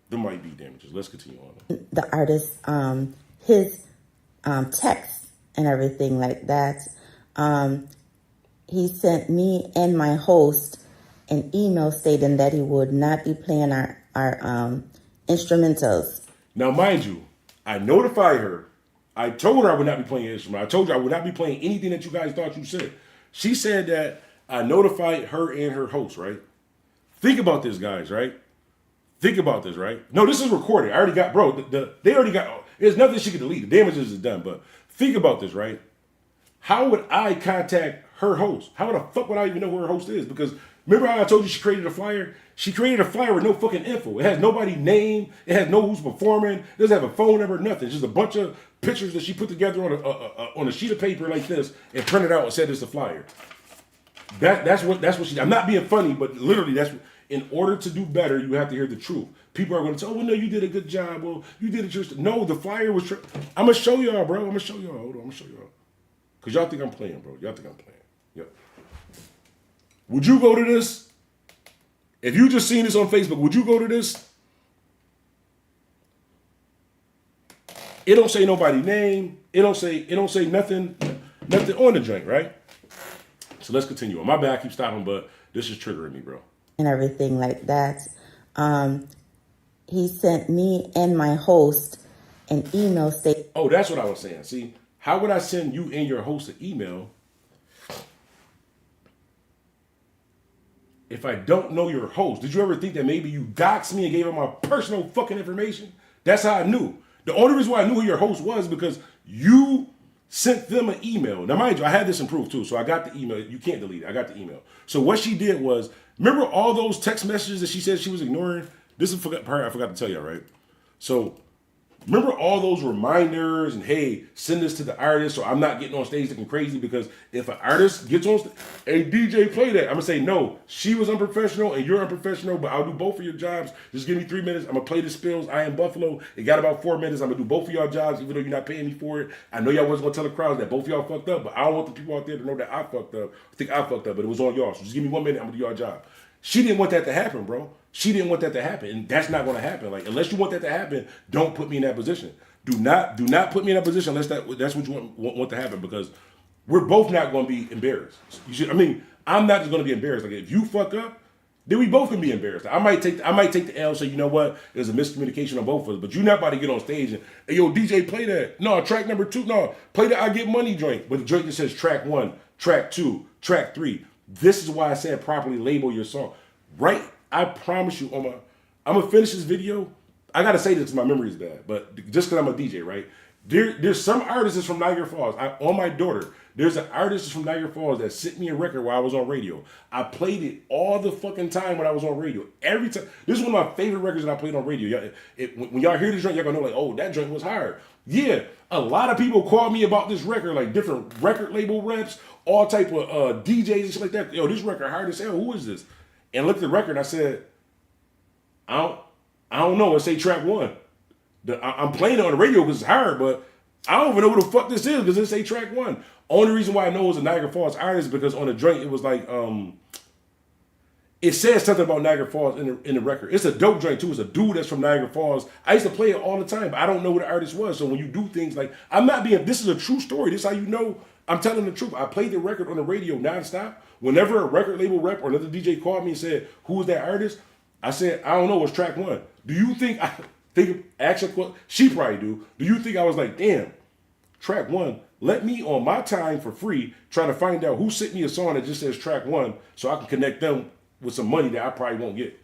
There might be damages. Let's continue on. The artist, his text and everything like that. He sent me and my host an email stating that he would not be playing our instrumentals. Now, mind you, I notified her. I told her I would not be playing an instrument. I told her I would not be playing anything that you guys thought you said. She said that I notified her and her host, right? Think about this, guys, right? Think about this, right? No, this is recorded. I already got, bro, they already got, there's nothing she can delete. The damages is done, but think about this, right? How would I contact her host? How the fuck would I even know who her host is? Because remember how I told you she created a flyer? She created a flyer with no fucking info. It has nobody's name. It has no who's performing. It doesn't have a phone number, nothing. It's just a bunch of pictures that she put together on a sheet of paper like this and printed out and said it's a flyer. That's what she, I'm not being funny, but literally that's, in order to do better, you have to hear the truth. People are going to say, oh, well, no, you did a good job. Well, you did it just, no, the flyer was, I'm going to show y'all, bro. I'm going to show y'all. Hold on, I'm going to show y'all. Because y'all think I'm playing, bro. Y'all think I'm playing. Yep. Would you go to this? If you just seen this on Facebook, would you go to this? It don't say nobody's name. It don't say nothing on the joint, right? So let's continue on. My bad, I keep stopping, but this is triggering me, bro. And everything like that. He sent me and my host an email stating. Oh, that's what I was saying. See, how would I send you and your host an email if I don't know your host? Did you ever think that maybe you doxed me and gave him my personal fucking information? That's how I knew. The only reason why I knew who your host was because you sent them an email. Now, mind you, I had this improved too, so I got the email. You can't delete it. I got the email. So what she did was, remember all those text messages that she said she was ignoring? This is part I forgot to tell y'all, right? So remember all those reminders and, hey, send this to the artist so I'm not getting on stage looking crazy, because if an artist gets on stage, hey, DJ, play that. I'm going to say, no, she was unprofessional and you're unprofessional, but I'll do both of your jobs. Just give me 3 minutes. I'm going to play the spills. IAmBuffalo. It got about 4 minutes. I'm going to do both of y'all jobs, even though you're not paying me for it. I know y'all wasn't going to tell the crowd that both of y'all fucked up, but I don't want the people out there to know that I fucked up. I think I fucked up, but it was on y'all. So just give me 1 minute. I'm going to do y'all job. She didn't want that to happen, bro. She didn't want that to happen, and that's not going to happen. Like, unless you want that to happen, don't put me in that position. Do not put me in that position unless that's what you want to happen, because we're both not going to be embarrassed. I'm not just going to be embarrassed. Like, if you fuck up, then we both can be embarrassed. I might take the L and say, you know what, there's a miscommunication on both of us, but you're not about to get on stage and, hey, yo, DJ, play that. No, track number 2. No, play the I Get Money joint. But the joint that says track 1, track 2, track 3. This is why I said properly label your song. Right? I promise you, I'm going to finish this video. I got to say this because my memory is bad, but just because I'm a DJ, right? There's some artists from Niagara Falls. On my daughter, there's an artist from Niagara Falls that sent me a record while I was on radio. I played it all the fucking time when I was on radio. Every time. This is one of my favorite records that I played on radio. When y'all hear this joint, y'all going to know, like, oh, that joint was hard. Yeah, a lot of people call me about this record, like different record label reps, all type of DJs and shit like that. Yo, this record hard as hell. Who is this? And looked at the record and I said, I don't know. Let's say track 1. I'm playing it on the radio because it's hard, but I don't even know what the fuck this is because it say track 1. Only reason why I know it was a Niagara Falls artist is because on the joint it was like it says something about Niagara Falls in the record. It's a dope joint too. It's a dude that's from Niagara Falls. I used to play it all the time, but I don't know who the artist was. So when you do things like, this is a true story. This is how you know I'm telling the truth. I played the record on the radio nonstop. Whenever a record label rep or another DJ called me and said, who is that artist? I said, I don't know, it's track 1. Do you think she probably do. Do you think I was like, damn, track 1, let me on my time for free try to find out who sent me a song that just says track 1 so I can connect them with some money that I probably won't get.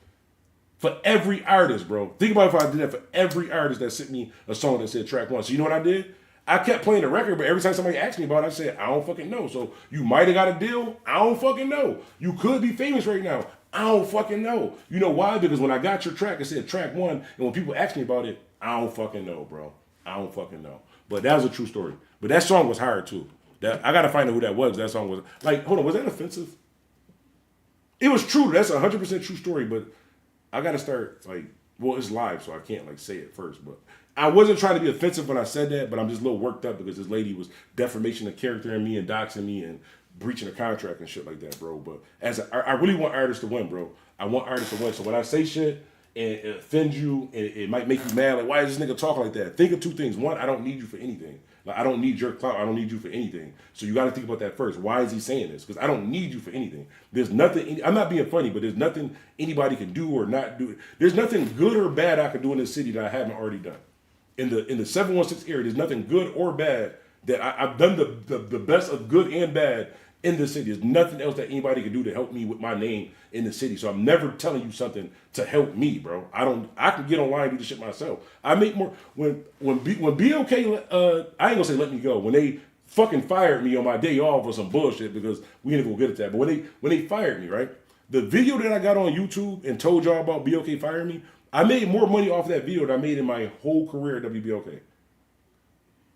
For every artist, bro. Think about if I did that for every artist that sent me a song that said track 1. So you know what I did? I kept playing the record, but every time somebody asked me about it, I said, I don't fucking know. So you might have got a deal. I don't fucking know. You could be famous right now. I don't fucking know. You know why? Because when I got your track, it said track 1. And when people ask me about it, I don't fucking know, bro. I don't fucking know. But that was a true story. But that song was hard too. I got to find out who that was. That song was like, hold on, was that offensive? It was true. That's 100% true story. But I got to start like, well, it's live, so I can't like say it first. But I wasn't trying to be offensive when I said that, but I'm just a little worked up because this lady was defamation of character in me and doxing me and breaching a contract and shit like that, bro. But I really want artists to win, bro. I want artists to win. So when I say shit and it offends you and it might make you mad, like, why is this nigga talking like that? Think of two things. One, I don't need you for anything. Like, I don't need your clout. I don't need you for anything. So you got to think about that first. Why is he saying this? Because I don't need you for anything. There's nothing. I'm not being funny, but there's nothing anybody can do or not do. There's nothing good or bad I can do in this city that I haven't already done. In the 716 area, there's nothing good or bad that I've done the best of good and bad in the city. There's nothing else that anybody can do to help me with my name in the city. So I'm never telling you something to help me, bro. I can get online and do the shit myself. I make more when BOK I ain't gonna say let me go. When they fucking fired me on my day off for some bullshit because we ain't gonna get at that. But when they fired me, right? The video that I got on YouTube and told y'all about BOK firing me, I made more money off that video than I made in my whole career at WBOK.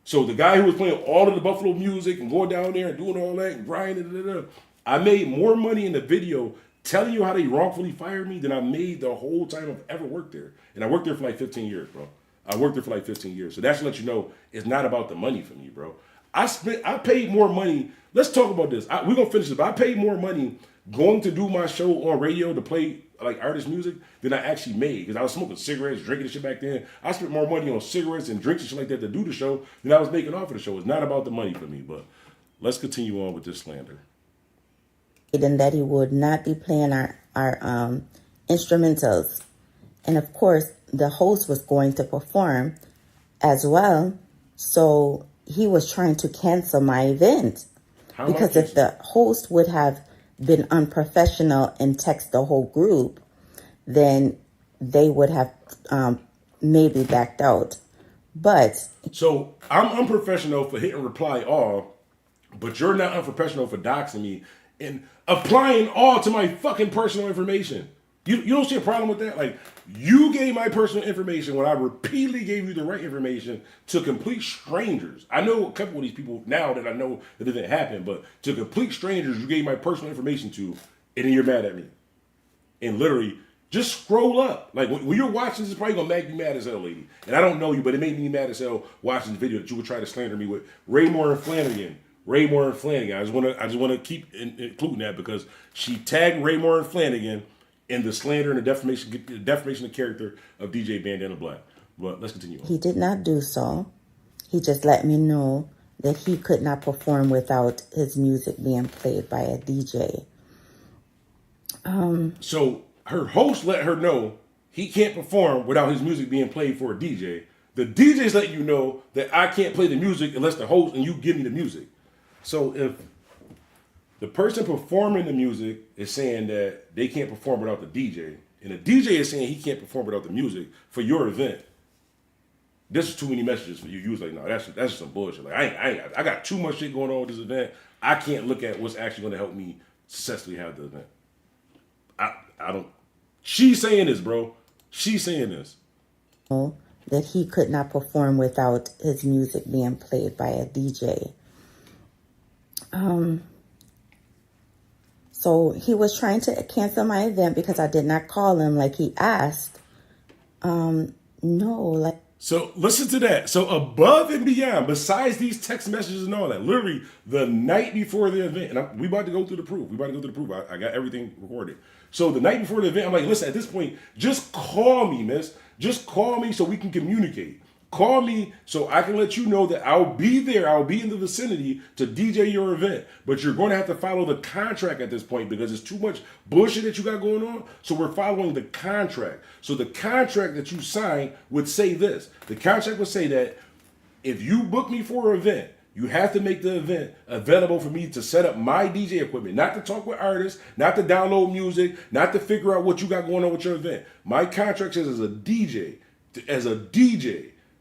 So the guy who was playing all of the Buffalo music and going down there and doing all that and grinding, I made more money in the video telling you how they wrongfully fired me than I made the whole time I've ever worked there. And I worked there for like 15 years, bro. I worked there for like 15 years. So that's to let you know it's not about the money for me, bro. I paid more money. Let's talk about this. We're going to finish this, but I paid more money going to do my show on radio to play like artist music than I actually made because I was smoking cigarettes, drinking the shit back then. I spent more money on cigarettes and drinks and shit like that to do the show than I was making off of the show. It's not about the money for me, but let's continue on with this slander. And that he would not be playing our instrumentals. And of course, the host was going to perform as well. So he was trying to cancel my event. Because if the host would have been unprofessional and text the whole group, then they would have maybe backed out. But so I'm unprofessional for hitting reply all, but you're not unprofessional for doxing me and applying all to my fucking personal information. You don't see a problem with that? Like, you gave my personal information when I repeatedly gave you the right information to complete strangers. I know a couple of these people now that I know that it didn't happen, but to complete strangers, you gave my personal information to, and then you're mad at me. And literally, just scroll up. Like, when you're watching this, it's probably going to make you mad as hell, lady. And I don't know you, but it made me mad as hell watching the video that you would try to slander me with Raymore and Flanagan. Raymore and Flanagan. I just want to keep including that because she tagged Raymore and Flanagan in the slander and the defamation of character of DJ Bandana Black. But let's continue on. He did not do so. He just let me know that he could not perform without his music being played by a DJ. So her host let her know he can't perform without his music being played for a DJ. The DJ's letting you know that I can't play the music unless the host and you give me the music. So if the person performing the music is saying that they can't perform without the DJ, and the DJ is saying he can't perform without the music for your event, this is too many messages for you. You was like, no, that's just some bullshit. Like, I got too much shit going on with this event. I can't look at what's actually going to help me successfully have the event. I don't. She's saying this, bro. She's saying this. That he could not perform without his music being played by a DJ. So he was trying to cancel my event because I did not call him like he asked. So listen to that. So above and beyond, besides these text messages and all that, literally the night before the event, and we about to go through the proof. I got everything recorded. So the night before the event, I'm like, listen, at this point, just call me, miss. Just call me so we can communicate. Call me so I can let you know that I'll be there. I'll be in the vicinity to DJ your event. But you're going to have to follow the contract at this point because it's too much bullshit that you got going on. So we're following the contract. So the contract that you signed would say this. The contract would say that if you book me for an event, you have to make the event available for me to set up my DJ equipment, not to talk with artists, not to download music, not to figure out what you got going on with your event. My contract says as a DJ,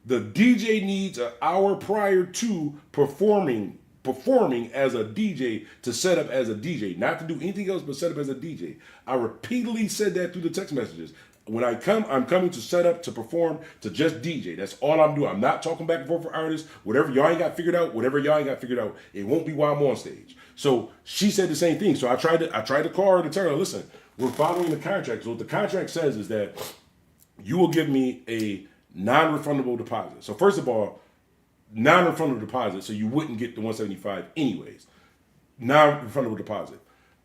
the DJ needs an hour prior to performing as a DJ to set up as a DJ, not to do anything else but set up as a DJ. I repeatedly said that through the text messages. when I come, I'm coming to set up, to perform, to just DJ. That's all I'm doing. I'm not talking back and forth for artists. Whatever y'all ain't got figured out, it won't be while I'm on stage. So she said the same thing. So I tried to call her to tell her, listen, we're following the contract. So what the contract says is that you will give me a non-refundable deposit. So first of all, non-refundable deposit, so you wouldn't get the $175 anyways. Non-refundable deposit.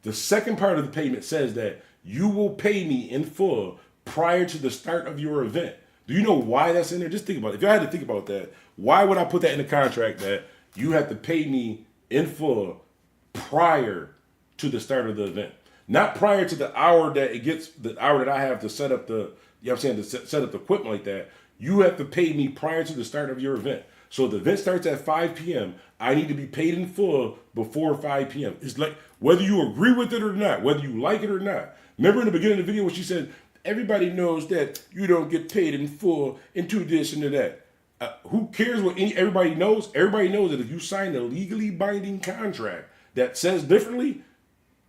The second part of the payment says that you will pay me in full prior to the start of your event. Do you know why that's in there? Just think about it. If I had to think about that, why would I put that in the contract that you have to pay me in full prior to the start of the event? Not prior to the hour that it gets, the hour that I have to set up the, you know what I'm saying, to set up the equipment like that. You have to pay me prior to the start of your event. So if the event starts at 5 p.m., I need to be paid in full before 5 p.m. It's like, whether you agree with it or not, whether you like it or not. Remember in the beginning of the video when she said, everybody knows that you don't get paid in full into this and to that. Who cares what everybody knows? Everybody knows that if you sign a legally binding contract that says differently,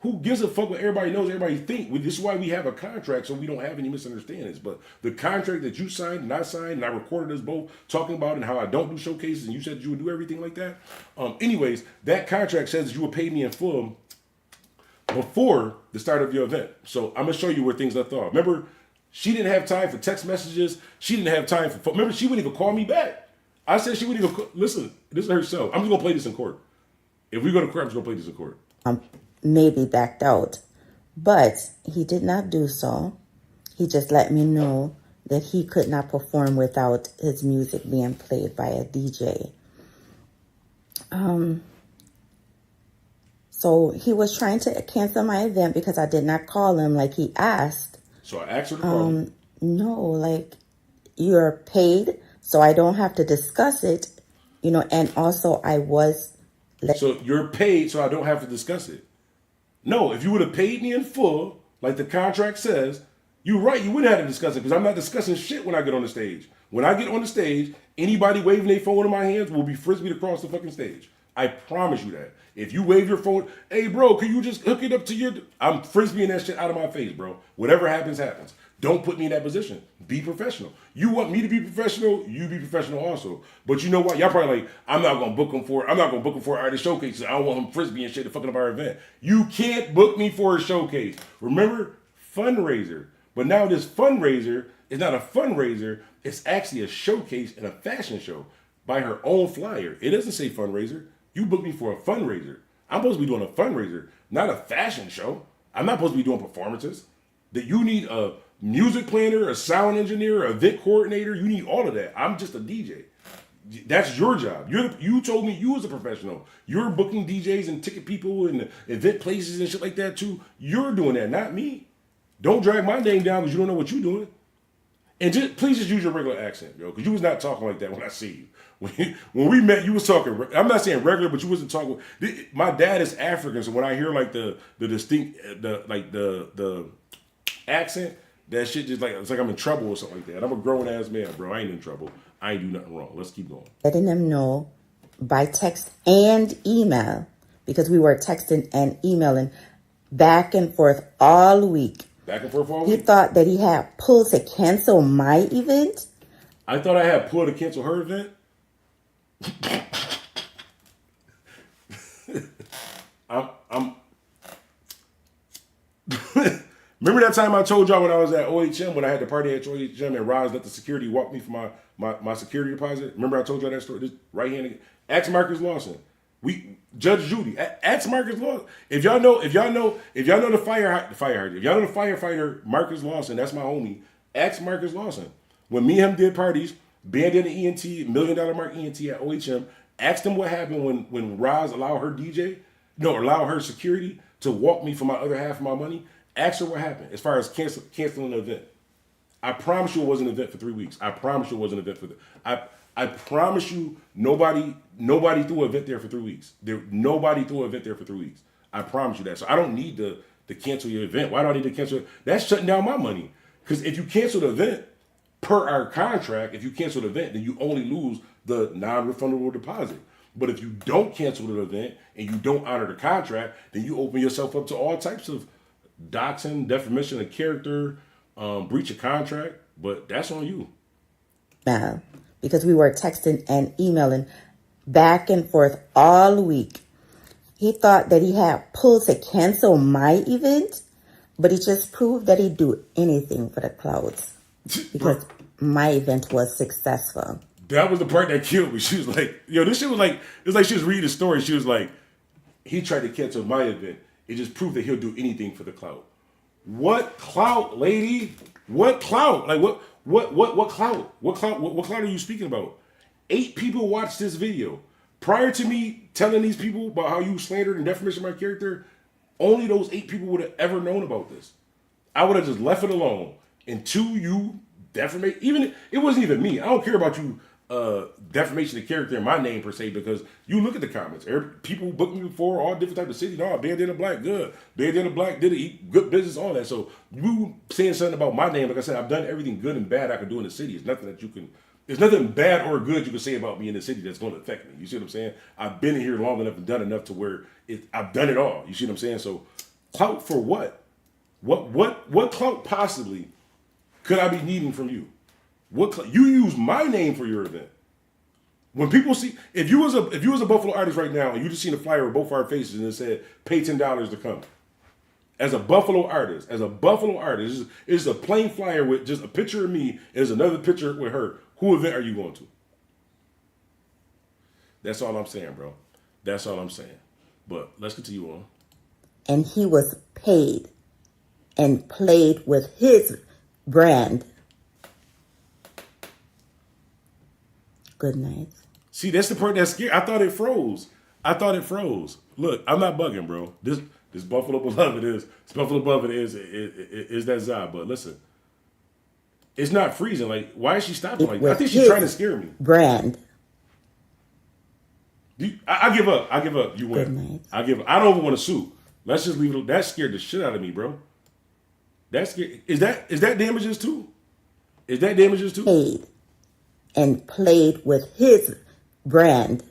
who gives a fuck what everybody knows, everybody think? This is why we have a contract, so we don't have any misunderstandings. But the contract that you signed and I signed, and I recorded us both talking about it and how I don't do showcases, and you said you would do everything like that. Anyways, that contract says that you will pay me in full before the start of your event. So I'm gonna show you where things left off. Remember, she didn't have time for text messages. She didn't have time for. Remember, she wouldn't even call me back. I said she wouldn't even listen. This is herself. I'm just gonna play this in court. If we go to court, I'm just gonna play this in court. Maybe backed out, but he did not do so. He just let me know that he could not perform without his music being played by a DJ. So he was trying to cancel my event because I did not call him like he asked. So I asked her to call him. No, like, you're paid, so I don't have to discuss it, you know, and also I was... So you're paid, so I don't have to discuss it. No, if you would have paid me in full, like the contract says, you're right, you wouldn't have to discuss it because I'm not discussing shit when I get on the stage. When I get on the stage, anybody waving their phone in my hands will be frisbeed across the fucking stage. I promise you that. If you wave your phone, hey, bro, can you just hook it up to your... I'm frisbeeing that shit out of my face, bro. Whatever happens, happens. Don't put me in that position. Be professional. You want me to be professional, you be professional also. But you know what? Y'all probably like, I'm not going to book him for artist showcases. I don't want him frisbee and shit to fucking up our event. You can't book me for a showcase. Remember, fundraiser. But now this fundraiser is not a fundraiser. It's actually a showcase and a fashion show by her own flyer. It doesn't say fundraiser. You booked me for a fundraiser. I'm supposed to be doing a fundraiser, not a fashion show. I'm not supposed to be doing performances. That you need a music planner, a sound engineer, an event coordinator. You need all of that. I'm just a DJ. That's your job. You told me you was a professional. You're booking DJs and ticket people and event places and shit like that too. You're doing that, not me. Don't drag my name down because you don't know what you're doing. And please just use your regular accent, yo, because you was not talking like that when I see you. When we met, you was talking. I'm not saying regular, but you wasn't talking. My dad is African, so when I hear like the distinct, the accent, that shit just like it's like I'm in trouble or something like that. I'm a grown ass man, bro. I ain't in trouble. I ain't do nothing wrong. Let's keep going. Letting them know by text and email, because we were texting and emailing back and forth all week. Back and forth all week? He thought that he had pull to cancel my event. I thought I had pull to cancel her event. I'm Remember that time I told y'all when I was at OHM, when I had the party at OHM and Roz let the security walk me for my security deposit? Remember I told y'all that story? This right hand. Ask Marcus Lawson. Judge Judy. Ask Marcus Lawson. If y'all know the firefighter. If y'all know the firefighter Marcus Lawson, that's my homie. Ask Marcus Lawson. When me and him did parties, Bandana ENT, $1 million mark ENT at OHM, asked him what happened when Roz allowed her security to walk me for my other half of my money. Ask her what happened as far as canceling the event. I promise you it wasn't an event for 3 weeks. I promise you it wasn't an event for I promise you nobody threw an event there for 3 weeks. Nobody threw an event there for 3 weeks. I promise you that. So I don't need to cancel your event. Why do I need to cancel it? That's shutting down my money. Because if you cancel the event, per our contract, if you cancel the event, then you only lose the non-refundable deposit. But if you don't cancel the event and you don't honor the contract, then you open yourself up to all types of doxing, defamation of character, breach of contract, but that's on you. Now, because we were texting and emailing back and forth all week. He thought that he had pull to cancel my event, but he just proved that he'd do anything for the clouds because my event was successful. That was the part that killed me. She was like, yo, this shit was like, it was like she was reading the story. She was like, he tried to cancel my event. It just proved that he'll do anything for the clout. What clout, lady? What clout? Like what clout? What clout are you speaking about? 8 people watched this video. Prior to me telling these people about how you slandered and defamation my character, only those 8 people would have ever known about this. I would have just left it alone until you defamate. Even it wasn't even me. I don't care about you defamation of character in my name per se, because you look at the comments. People booked me before, all different types of cities. No, Bandana Black, good. Bandana Black did it, good business, all that. So you saying something about my name, like I said, I've done everything good and bad I could do in the city. It's nothing that you can. There's nothing bad or good you can say about me in the city that's going to affect me. You see what I'm saying? I've been in here long enough and done enough to where I've done it all. You see what I'm saying? So clout for what? What clout possibly could I be needing from you? You use my name for your event. When people see, if you was a Buffalo artist right now and you just seen a flyer with both our faces and it said pay $10 to come. As a Buffalo artist, it's a plain flyer with just a picture of me and there's another picture with her. Who event are you going to? That's all I'm saying, bro. That's all I'm saying. But let's continue on. And he was paid and played with his brand. Good night. See, that's the part that's scary. I thought it froze. Look, I'm not bugging, bro. This Buffalo Beloved is that Zah. But listen, it's not freezing. Like, why is she stopping? Like, I think she's trying to scare me. Brand. I give up. You win. Good night. I give up. I don't even want to sue. Let's just leave it. That scared the shit out of me, bro. That's scared. Is that damages too? Paid and played with his brand.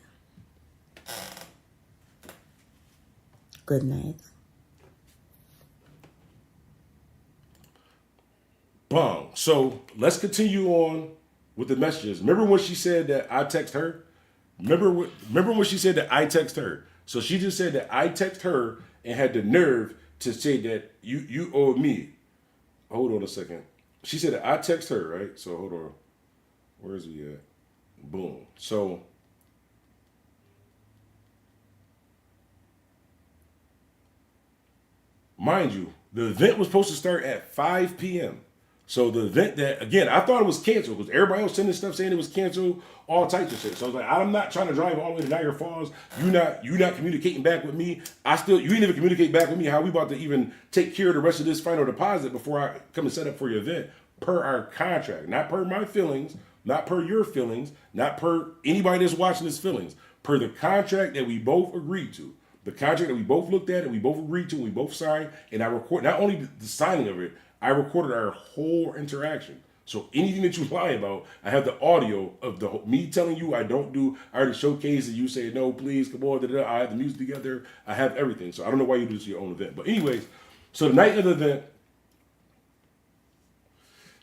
Good night. Bong. So let's continue on with the messages. Remember when she said that I text her? Remember when she said that I text her? So she just said that I text her and had the nerve to say that you owe me. Hold on a second. She said that I text her, right? So hold on. Where is he at? Boom. So mind you, the event was supposed to start at 5 p.m. So the event that, again, I thought it was canceled because everybody else sending stuff saying it was canceled, all types of shit. So I was like, I'm not trying to drive all the way to Niagara Falls. You not communicating back with me. You didn't even communicate back with me how we about to even take care of the rest of this final deposit before I come and set up for your event per our contract. Not per my feelings, not per your feelings, not per anybody that's watching this feelings. Per the contract that we both agreed to. The contract that we both looked at and we both agreed to and we both signed. And I record not only the signing of it, I recorded our whole interaction. So anything that you lie about, I have the audio of me telling you I don't do. I already showcased it. You say no, please come on. I have the music together. I have everything. So I don't know why you do this to your own event. But anyways, so the night of the event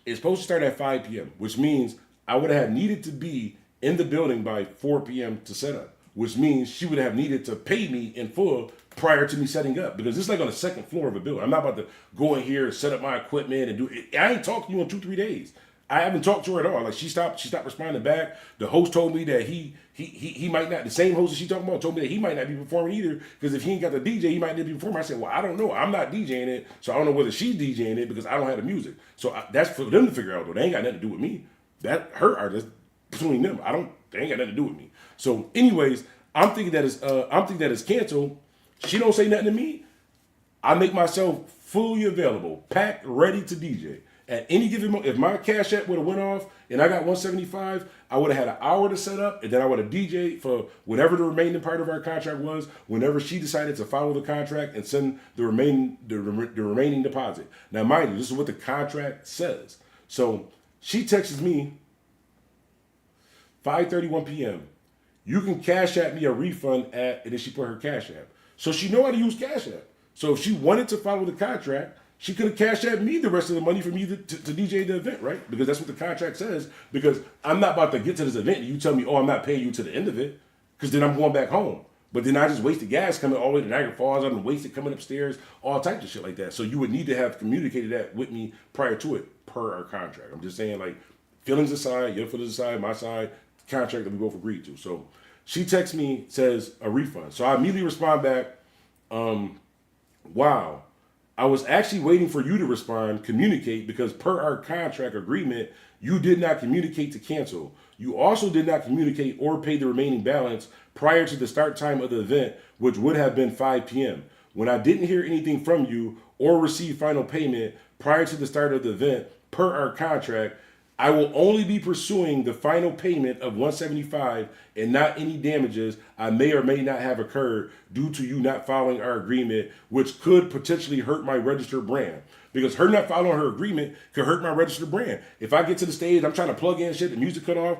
is supposed to start at 5 p.m., which means I would have needed to be in the building by 4 p.m. to set up, which means she would have needed to pay me in full prior to me setting up, because this is like on the second floor of a building. I'm not about to go in here and set up my equipment and do it. I ain't talked to you in 2-3 days. I haven't talked to her at all. Like she stopped responding back. The host told me that he might not, the same host that she talking about told me that he might not be performing either, because if he ain't got the DJ, he might not be performing. I said, well, I don't know. I'm not DJing it, so I don't know whether she's DJing it because I don't have the music. So that's for them to figure out though. They ain't got nothing to do with me. That her artist between them. They ain't got nothing to do with me. So anyways, I'm thinking that it's canceled. She don't say nothing to me. I make myself fully available, packed, ready to DJ. At any given moment, if my Cash App would have went off and I got $175, I would have had an hour to set up, and then I would have DJed for whatever the remaining part of our contract was. Whenever she decided to follow the contract and send the remaining deposit. Now, mind you, this is what the contract says. So she texts me 5:31 p.m. You can Cash App me a refund and then she put her Cash App. So she know how to use Cash App. So if she wanted to follow the contract, she could have cashed at me the rest of the money for me to DJ the event, right? Because that's what the contract says. Because I'm not about to get to this event and you tell me, oh, I'm not paying you to the end of it, because then I'm going back home. But then I just wasted gas coming all the way to Niagara Falls. I'm wasted coming upstairs, all types of shit like that. So you would need to have communicated that with me prior to it, per our contract. I'm just saying, like, feelings aside, your feelings aside, my side, contract that we both agreed to. So she texts me, says a refund. So I immediately respond back, wow. I was actually waiting for you to respond, communicate, because per our contract agreement, you did not communicate to cancel. You also did not communicate or pay the remaining balance prior to the start time of the event, which would have been 5 p.m. When I didn't hear anything from you or receive final payment prior to the start of the event, per our contract, I will only be pursuing the final payment of $175 and not any damages I may or may not have occurred due to you not following our agreement, which could potentially hurt my registered brand. Because her not following her agreement could hurt my registered brand. If I get to the stage, I'm trying to plug in shit, the music cut off,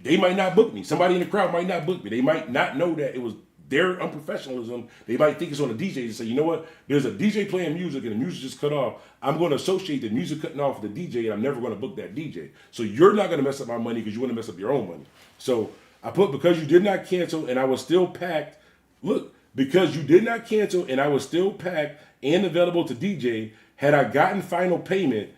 they might not book me. Somebody in the crowd might not book me. They might not know that it was their unprofessionalism. They might think it's on the DJ and say, you know what? There's a DJ playing music and the music just cut off. I'm going to associate the music cutting off with the DJ and I'm never going to book that DJ. So you're not going to mess up my money because you want to mess up your own money. So I put, because you did not cancel and I was still packed. Look, because you did not cancel and I was still packed and available to DJ, had I gotten final payment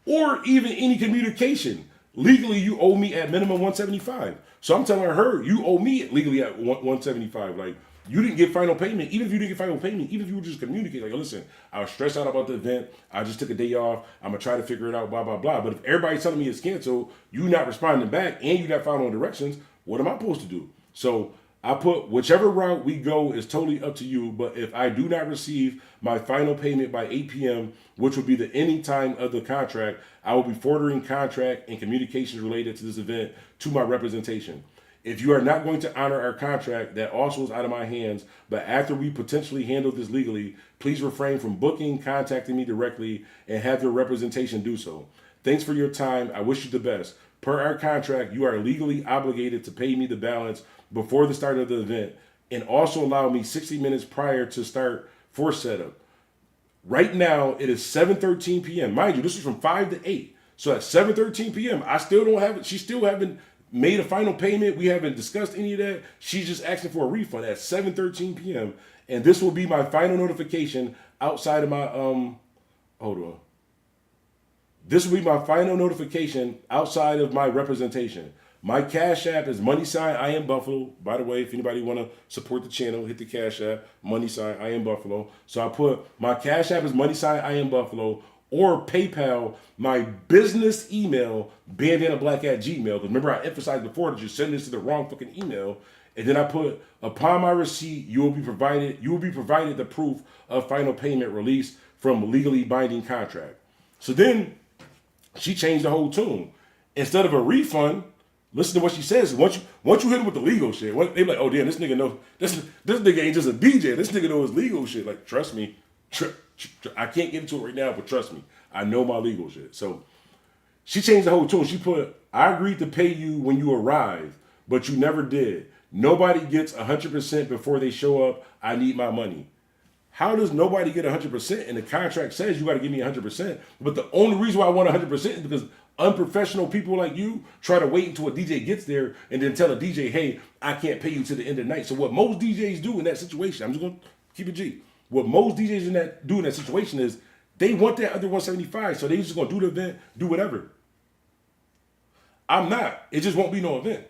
or even any communication, legally you owe me at minimum $175. So I'm telling her, you owe me legally at $175. Like, you didn't get final payment. Even if you didn't get final payment, even if you were just communicating, like, listen, I was stressed out about the event. I just took a day off. I'm going to try to figure it out, blah, blah, blah. But if everybody's telling me it's canceled, you not responding back, and you not following directions, what am I supposed to do? So I put, whichever route we go is totally up to you. But if I do not receive my final payment by 8 p.m., which would be the ending time of the contract, I will be forwarding contract and communications related to this event to my representation. If you are not going to honor our contract, that also is out of my hands. But after we potentially handle this legally, please refrain from booking, contacting me directly, and have your representation do so. Thanks for your time. I wish you the best. Per our contract, you are legally obligated to pay me the balance before the start of the event, and also allow me 60 minutes prior to start for setup. Right now, it is 7:13 p.m. Mind you, this is from 5 to 8. So at 7:13 p.m., I still don't have it. She still haven't made a final payment. We haven't discussed any of that. She's just asking for a refund at 7:13 p.m. And this will be my final notification outside of my, hold on. This will be my final notification outside of my representation. My Cash App is $IAmBuffalo. By the way, if anybody want to support the channel, hit the Cash App, $IAmBuffalo. So I put my Cash App is $IAmBuffalo, or PayPal, my business email, bandanablack@gmail. Because remember, I emphasized before that you're sending this to the wrong fucking email. And then I put, upon my receipt, you will be provided the proof of final payment release from legally binding contract. So then she changed the whole tune. Instead of a refund, listen to what she says. Once you hit him with the legal shit, they be like, oh damn, this nigga knows, this nigga ain't just a DJ. This nigga knows legal shit. Like, trust me. I can't get into it right now, but trust me, I know my legal shit. So she changed the whole tune. She put, I agreed to pay you when you arrived, but you never did. Nobody gets 100% before they show up. I need my money. How does nobody get 100%? And the contract says you got to give me 100%. But the only reason why I want 100% is because unprofessional people like you try to wait until a DJ gets there and then tell a DJ, hey, I can't pay you to the end of the night. So what most DJs do in that situation, I'm just going to keep it G. What most DJs do in that situation is they want that other 175, so they just going to do the event, do whatever. I'm not. It just won't be no event.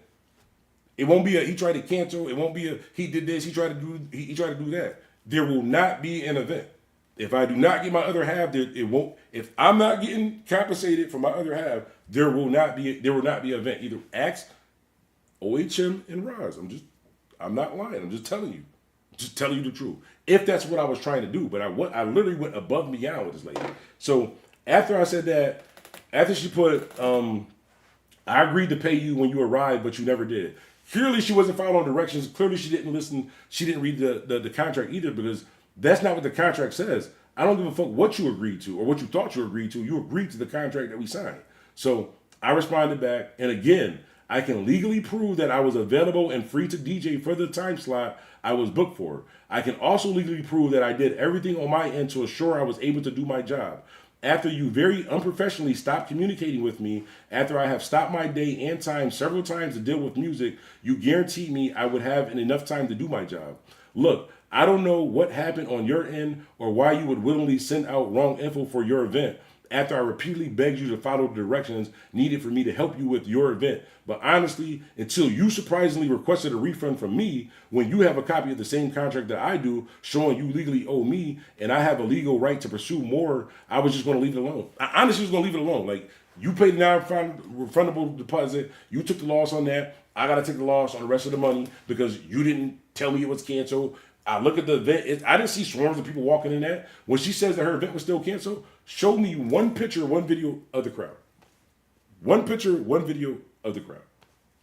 It won't be a he tried to cancel. It won't be a he did this, he tried to do that. There will not be an event. If I do not get my other half, it won't. If I'm not getting compensated for my other half, there will not be an event. Either ask OHM and Roz. I'm not lying. I'm just telling you. Just telling you the truth. If that's what I was trying to do, but I literally went above and beyond with this lady. So after I said that, after she put, I agreed to pay you when you arrived, but you never did. Clearly she wasn't following directions. Clearly she didn't listen. She didn't read the contract either, because that's not what the contract says. I don't give a fuck what you agreed to or what you thought you agreed to. You agreed to the contract that we signed. So I responded back, and again, I can legally prove that I was available and free to DJ for the time slot I was booked for. I can also legally prove that I did everything on my end to assure I was able to do my job. After you very unprofessionally stopped communicating with me, after I have stopped my day and time several times to deal with music, you guaranteed me I would have enough time to do my job. Look, I don't know what happened on your end or why you would willingly send out wrong info for your event after I repeatedly begged you to follow the directions needed for me to help you with your event. But honestly, until you surprisingly requested a refund from me when you have a copy of the same contract that I do showing you legally owe me and I have a legal right to pursue more, I was just going to leave it alone. I honestly was going to leave it alone. Like, you paid the non-refundable deposit. You took the loss on that. I got to take the loss on the rest of the money because you didn't tell me it was canceled. I look at the event. I didn't see swarms of people walking in that. When she says that her event was still canceled, show me one picture, one video of the crowd. One picture, one video of the crowd.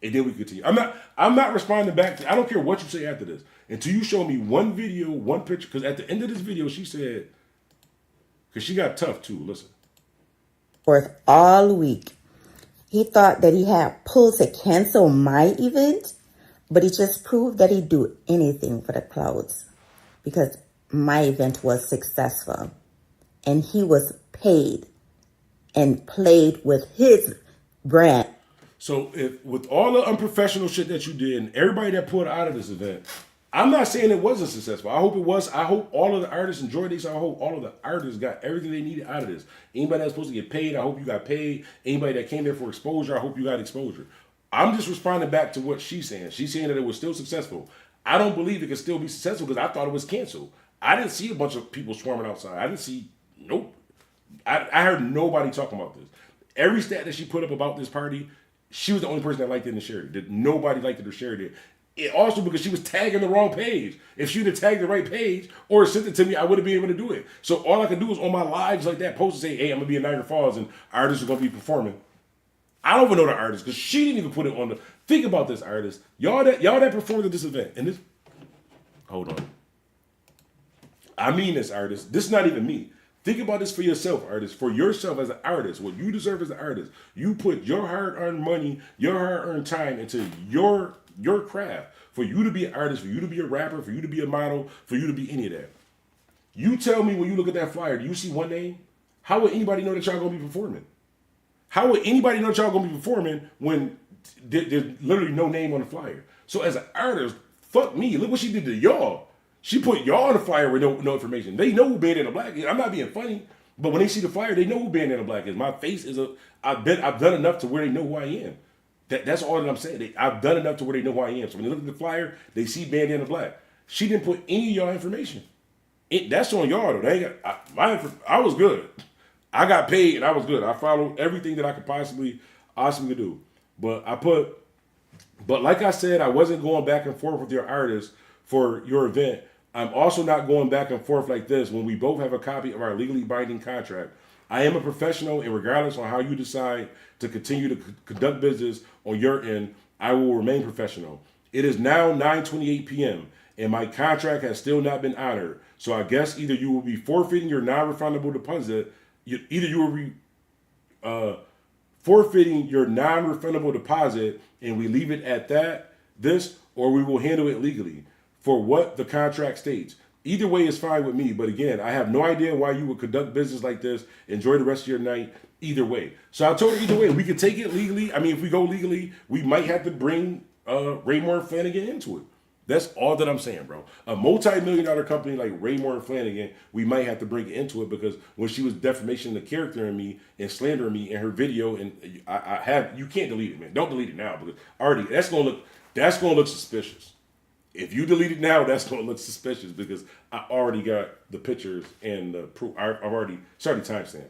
And then we continue. I'm not responding back. I don't care what you say after this. Until you show me one video, one picture. Because at the end of this video, she said, because she got tough too. Listen. Forth all week. He thought that he had pull to cancel my event, but he just proved that he'd do anything for the clouds because my event was successful and he was paid and played with his brand. So if with all the unprofessional shit that you did and everybody that pulled out of this event, I'm not saying it wasn't successful. I hope it was. I hope all of the artists enjoyed this. I hope all of the artists got everything they needed out of this. Anybody that's supposed to get paid, I hope you got paid. Anybody that came there for exposure, I hope you got exposure. I'm just responding back to what she's saying. She's saying that it was still successful. I don't believe it could still be successful because I thought it was canceled. I didn't see a bunch of people swarming outside. I didn't see, nope. I heard nobody talking about this. Every stat that she put up about this party, she was the only person that liked it and shared it. That nobody liked it or shared it. It also because she was tagging the wrong page. If she would have tagged the right page or sent it to me, I would have been able to do it. So all I could do was on my lives like that, post and say, hey, I'm going to be in Niagara Falls and artists are going to be performing. I don't even know the artist because she didn't even put it on the. Think about this, artist. Y'all that performed at this event and this. Hold on. I mean this, artist. This is not even me. Think about this for yourself, artist. For yourself as an artist, what you deserve as an artist. You put your hard-earned money, your hard-earned time into your craft. For you to be an artist, for you to be a rapper, for you to be a model, for you to be any of that. You tell me when you look at that flyer, do you see one name? How would anybody know that y'all gonna be performing? How would anybody know that y'all gonna be performing when there's literally no name on the flyer? So as an artist, fuck me. Look what she did to y'all. She put y'all on the flyer with no information. They know who Bandana Black is. I'm not being funny, but when they see the flyer, they know who Bandana Black is. My face is I've done enough to where they know who I am. That's all that I'm saying. I've done enough to where they know who I am. So when they look at the flyer, they see Bandana Black. She didn't put any of y'all information. That's on y'all though. They ain't got, I was good. I got paid and I was good. I followed everything that I could possibly do. But like I said, I wasn't going back and forth with your artist for your event. I'm also not going back and forth like this when we both have a copy of our legally binding contract. I am a professional, and regardless on how you decide to continue to conduct business on your end, I will remain professional. It is now 9:28 p.m., and my contract has still not been honored. So I guess either you will be forfeiting your non-refundable deposit, forfeiting your non-refundable deposit, and we leave it at this, or we will handle it legally for what the contract states. Either way is fine with me, but again, I have no idea why you would conduct business like this. Enjoy the rest of your night. Either way. So I told her either way, we could take it legally. I mean, if we go legally, we might have to bring Raymore and Flanagan into it. That's all that I'm saying, bro. A multi-million-dollar company like Raymore and Flanagan, we might have to bring it into it because when she was defamation of the character in me and slandering me in her video, and you can't delete it, man. Don't delete it now because already that's gonna look suspicious. If you delete it now, that's going to look suspicious because I already got the pictures and the proof. I've already started timestamp.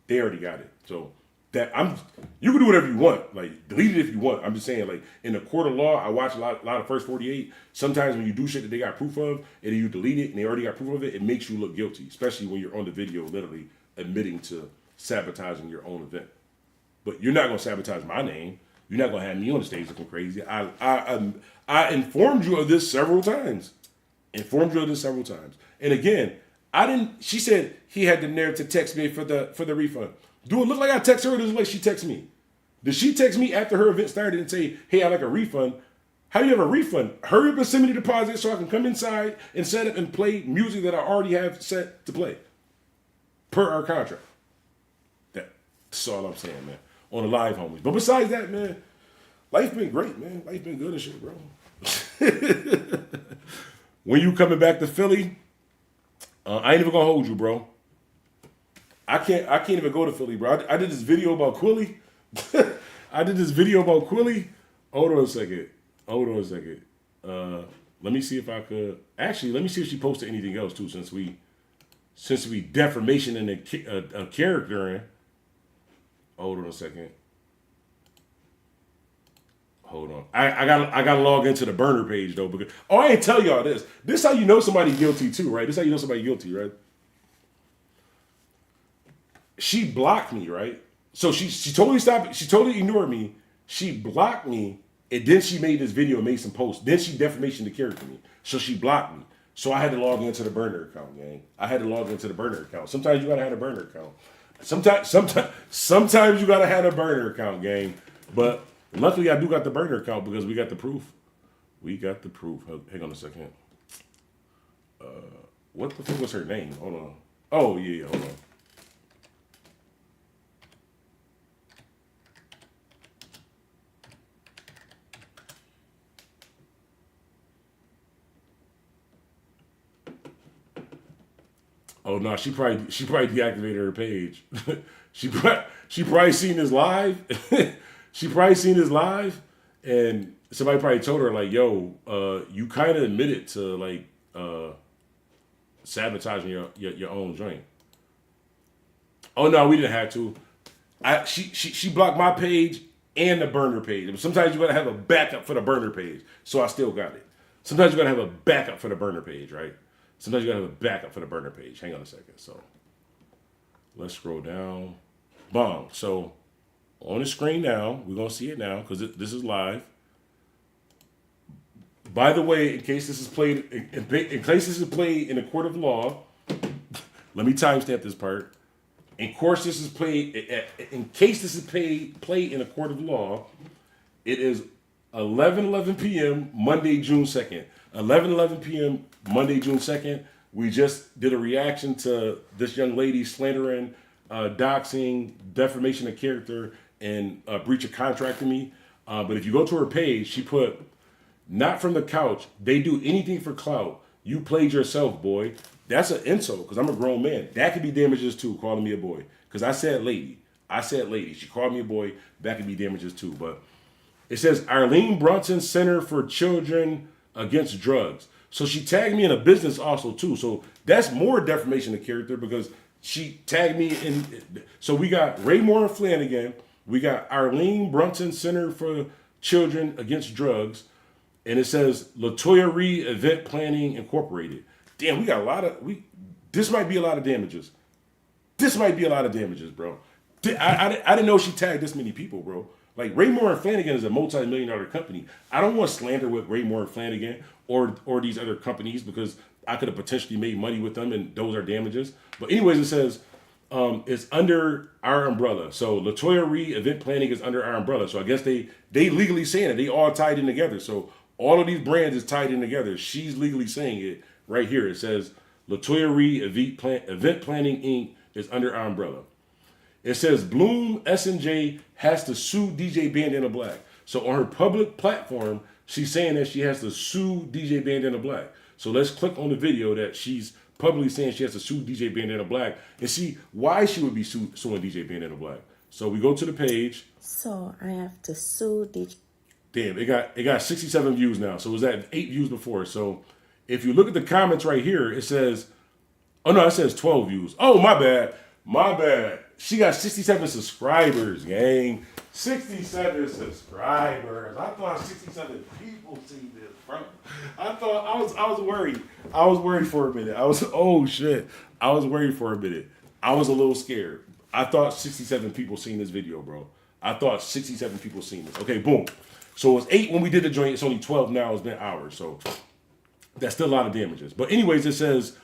They already got it. So you can do whatever you want. Like delete it if you want. I'm just saying, like in the court of law, I watch a lot of First 48. Sometimes when you do shit that they got proof of, and then you delete it and they already got proof of it, it makes you look guilty, especially when you're on the video, literally admitting to sabotaging your own event. But you're not going to sabotage my name. You're not going to have me on the stage looking crazy. I informed you of this several times. And again, she said he had the nerve to text me for the refund. Do it look like I text her or does it look like she texts me? Did she text me after her event started and say, hey, I'd like a refund? How do you have a refund? Hurry up and send me the deposit so I can come inside and set up and play music that I already have set to play. Per our contract. That's all I'm saying, man. On the live, homies. But besides that, man, life been great, man. Life been good and shit, bro. When you coming back to Philly, I ain't even gonna hold you, bro. I can't even go to Philly, bro. I did this video about Quilly. Hold on a second. Let me see if I could. Actually, let me see if she posted anything else too, since we defamation in a character in. Hold on a second. Hold on. I gotta log into the burner page though, because I ain't tell y'all this. This how you know somebody guilty too, right? This how you know somebody guilty, right? She blocked me, right? So she totally stopped. She totally ignored me. She blocked me, and then she made this video and made some posts. Then she defamation the character me. So she blocked me. So I had to log into the burner account, gang. I had to log into the burner account. Sometimes you gotta have a burner account. Sometimes you gotta have a burner account, gang. But luckily, I do got the burner account because we got the proof. Hang on a second. What the fuck was her name? Hold on. Oh yeah, hold on. Oh no, she probably deactivated her page. she probably seen this live. She probably seen this live, and somebody probably told her like, "Yo, you kind of admitted to like sabotaging your own joint." Oh no, we didn't have to. She blocked my page and the burner page. Sometimes you gotta have a backup for the burner page, so I still got it. Sometimes you gotta have a backup for the burner page, right? Sometimes you gotta have a backup for the burner page. Hang on a second. So let's scroll down. Boom. So on the screen now, we're gonna see it now because this is live. By the way, in case this is played in a court of law, let me timestamp this part. In case this is played in a court of law, it is 11:11 p.m. Monday, June 2nd. 11:11 p.m. Monday, June 2nd. We just did a reaction to this young lady slandering, doxing, defamation of character, and breach of contract to me. But if you go to her page, she put, "Not from the couch. They do anything for clout. You played yourself, boy." That's an insult because I'm a grown man. That could be damages too, calling me a boy. Because I said lady. She called me a boy. That could be damages too. But it says Arlene Brunson Center for Children Against Drugs. So she tagged me in a business also too. So that's more defamation of character because she tagged me in. So we got Raymore and Flanagan. We got Arlene Brunson Center for Children Against Drugs. And it says LaToya Reed Event Planning Incorporated. Damn, we got a lot of, this might be a lot of damages. Bro. I didn't know she tagged this many people, bro. Like, Raymore and Flanagan is a multi-million-dollar company. I don't want to slander with Raymore and Flanagan or these other companies because I could have potentially made money with them and those are damages. But anyways, it says it's under our umbrella. So LaToya Reed Event Planning is under our umbrella. So I guess they legally saying it. They all tied in together. So all of these brands is tied in together. She's legally saying it right here. It says LaToya Reed Event Planning Inc. is under our umbrella. It says Bloom S&J has to sue DJ Bandana Black. So on her public platform, she's saying that she has to sue DJ Bandana Black. So let's click on the video that she's publicly saying she has to sue DJ Bandana Black and see why she would be suing DJ Bandana Black. So we go to the page. So I have to sue DJ. Damn, it got 67 views now. So it was at 8 views before. So if you look at the comments right here, it says, oh no, it says 12 views. Oh, my bad. She got 67 subscribers, gang. 67 subscribers. I thought 67 people seen this, bro. I was worried. I was worried for a minute. I was worried for a minute. I was a little scared. I thought 67 people seen this video, bro. I thought 67 people seen this. Okay, boom. So it was 8 when we did the joint. It's only 12 now. It's been hours. So that's still a lot of damages. But anyways, it says,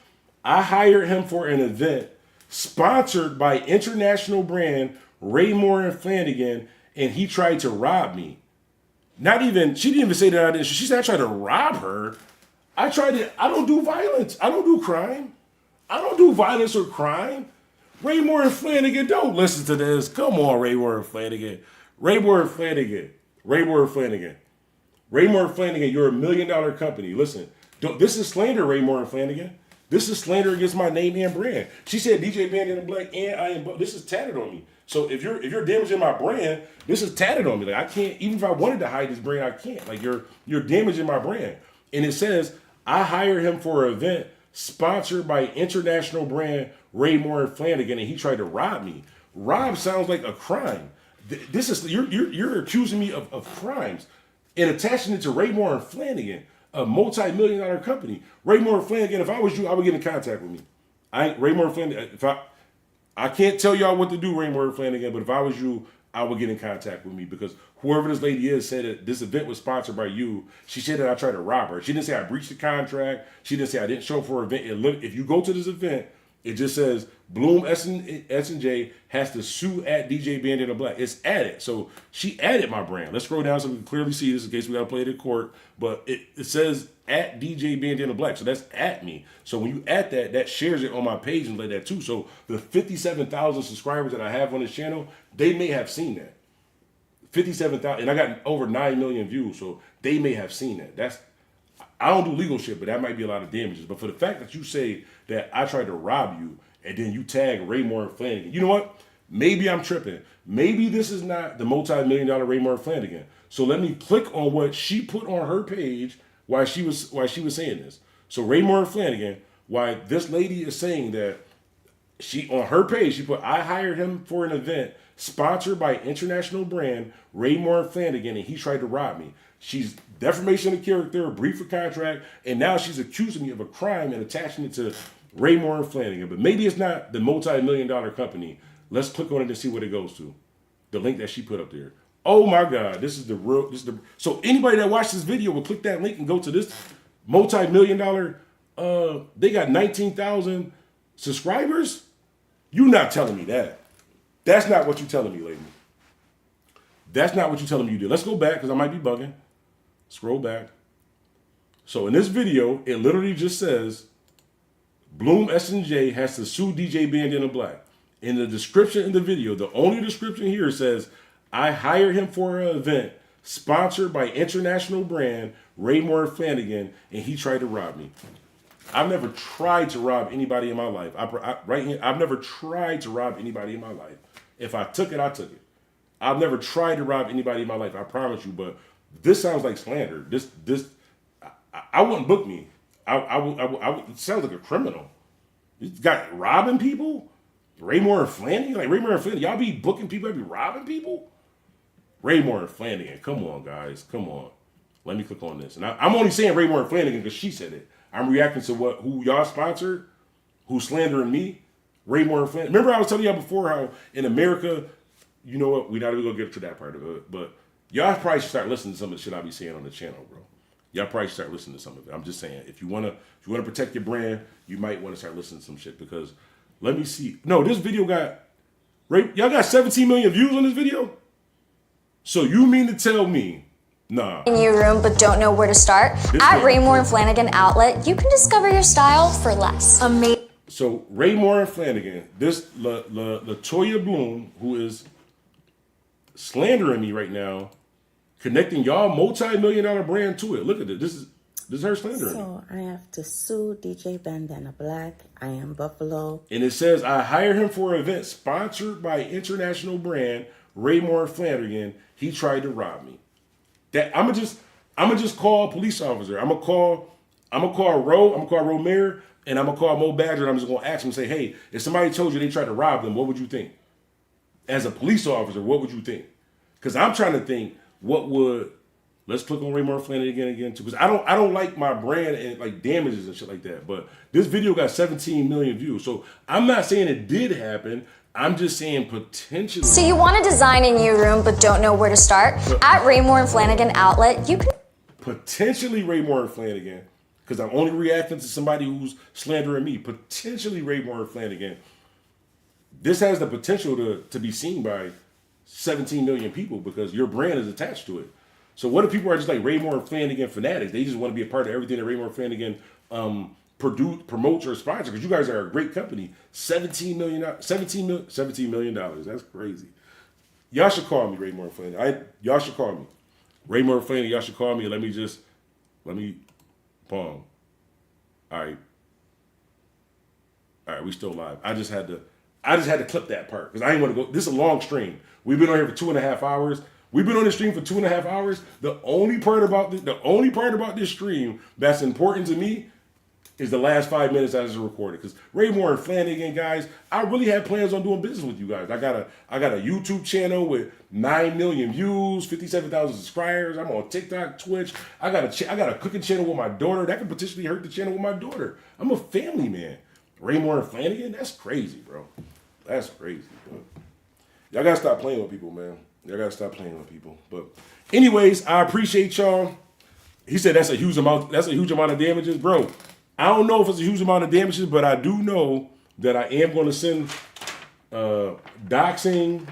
I hired him for an event sponsored by international brand Raymore and Flanagan and he tried to rob me. Not even, she didn't even say that I didn't. She said I tried to rob her. I don't do violence. I don't do crime. I don't do violence or crime. Raymore and Flanagan, don't listen to this. Come on, Raymore and Flanagan. Raymore and Flanagan. Raymore and Flanagan. Raymore and Flanagan, you're $1 million company. Listen, this is slander, Raymore and Flanagan. This is slander against my name and brand. She said DJ Bandana Black and IAmBuffalo. This is tatted on me. So if you're damaging my brand, this is tatted on me. Like I can't, even if I wanted to hide this brand, I can't. Like you're damaging my brand. And it says I hired him for an event sponsored by international brand Raymore and Flanagan, and he tried to rob me. Rob sounds like a crime. This is you're accusing me of crimes and attaching it to Raymore and Flanagan, a multi-million-dollar company. Raymore and Flanagan, if I was you, I would get in contact with me. Raymore and Flanagan, I can't tell y'all what to do, Raymore and Flanagan, but if I was you, I would get in contact with me because whoever this lady is said that this event was sponsored by you. She said that I tried to rob her. She didn't say I breached the contract. She didn't say I didn't show up for an event. If you go to this event, it just says Bloom S&J has to sue at DJ Bandana Black. It's added. So she added my brand. Let's scroll down so we can clearly see this in case we got to play it in court. But it says at DJ Bandana Black. So that's at me. So when you add that, that shares it on my page and like that too. So the 57,000 subscribers that I have on this channel, they may have seen that. 57,000, and I got over 9 million views. So they may have seen that. I don't do legal shit, but that might be a lot of damages. But for the fact that you say that I tried to rob you and then you tag Raymore and Flanagan, you know what? Maybe I'm tripping. Maybe this is not the multi-million-dollar Raymore and Flanagan. So let me click on what she put on her page while she was saying this. So Raymore and Flanagan, why this lady is saying that she on her page, she put, I hired him for an event sponsored by international brand Raymore and Flanagan, and he tried to rob me. She's defamation of character, breach of contract, and now she's accusing me of a crime and attaching it to Raymore and Flanagan. But maybe it's not the multi-million-dollar company. Let's click on it and see what it goes to. The link that she put up there. Oh my God, so anybody that watched this video will click that link and go to this multi-million-dollar, they got 19,000 subscribers? You're not telling me that. That's not what you're telling me, lady. That's not what you're telling me you did. Let's go back because I might be bugging. Scroll back. So in this video, it literally just says, Bloom S&J has to sue DJ Bandana Black. In the description in the video, the only description here says, I hired him for an event sponsored by international brand Raymore Flanagan, and he tried to rob me. I've never tried to rob anybody in my life. I've never tried to rob anybody in my life. If I took it, I took it. I've never tried to rob anybody in my life, I promise you, but this sounds like slander. I wouldn't book me. It sounds like a criminal. You got robbing people? Raymore and Flanagan? Like Raymore and Flanagan, y'all be booking people that be robbing people? Raymore and Flanagan, come on, guys, come on. Let me click on this. And I'm only saying Raymore and Flanagan because she said it. I'm reacting to who y'all sponsored, who's slandering me, Raymore and Flanagan. Remember I was telling y'all before how in America, you know what, we're not even gonna get to that part of it, but y'all probably should start listening to some of the shit I be saying on the channel, bro. Y'all probably should start listening to some of it. I'm just saying, if you wanna protect your brand, you might want to start listening to some shit because let me see. No, this video y'all got 17 million views on this video? So you mean to tell me, nah. In your room but don't know where to start? At Raymore and Flanagan Outlet, you can discover your style for less. Amazing. So Raymore and Flanagan, this LaToya Bloom, who is slandering me right now, connecting y'all multi-million-dollar brand to it. Look at it. This is her slandering. So I have to sue DJ Bandana Black, IAmBuffalo. And it says I hired him for an event sponsored by international brand Raymore Flanagan. He tried to rob me. That I'm gonna just call a police officer. I'm gonna call Ro Mayer, and I'm gonna call Mo Badger, and I'm just gonna ask him, say, hey, if somebody told you they tried to rob them, what would you think? As a police officer, what would you think? Because I'm trying to think let's click on Raymore Flanagan again too. Because I don't like my brand and like damages and shit like that. But this video got 17 million views. So I'm not saying it did happen. I'm just saying potentially. So you want to design in your room but don't know where to start? At Raymore and Flanagan Outlet, you can potentially Raymore and Flanagan, because I'm only reacting to somebody who's slandering me. Potentially Raymore and Flanagan. This has the potential to be seen by 17 million people because your brand is attached to it. So what if people are just like Raymore and Flanagan fanatics? They just want to be a part of everything that Raymore and Flanagan promotes or sponsors, because you guys are a great company. $17 million. That's crazy. Y'all should call me Raymore and Flanagan. Y'all should call me. Raymore and Flanagan, y'all should call me. Let me pong. All right, we still live. I just had to clip that part because I didn't want to go. This is a long stream. We've been on here for 2.5 hours. We've been on this stream for 2.5 hours. The only part about this stream that's important to me is the last 5 minutes that is recorded. Because Raymore and Flanagan, guys, I really had plans on doing business with you guys. I got a YouTube channel with 9 million views, 57,000 subscribers. I'm on TikTok, Twitch. I got a cooking channel with my daughter. That could potentially hurt the channel with my daughter. I'm a family man. Raymore and Flanagan, that's crazy, bro. That's crazy, bro. Y'all gotta stop playing with people, man. Y'all gotta stop playing with people. But anyways, I appreciate y'all. He said that's a huge amount of damages, bro. I don't know if it's a huge amount of damages, but I do know that I am going to send doxing.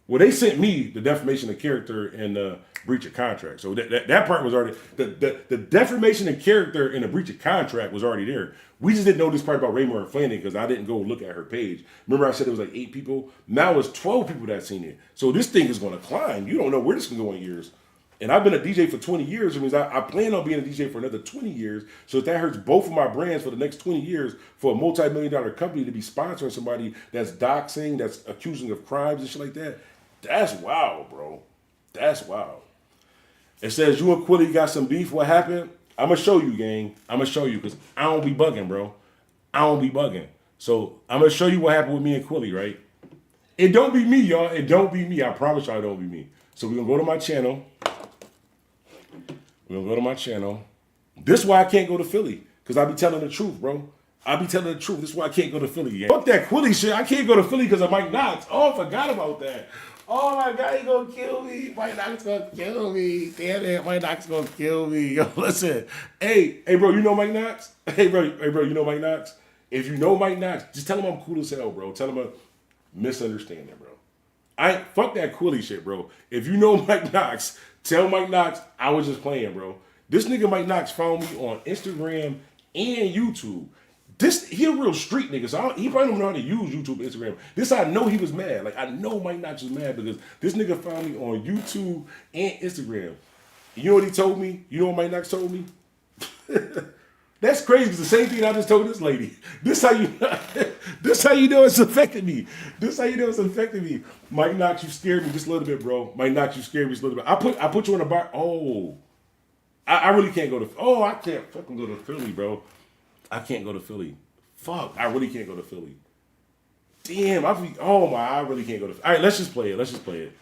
Well, they sent me the defamation of character and breach of contract. So that part was already, the defamation of character and the breach of contract was already there. We just didn't know this part about Raymore and Flanagan because I didn't go look at her page. Remember I said it was like 8 people? Now it's 12 people that seen it. So this thing is going to climb. You don't know where this can go in years. And I've been a DJ for 20 years. It means I plan on being a DJ for another 20 years. So if that hurts both of my brands for the next 20 years for a multi-million-dollar company to be sponsoring somebody that's doxing, that's accusing of crimes and shit like that, that's wild, bro. That's wild. It says, you and Quilly got some beef. What happened? I'm going to show you, gang. I'm going to show you because I don't be bugging, bro. I don't be bugging. So I'm going to show you what happened with me and Quilly, right? It don't be me, y'all. It don't be me. I promise y'all it don't be me. So we're going to go to my channel. We're going to go to my channel. This is why I can't go to Philly. Because I be telling the truth, bro. I be telling the truth. This is why I can't go to Philly, gang. Fuck that Quilly shit. I can't go to Philly because of Mike Knox. Oh, I forgot about that. Oh my God, he gonna kill me. Mike Knox gonna kill me. Damn it, Mike Knox gonna kill me. Yo, listen. Hey, bro, you know Mike Knox? Hey, bro, you know Mike Knox? If you know Mike Knox, just tell him I'm cool as hell, bro. Tell him a misunderstanding, bro. Fuck that Quilly shit, bro. If you know Mike Knox, tell Mike Knox I was just playing, bro. This nigga Mike Knox found me on Instagram and YouTube. He a real street nigga, so he probably don't know how to use YouTube and Instagram. This I know he was mad. Like, I know Mike Knox was mad because this nigga found me on YouTube and Instagram. You know what he told me? You know what Mike Knox told me? That's crazy because the same thing I just told this lady. This how you know it's affecting me. This how you know it's affecting me. Mike Knox, you scared me just a little bit, bro. Mike Knox, you scared me just a little bit. I put you on a bar. Oh. I really can't go to, I can't fucking go to Philly, bro. I can't go to Philly. Fuck, I really can't go to Philly. Damn, I really can't go to Philly. All right, let's just play it.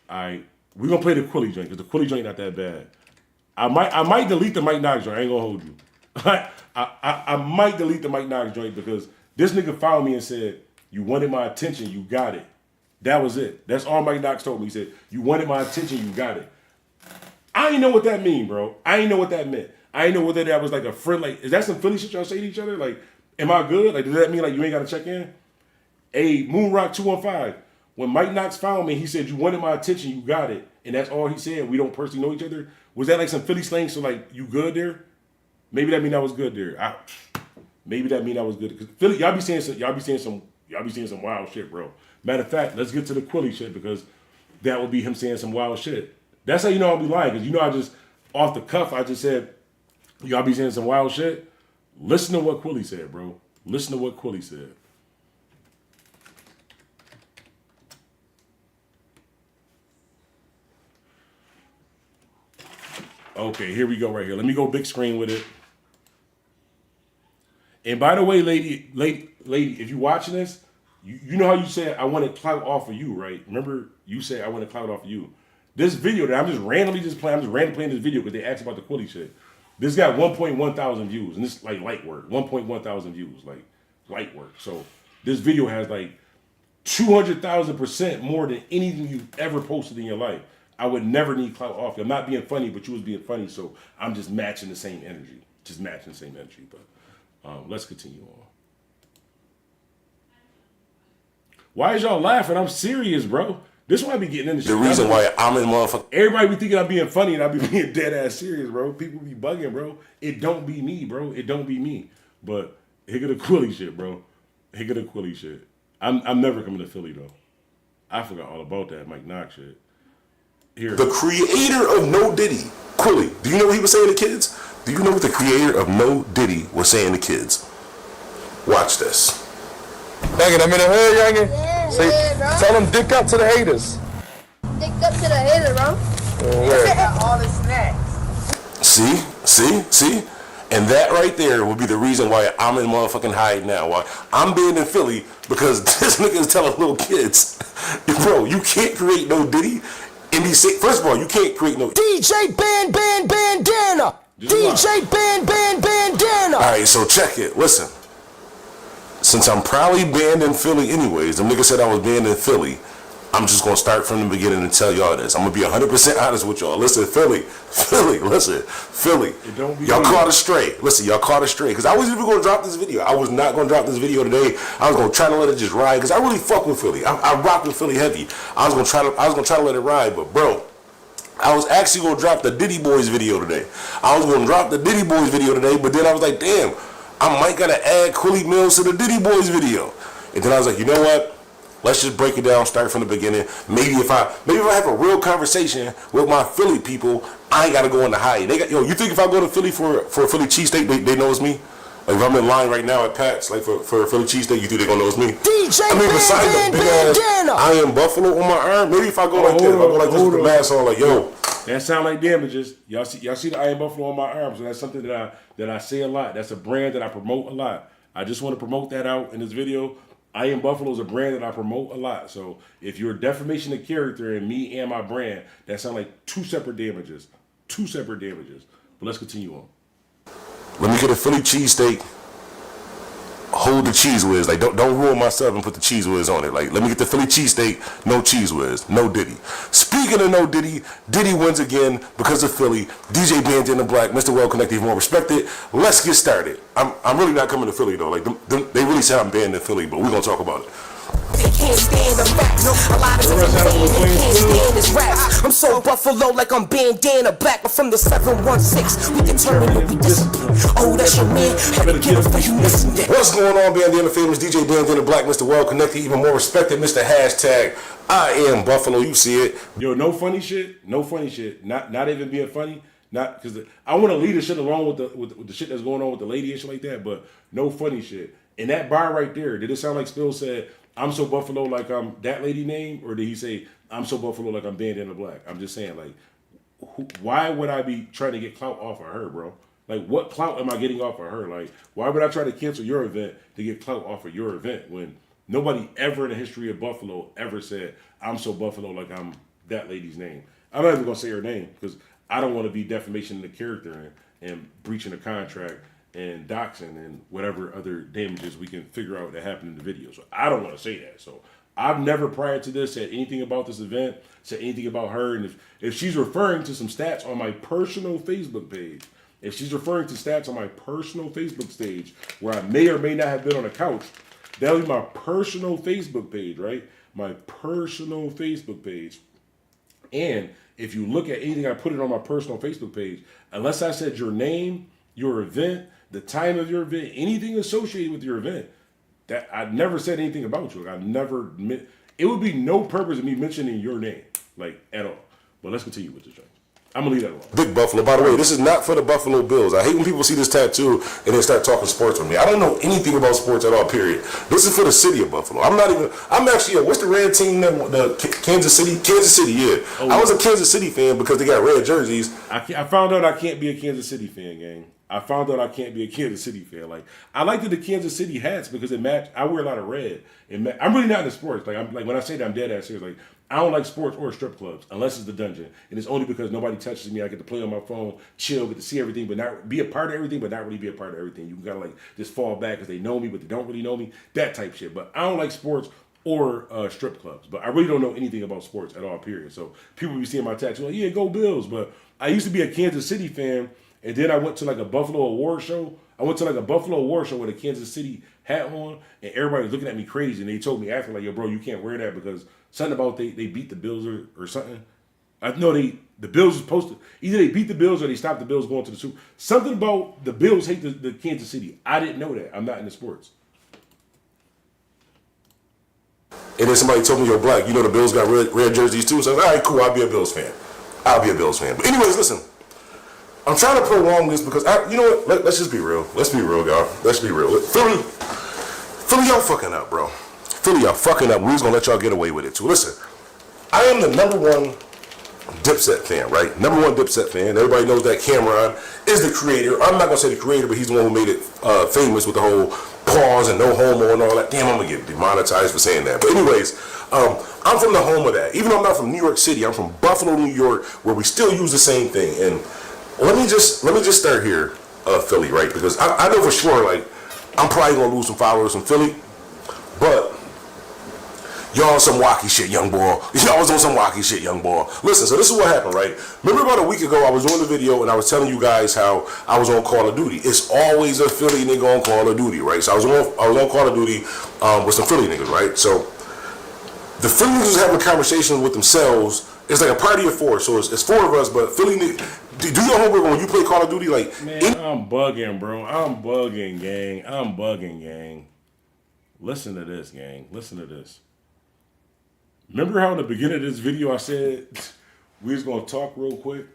All right, we're going to play the Quilly joint because the Quilly joint not that bad. I might delete the Mike Knox joint. I ain't going to hold you. I might delete the Mike Knox joint because this nigga found me and said, you wanted my attention, you got it. That was it. That's all Mike Knox told me. He said, you wanted my attention, you got it. I ain't know what that mean, bro. I ain't know what that meant. I ain't know whether that was like a friend. Like, is that some Philly shit y'all say to each other? Like, am I good? Like, does that mean like you ain't got to check in? Hey, Moonrock 215. When Mike Knox found me, he said, you wanted my attention, you got it. And that's all he said. We don't personally know each other. Was that like some Philly slang? So like, you good there? Maybe that mean I was good there. Maybe that mean I was good. Cause Philly, y'all be saying some wild shit, bro. Matter of fact, let's get to the Quilly shit because that would be him saying some wild shit. That's how you know I'll be lying. Because you know I just, off the cuff, I just said, y'all be saying some wild shit. Listen to what Quilly said, bro. Listen to what Quilly said. Okay, here we go right here. Let me go big screen with it. And by the way, lady, if you're watching this, you know how you said I wanted clout off of you, right? Remember you said I wanted clout off of you. This video that I'm just randomly playing this video because they asked about the Quilly shit. This got 1.1 thousand views, and this is like light work. 1.1 thousand views, like light work. So this video has like 200,000% more than anything you've ever posted in your life. I would never need clout off you. I'm not being funny, but you was being funny, so I'm just matching the same energy. But let's continue on. Why is y'all laughing? I'm serious, bro. This is why I be getting in The reason why I'm in motherfucking... Everybody be thinking I being funny and I be being dead ass serious, bro. People be bugging, bro. It don't be me, bro. It don't be me. But Higga the Quilly shit, bro. Higga the Quilly shit. I'm never coming to Philly though. I forgot all about that Mike Knox shit. Here. The creator of No Diddy, Quilly. Do you know what he was saying to kids? Do you know what the creator of No Diddy was saying to kids? Watch this. Youngin, I'm in the hood, youngin. Yeah, Say, bro. tell them dick up to the haters. Dick up to the hater, bro. All the snacks. See? And that right there will be the reason why I'm in motherfucking hide now. Why I'm being in Philly, because this nigga is telling little kids, bro, you can't create No Diddy. First of all, you can't create no DJ Bandana. DJ Bandana. Alright, so check it. Listen. Since I'm probably banned in Philly anyways, the nigga said I was banned in Philly, I'm just gonna start from the beginning and tell y'all this. I'm gonna be 100% honest with y'all. Listen, Philly. Y'all caught us straight. Listen, y'all caught us straight. Because I wasn't even gonna drop this video. I was not gonna drop this video today. I was gonna try to let it just ride, because I really fuck with Philly. I rock with Philly heavy. I was gonna try to let it ride, but bro, I was actually gonna drop the Diddy Boys video today. But then I was like, damn, I might gotta add Quilly Mills to the Diddy Boys video. And then I was like, you know what? Let's just break it down, start from the beginning. Maybe if I have a real conversation with my Philly people, I ain't gotta go in the hide. You think if I go to Philly for a Philly cheesesteak, they know it's me? Like if I'm in line right now at Pat's, like for a Philly cheesesteak, you think they gonna know it's me? DJ besides the big ass IAmBuffalo on my arm, maybe if I go like this with the mask on, like yo. That sound like damages. Y'all see the IAmBuffalo on my arm, so that's something that I say a lot. That's a brand that I promote a lot. I just want to promote that out in this video. IAmBuffalo is a brand that I promote a lot. So if you're defamation of character and me and my brand, that sound like two separate damages. But let's continue on. Let me get a Philly cheesesteak. Hold the cheese whiz. Like don't ruin myself and put the cheese whiz on it. Like let me get the Philly cheesesteak, no cheese whiz, no Diddy. Speaking of no Diddy, Diddy wins again because of Philly. DJ Bandana Black, Mr. Well Connected, more respected. Let's get started. I'm really not coming to Philly though. Like they really said I'm banned in Philly, but we're gonna talk about it. They can't stand the rap. A lot of people can't stand this rap. I'm so Buffalo like I'm Bandana Black. I'm from the 716. We determine what we discipline. Oh, that's your man. Better get him for you listen. What's going on, Bandana famous? DJ Bandana Black, Mr. Well Connected, even more respected, Mr. Hashtag IAmBuffalo. You see it. Yo, no funny shit. Not even being funny. Not because I want to leave the shit along with the shit that's going on with the lady and shit like that. But no funny shit. In that bar right there, did it sound like Spill said, I'm so Buffalo like I'm that lady name? Or did he say, I'm so Buffalo like I'm Bandana Black? I'm just saying, like, why would I be trying to get clout off of her, bro? Like, what clout am I getting off of her? Like, why would I try to cancel your event to get clout off of your event when nobody ever in the history of Buffalo ever said, I'm so Buffalo like I'm that lady's name? I'm not even going to say her name because I don't want to be defamation of the character and breaching a contract and doxing and whatever other damages we can figure out that happened in the video. So I don't want to say that. So I've never prior to this said anything about this event, said anything about her. And if she's referring to some stats on my personal Facebook page, where I may or may not have been on a couch, that'll be my personal Facebook page, right? My personal Facebook page. And if you look at anything I put it on my personal Facebook page, unless I said your name, your event, the time of your event, anything associated with your event, that I never said anything about you. It would be no purpose of me mentioning your name, like, at all. But let's continue with this, Janky. I'm gonna leave that alone. Big Buffalo. By the way, this is not for the Buffalo Bills. I hate when people see this tattoo and then start talking sports with me. I don't know anything about sports at all, period. This is for the city of Buffalo. I'm actually what's the red team that the Kansas City, yeah. Oh, I was a Kansas City fan because they got red jerseys. I found out I can't be a Kansas City fan, gang. Like, I like the Kansas City hats because it match. I wear a lot of red. I'm really not into sports. Like, when I say that, I'm dead ass serious. Like, I don't like sports or strip clubs unless it's the dungeon, and it's only because nobody touches me. I get to play on my phone, chill, get to see everything, but not be a part of everything, but not really be a part of everything. You gotta like just fall back because they know me, but they don't really know me. That type shit. But I don't like sports or strip clubs. But I really don't know anything about sports at all. Period. So people be seeing my tattoo like, yeah, go Bills. But I used to be a Kansas City fan. And then I went to like a Buffalo award show. I went to like a Buffalo War show with a Kansas City hat on, and everybody was looking at me crazy. And they told me after, like, yo, bro, you can't wear that because something about they beat the Bills or something. I know the Bills was supposed to either they beat the Bills or they stopped the Bills going to the Super. Something about the Bills hate the Kansas City. I didn't know that. I'm not in the sports. And then somebody told me, yo, Black, you know the Bills got red jerseys too? So I was like, all right, cool, I'll be a Bills fan. But anyways, listen. I'm trying to prolong this because, you know what? Let's just be real. Let's be real, y'all. Let's be real. Philly, y'all fucking up, bro. Philly, y'all fucking up. We was going to let y'all get away with it too. Listen, I am the #1 Dipset fan, right? #1 Dipset fan. Everybody knows that Cameron is the creator. I'm not going to say the creator, but he's the one who made it famous with the whole pause and no homo and all that. Damn, I'm going to get demonetized for saying that. But anyways, I'm from the home of that. Even though I'm not from New York City, I'm from Buffalo, New York, where we still use the same thing. And let me just start here, Philly, right? Because I know for sure, like, I'm probably going to lose some followers from Philly, but y'all on some wacky shit, young boy. Y'all was on some wacky shit, young boy. Listen, so this is what happened, right? Remember about a week ago, I was doing the video and I was telling you guys how I was on Call of Duty. It's always a Philly nigga on Call of Duty, right? So I was on Call of Duty with some Philly niggas, right? So the Philly niggas having conversations with themselves. It's like a party of 4, so it's 4 of us, but Philly niggas, do your homework when you play Call of Duty, like... Man, I'm bugging, bro. I'm bugging, gang. Listen to this, gang. Listen to this. Remember how in the beginning of this video I said we was going to talk real quick?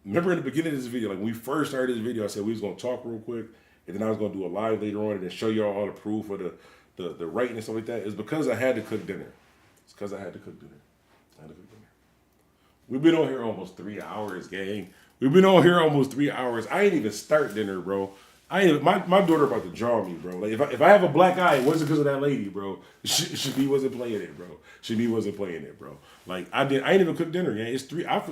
Remember in the beginning of this video, like when we first started this video, I said we was going to talk real quick, and then I was going to do a live later on and then show y'all all the proof of the writing and stuff like that. It's because I had to cook dinner. We've been on here almost 3 hours, gang. We've been on here almost 3 hours. I ain't even start dinner, bro. My daughter about to draw me, bro. Like if I have a black eye, it wasn't because of that lady, bro. She wasn't playing it, bro. Like I ain't even cooked dinner, gang. It's 3. I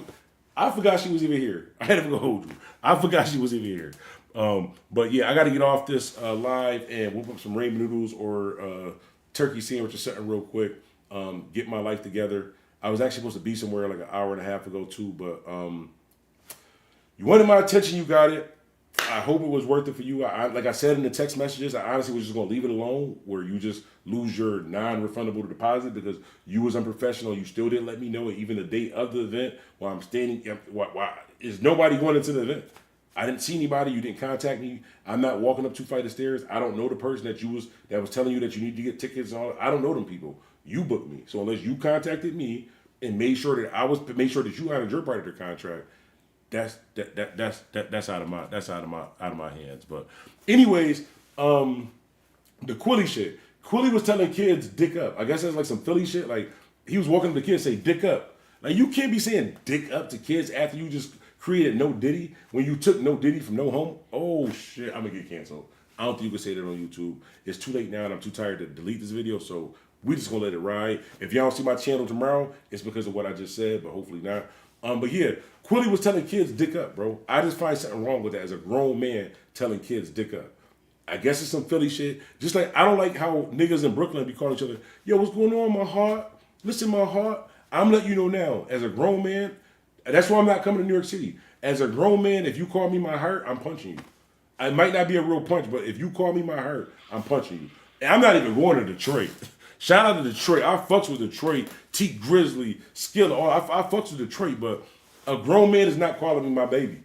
forgot she was even here. I had to go hold you. I forgot she was even here. But yeah, I got to get off this live and whip up some ramen noodles or turkey sandwich or something real quick. Get my life together. I was actually supposed to be somewhere like an hour and a half ago too, but you wanted my attention, you got it. I hope it was worth it for you. Like I said in the text messages, I honestly was just going to leave it alone where you just lose your non-refundable deposit because you was unprofessional. You still didn't let me know even the date of the event while I'm standing. Why is nobody going into the event? I didn't see anybody. You didn't contact me. I'm not walking up 2 flights of stairs. I don't know the person that was telling you that you need to get tickets and all. I don't know them people. You booked me. So unless you contacted me and made sure that you honored your part of the contract, that's out of my hands. But anyways, the Quilly shit. Quilly was telling kids dick up. I guess that's like some Philly shit. Like he was walking up to kids say dick up. Like you can't be saying dick up to kids after you just created No Diddy when you took No Diddy from No Home. Oh shit, I'm gonna get canceled. I don't think you can say that on YouTube. It's too late now and I'm too tired to delete this video, so we just gonna let it ride. If y'all don't see my channel tomorrow, it's because of what I just said, but hopefully not. But yeah, Quilly was telling kids dick up, bro. I just find something wrong with that as a grown man telling kids dick up. I guess it's some Philly shit. Just like I don't like how niggas in Brooklyn be calling each other, yo, what's going on, my heart? Listen, my heart. I'm letting you know now, as a grown man, that's why I'm not coming to New York City. As a grown man, if you call me my heart, I'm punching you. It might not be a real punch, but if you call me my heart, I'm punching you. And I'm not even going to Detroit. Shout out to Detroit. I fucks with Detroit. T Grizzly, Skill. I fucks with Detroit, but a grown man is not calling me my baby.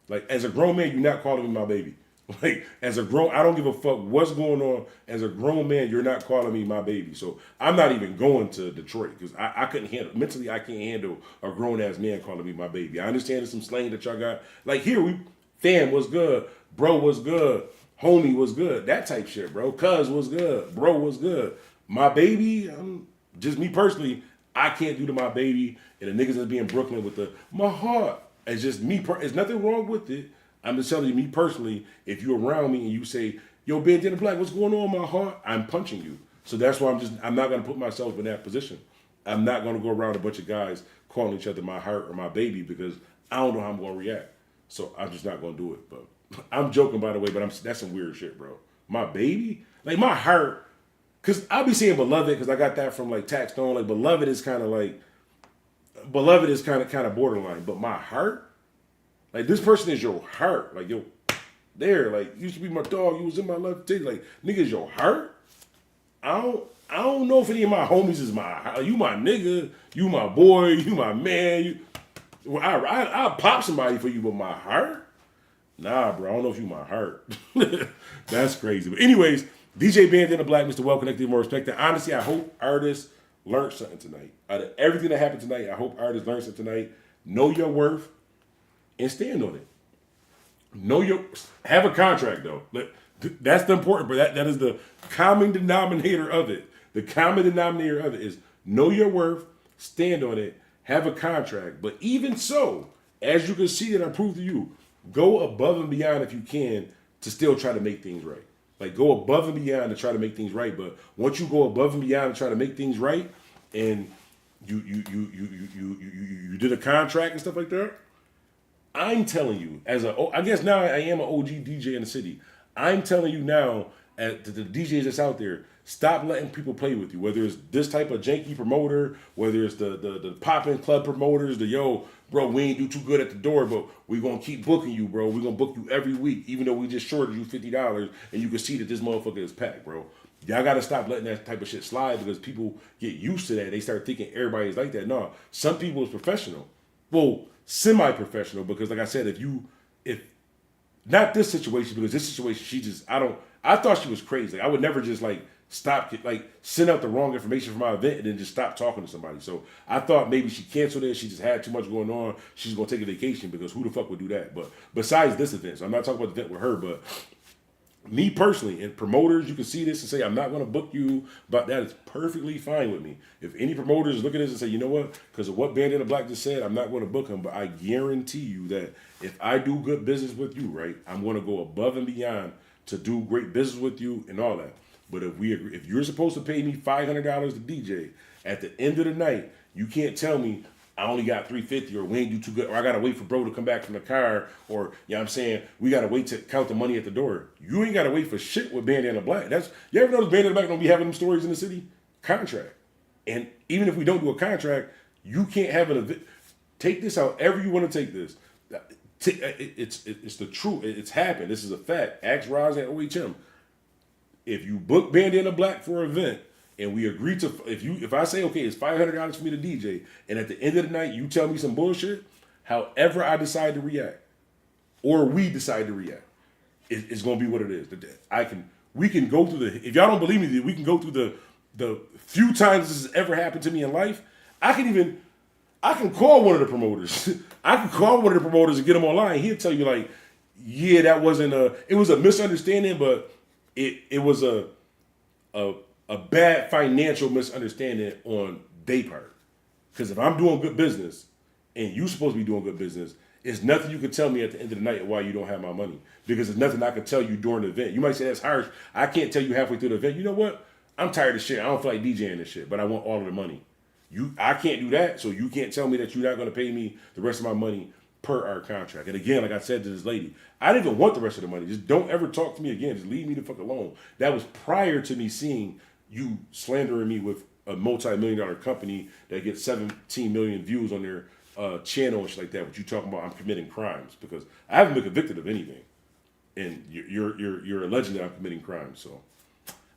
Like, as a grown man, you're not calling me my baby. Like, as a grown, I don't give a fuck what's going on. As a grown man, you're not calling me my baby. So I'm not even going to Detroit because I couldn't handle, mentally, I can't handle a grown-ass man calling me my baby. I understand there's some slang that y'all got. Like, here, fam, what's good? Bro, what's good? Homie, what's good? That type shit, bro. Cuz, what's good? Bro, what's good? My baby, just me personally, I can't do to my baby and the niggas that be in Brooklyn with my heart. It's just me. There's nothing wrong with it. I'm just telling you, me personally, if you're around me and you say, yo, Bandana Black, what's going on, my heart? I'm punching you. So that's why I'm not going to put myself in that position. I'm not going to go around a bunch of guys calling each other my heart or my baby because I don't know how I'm going to react. So I'm just not going to do it. But I'm joking, by the way, but that's some weird shit, bro. My baby? Like, my heart, because I'll be saying beloved because I got that from, like, Tax Stone. Like, beloved is kind of borderline. But my heart? Like, this person is your heart. Like, yo, there. Like, you used to be my dog. You was in my life. Like, niggas, your heart? I don't know if any of my homies is you my nigga, you my boy, you my man. I'll pop somebody for you, but my heart? Nah, bro, I don't know if you my heart. That's crazy. But anyways, DJ Bandana Black, Mr. Well Connected, more respected. Honestly, I hope artists learned something tonight. Out of everything that happened tonight, I hope artists learned something tonight. Know your worth and stand on it. Have a contract though. That's the important part. That is the common denominator of it. The common denominator of it is know your worth, stand on it, have a contract. But even so, as you can see that I proved to you, go above and beyond if you can to still try to make things right. Like, go above and beyond to try to make things right. But once you go above and beyond to try to make things right, and you did a contract and stuff like that, I'm telling you, I guess now I am an OG DJ in the city. I'm telling you now, to the DJs that's out there, stop letting people play with you. Whether it's this type of janky promoter, whether it's the poppin' club promoters, bro, we ain't do too good at the door, but we gonna keep booking you, bro. We gonna book you every week, even though we just shorted you $50, and you can see that this motherfucker is packed, bro. Y'all gotta stop letting that type of shit slide because people get used to that. They start thinking everybody's like that. No, some people is professional. Well, semi-professional, because like I said, if not this situation, because this situation, I thought she was crazy. Like, I would never just send out the wrong information for my event and then just stop talking to somebody. So I thought maybe she canceled it. She just had too much going on. She's going to take a vacation, because who the fuck would do that? But besides this event, so I'm not talking about the event with her, but me personally, and promoters, you can see this and say, I'm not going to book you, but that is perfectly fine with me. If any promoters look at this and say, you know what, because of what Bandana Black just said, I'm not going to book him, but I guarantee you that if I do good business with you, right, I'm going to go above and beyond to do great business with you and all that. But if you're supposed to pay me $500 to DJ, at the end of the night, you can't tell me I only got $350 or we ain't do too good, or I got to wait for bro to come back from the car, or, you know what I'm saying, we got to wait to count the money at the door. You ain't got to wait for shit with Bandana Black. You ever notice Bandana Black don't be having them stories in the city? Contract. And even if we don't do a contract, you can't have an event. Take this however you want to take this. It's the truth. It's happened. This is a fact. Ask Roz at OHM. If you book Bandana Black for an event, and we agree to, if I say, okay, it's $500 for me to DJ, and at the end of the night you tell me some bullshit, however I decide to react, or we decide to react, it's gonna be what it is. We can go through if y'all don't believe me, we can go through the few times this has ever happened to me in life. I can call one of the promoters. I can call one of the promoters and get him online. He'll tell you like, yeah, that wasn't it was a misunderstanding, but it was a bad financial misunderstanding on their part. Because if I'm doing good business and you supposed to be doing good business, it's nothing you can tell me at the end of the night why you don't have my money. Because there's nothing I can tell you during the event. You might say that's harsh. I can't tell you halfway through the event, you know what? I'm tired of shit. I don't feel like DJing this shit, but I want all of the money. I can't do that, so you can't tell me that you're not going to pay me the rest of my money per our contract. And again, like I said to this lady, I didn't even want the rest of the money. Just don't ever talk to me again. Just leave me the fuck alone. That was prior to me seeing you slandering me with a multi-million-dollar company that gets 17 million views on their channel and shit like that. What you talking about? I'm committing crimes, because I haven't been convicted of anything, and you're alleging that I'm committing crimes. So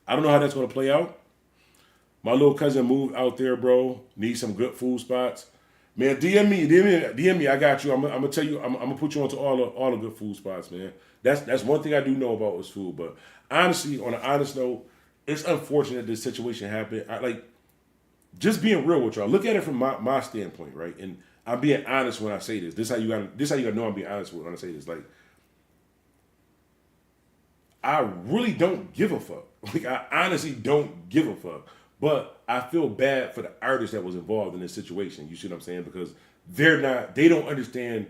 I don't know how that's going to play out. My little cousin moved out there, bro. Need some good food spots. Man, DM me. I got you. I'm gonna tell you. I'm gonna put you onto all the good food spots, man. That's one thing I do know about is food. But honestly, on an honest note, it's unfortunate this situation happened. Just being real with y'all. Look at it from my standpoint, right? And I'm being honest when I say this. This how you gotta know I'm being honest when I say this. Like, I really don't give a fuck. Like, I honestly don't give a fuck. But I feel bad for the artist that was involved in this situation. You see what I'm saying? Because they don't understand.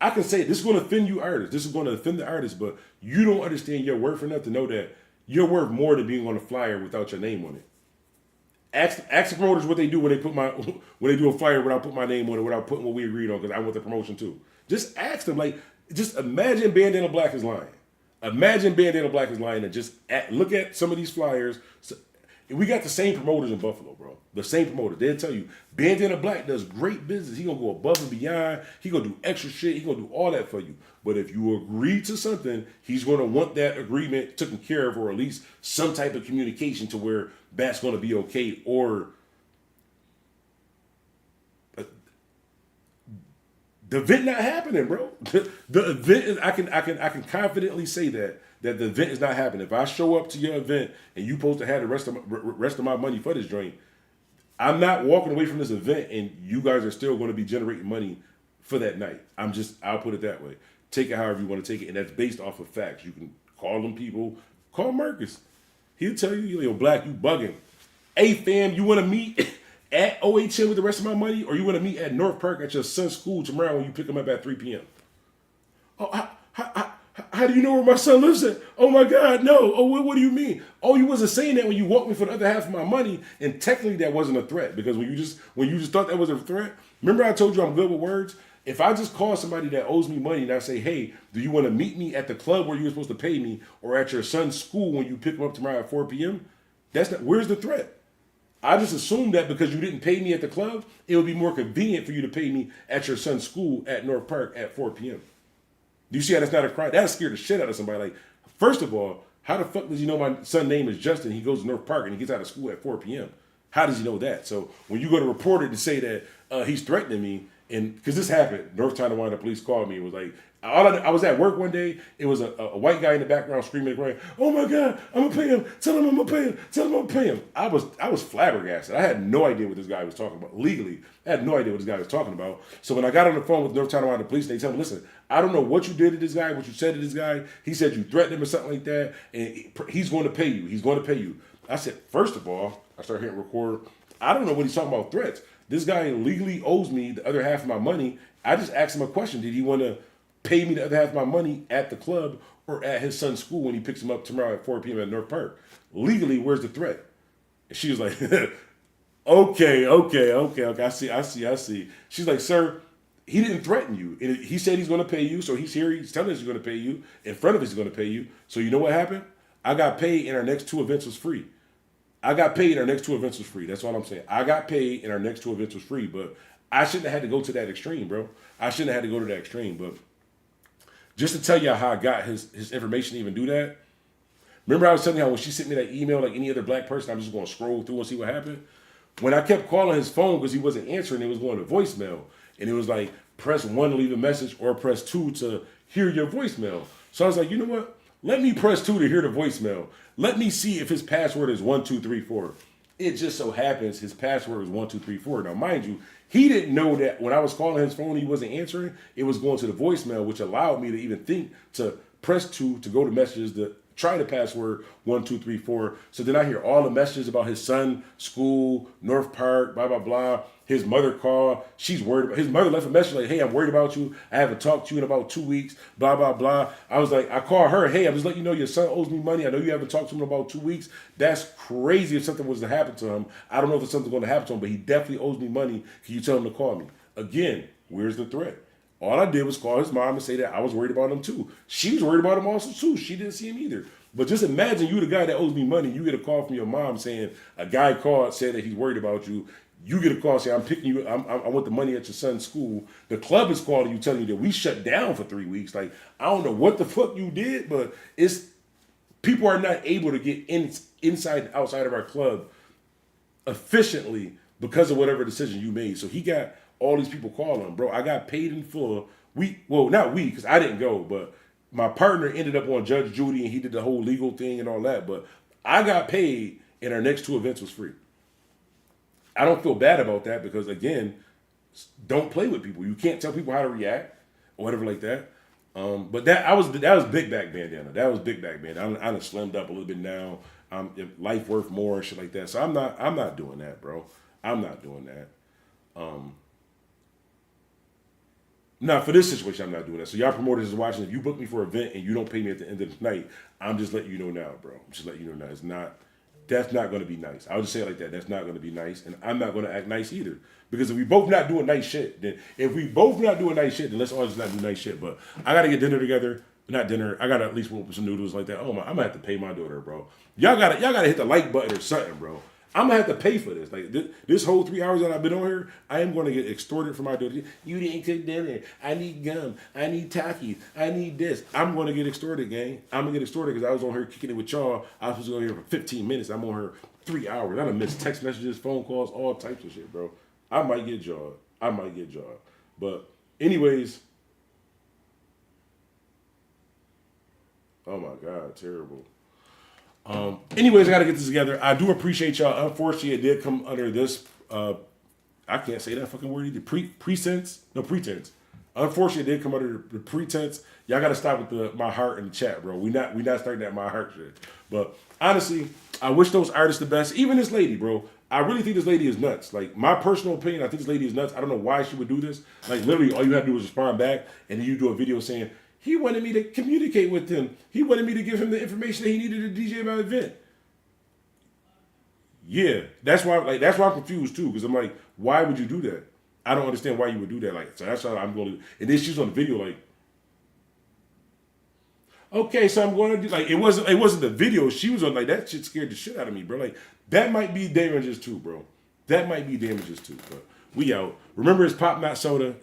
I can say this is going to offend you artists. This is going to offend the artists, but you don't understand your worth enough to know that you're worth more than being on a flyer without your name on it. Ask the promoters what they do when they do a flyer without putting my name on it, without putting what we agreed on, because I want the promotion too. Just ask them. Like, just imagine Bandana Black is lying. Imagine Bandana Black is lying and just look at some of these flyers. we got the same promoters in Buffalo, bro. The same promoter. They'll tell you, Bandana Black does great business. He gonna go above and beyond. He gonna do extra shit. He gonna do all that for you. But if you agree to something, he's gonna want that agreement taken care of, or at least some type of communication to where that's gonna be okay. Or the event not happening, bro. The event is. I can confidently say that the event is not happening. If I show up to your event and you supposed to have the rest of my money for this joint, I'm not walking away from this event and you guys are still going to be generating money for that night. I'll put it that way. Take it however you want to take it, and that's based off of facts. You can call them people. Call Marcus. He'll tell you, yo, Black, you bugging. Hey, fam, you want to meet at OHM with the rest of my money, or you want to meet at North Park at your son's school tomorrow when you pick him up at 3 p.m.? Oh, how do you know where my son lives at? Oh my God, no. Oh, what do you mean? Oh, you wasn't saying that when you walked me for the other half of my money, and technically that wasn't a threat, because when you just thought that was a threat, remember I told you I'm good with words? If I just call somebody that owes me money and I say, hey, do you want to meet me at the club where you were supposed to pay me, or at your son's school when you pick him up tomorrow at 4 p.m.? Where's the threat? I just assumed that because you didn't pay me at the club, it would be more convenient for you to pay me at your son's school at North Park at 4 p.m. Do you see how that's not a crime? That'll scare the shit out of somebody. Like, first of all, how the fuck does he know my son's name is Justin? He goes to North Park and he gets out of school at 4 p.m. How does he know that? So when you go to report it to say that he's threatening me, and because this happened, North Tonawanda police called me and was like, I was at work one day. It was a white guy in the background screaming and crying, "Oh my God, I'm gonna pay him! Tell him I'm gonna pay him! Tell him I'm gonna pay him!" I was flabbergasted. I had no idea what this guy was talking about. Legally, I had no idea what this guy was talking about. So when I got on the phone with North Tonawanda police, they tell me, "Listen, I don't know what you did to this guy, what you said to this guy. He said you threatened him or something like that, and he's going to pay you. He's going to pay you." I said, first of all, I started hitting record. I don't know what he's talking about threats. This guy legally owes me the other half of my money. I just asked him a question. Did he want to pay me the other half of my money at the club or at his son's school when he picks him up tomorrow at 4 p.m. at North Park? Legally, where's the threat? And she was like, okay. I see. She's like, sir, he didn't threaten you. And he said he's going to pay you. So he's here. He's telling us he's going to pay you. In front of us, he's going to pay you. So you know what happened? I got paid and our next 2 events was free. That's all I'm saying. I got paid and our next 2 events was free. But I shouldn't have had to go to that extreme, bro. But just to tell you how I got his information to even do that. Remember I was telling you how when she sent me that email, like any other black person, I'm just going to scroll through and see what happened? When I kept calling his phone because he wasn't answering, it was going to voicemail. And it was like, press 1 to leave a message or press 2 to hear your voicemail. So I was like, you know what? Let me press 2 to hear the voicemail. Let me see if his password is 1234. It just so happens his password was 1234. Now, mind you, he didn't know that when I was calling his phone, he wasn't answering. It was going to the voicemail, which allowed me to even think to press 2 to go to messages to try the password 1234. So then I hear all the messages about his son, school, North Park, blah, blah, blah. His mother called. She's worried about. His mother left a message like, "Hey, I'm worried about you. I haven't talked to you in about 2 weeks." Blah blah blah. I was like, I called her. "Hey, I'm just letting you know your son owes me money. I know you haven't talked to him in about 2 weeks. That's crazy. If something was to happen to him, I don't know if there's something going to happen to him, but he definitely owes me money. Can you tell him to call me?" Again, where's the threat? All I did was call his mom and say that I was worried about him too. She was worried about him also too. She didn't see him either. But just imagine you the guy that owes me money. You get a call from your mom saying a guy called, said that he's worried about you. You get a call saying, "I'm picking you. I want the money at your son's school." The club is calling you, telling you that we shut down for 3 weeks. Like, I don't know what the fuck you did, but people are not able to get inside and outside of our club efficiently because of whatever decision you made. So he got all these people calling him, bro. I got paid in full. Not we, because I didn't go, but my partner ended up on Judge Judy and he did the whole legal thing and all that. But I got paid and our next 2 events was free. I don't feel bad about that because, again, don't play with people. You can't tell people how to react or whatever like that. But that was big back bandana. That was big back bandana. I done slimmed up a little bit now. Life worth more and shit like that. So I'm not doing that, bro. I'm not doing that. Now, for this situation, I'm not doing that. So y'all promoters is watching. If you book me for an event and you don't pay me at the end of the night, I'm just letting you know now, bro. I'm just letting you know now. That's not going to be nice. I'll just say it like that. That's not going to be nice. And I'm not going to act nice either. Because if we both not doing nice shit, then let's all just not do nice shit. But I got to get dinner together. not dinner. I gotta at least whoop some noodles like that. Oh my, I'm gonna have to pay my daughter, bro. Y'all gotta hit the like button or something, bro. I'm gonna have to pay for this. Like this whole 3 hours that I've been on here, I am gonna get extorted from my daughter. You didn't cook dinner. I need gum. I need Takis. I need this. I'm gonna get extorted, gang. I'm gonna get extorted because I was on here kicking it with y'all. I was supposed to go here for 15 minutes. I'm on here 3 hours. I done missed text messages, phone calls, all types of shit, bro. I might get jawed. But anyways, oh my God, terrible. Anyways, I gotta get this together. I do appreciate y'all. Unfortunately, it did come under this. I can't say that fucking word either. Pretense. Unfortunately, it did come under the pretense. Y'all gotta stop with my heart in the chat, bro. We not starting that my heart shit. But honestly, I wish those artists the best. Even this lady, bro. I really think this lady is nuts. Like, my personal opinion, I think this lady is nuts. I don't know why she would do this. Like, literally, all you have to do is respond back, and then you do a video saying, he wanted me to communicate with him. He wanted me to give him the information that he needed to DJ my event. Yeah, that's why I'm confused too, because I'm like, why would you do that? I don't understand why you would do that. Like, so that's how I'm going to. And then she's on the video like, okay, so I'm going to do, like, it wasn't the video. She was on, like, that shit scared the shit out of me, bro. Like, that might be damages too, bro. That might be damages too. But we out. Remember, it's Pop Not Soda.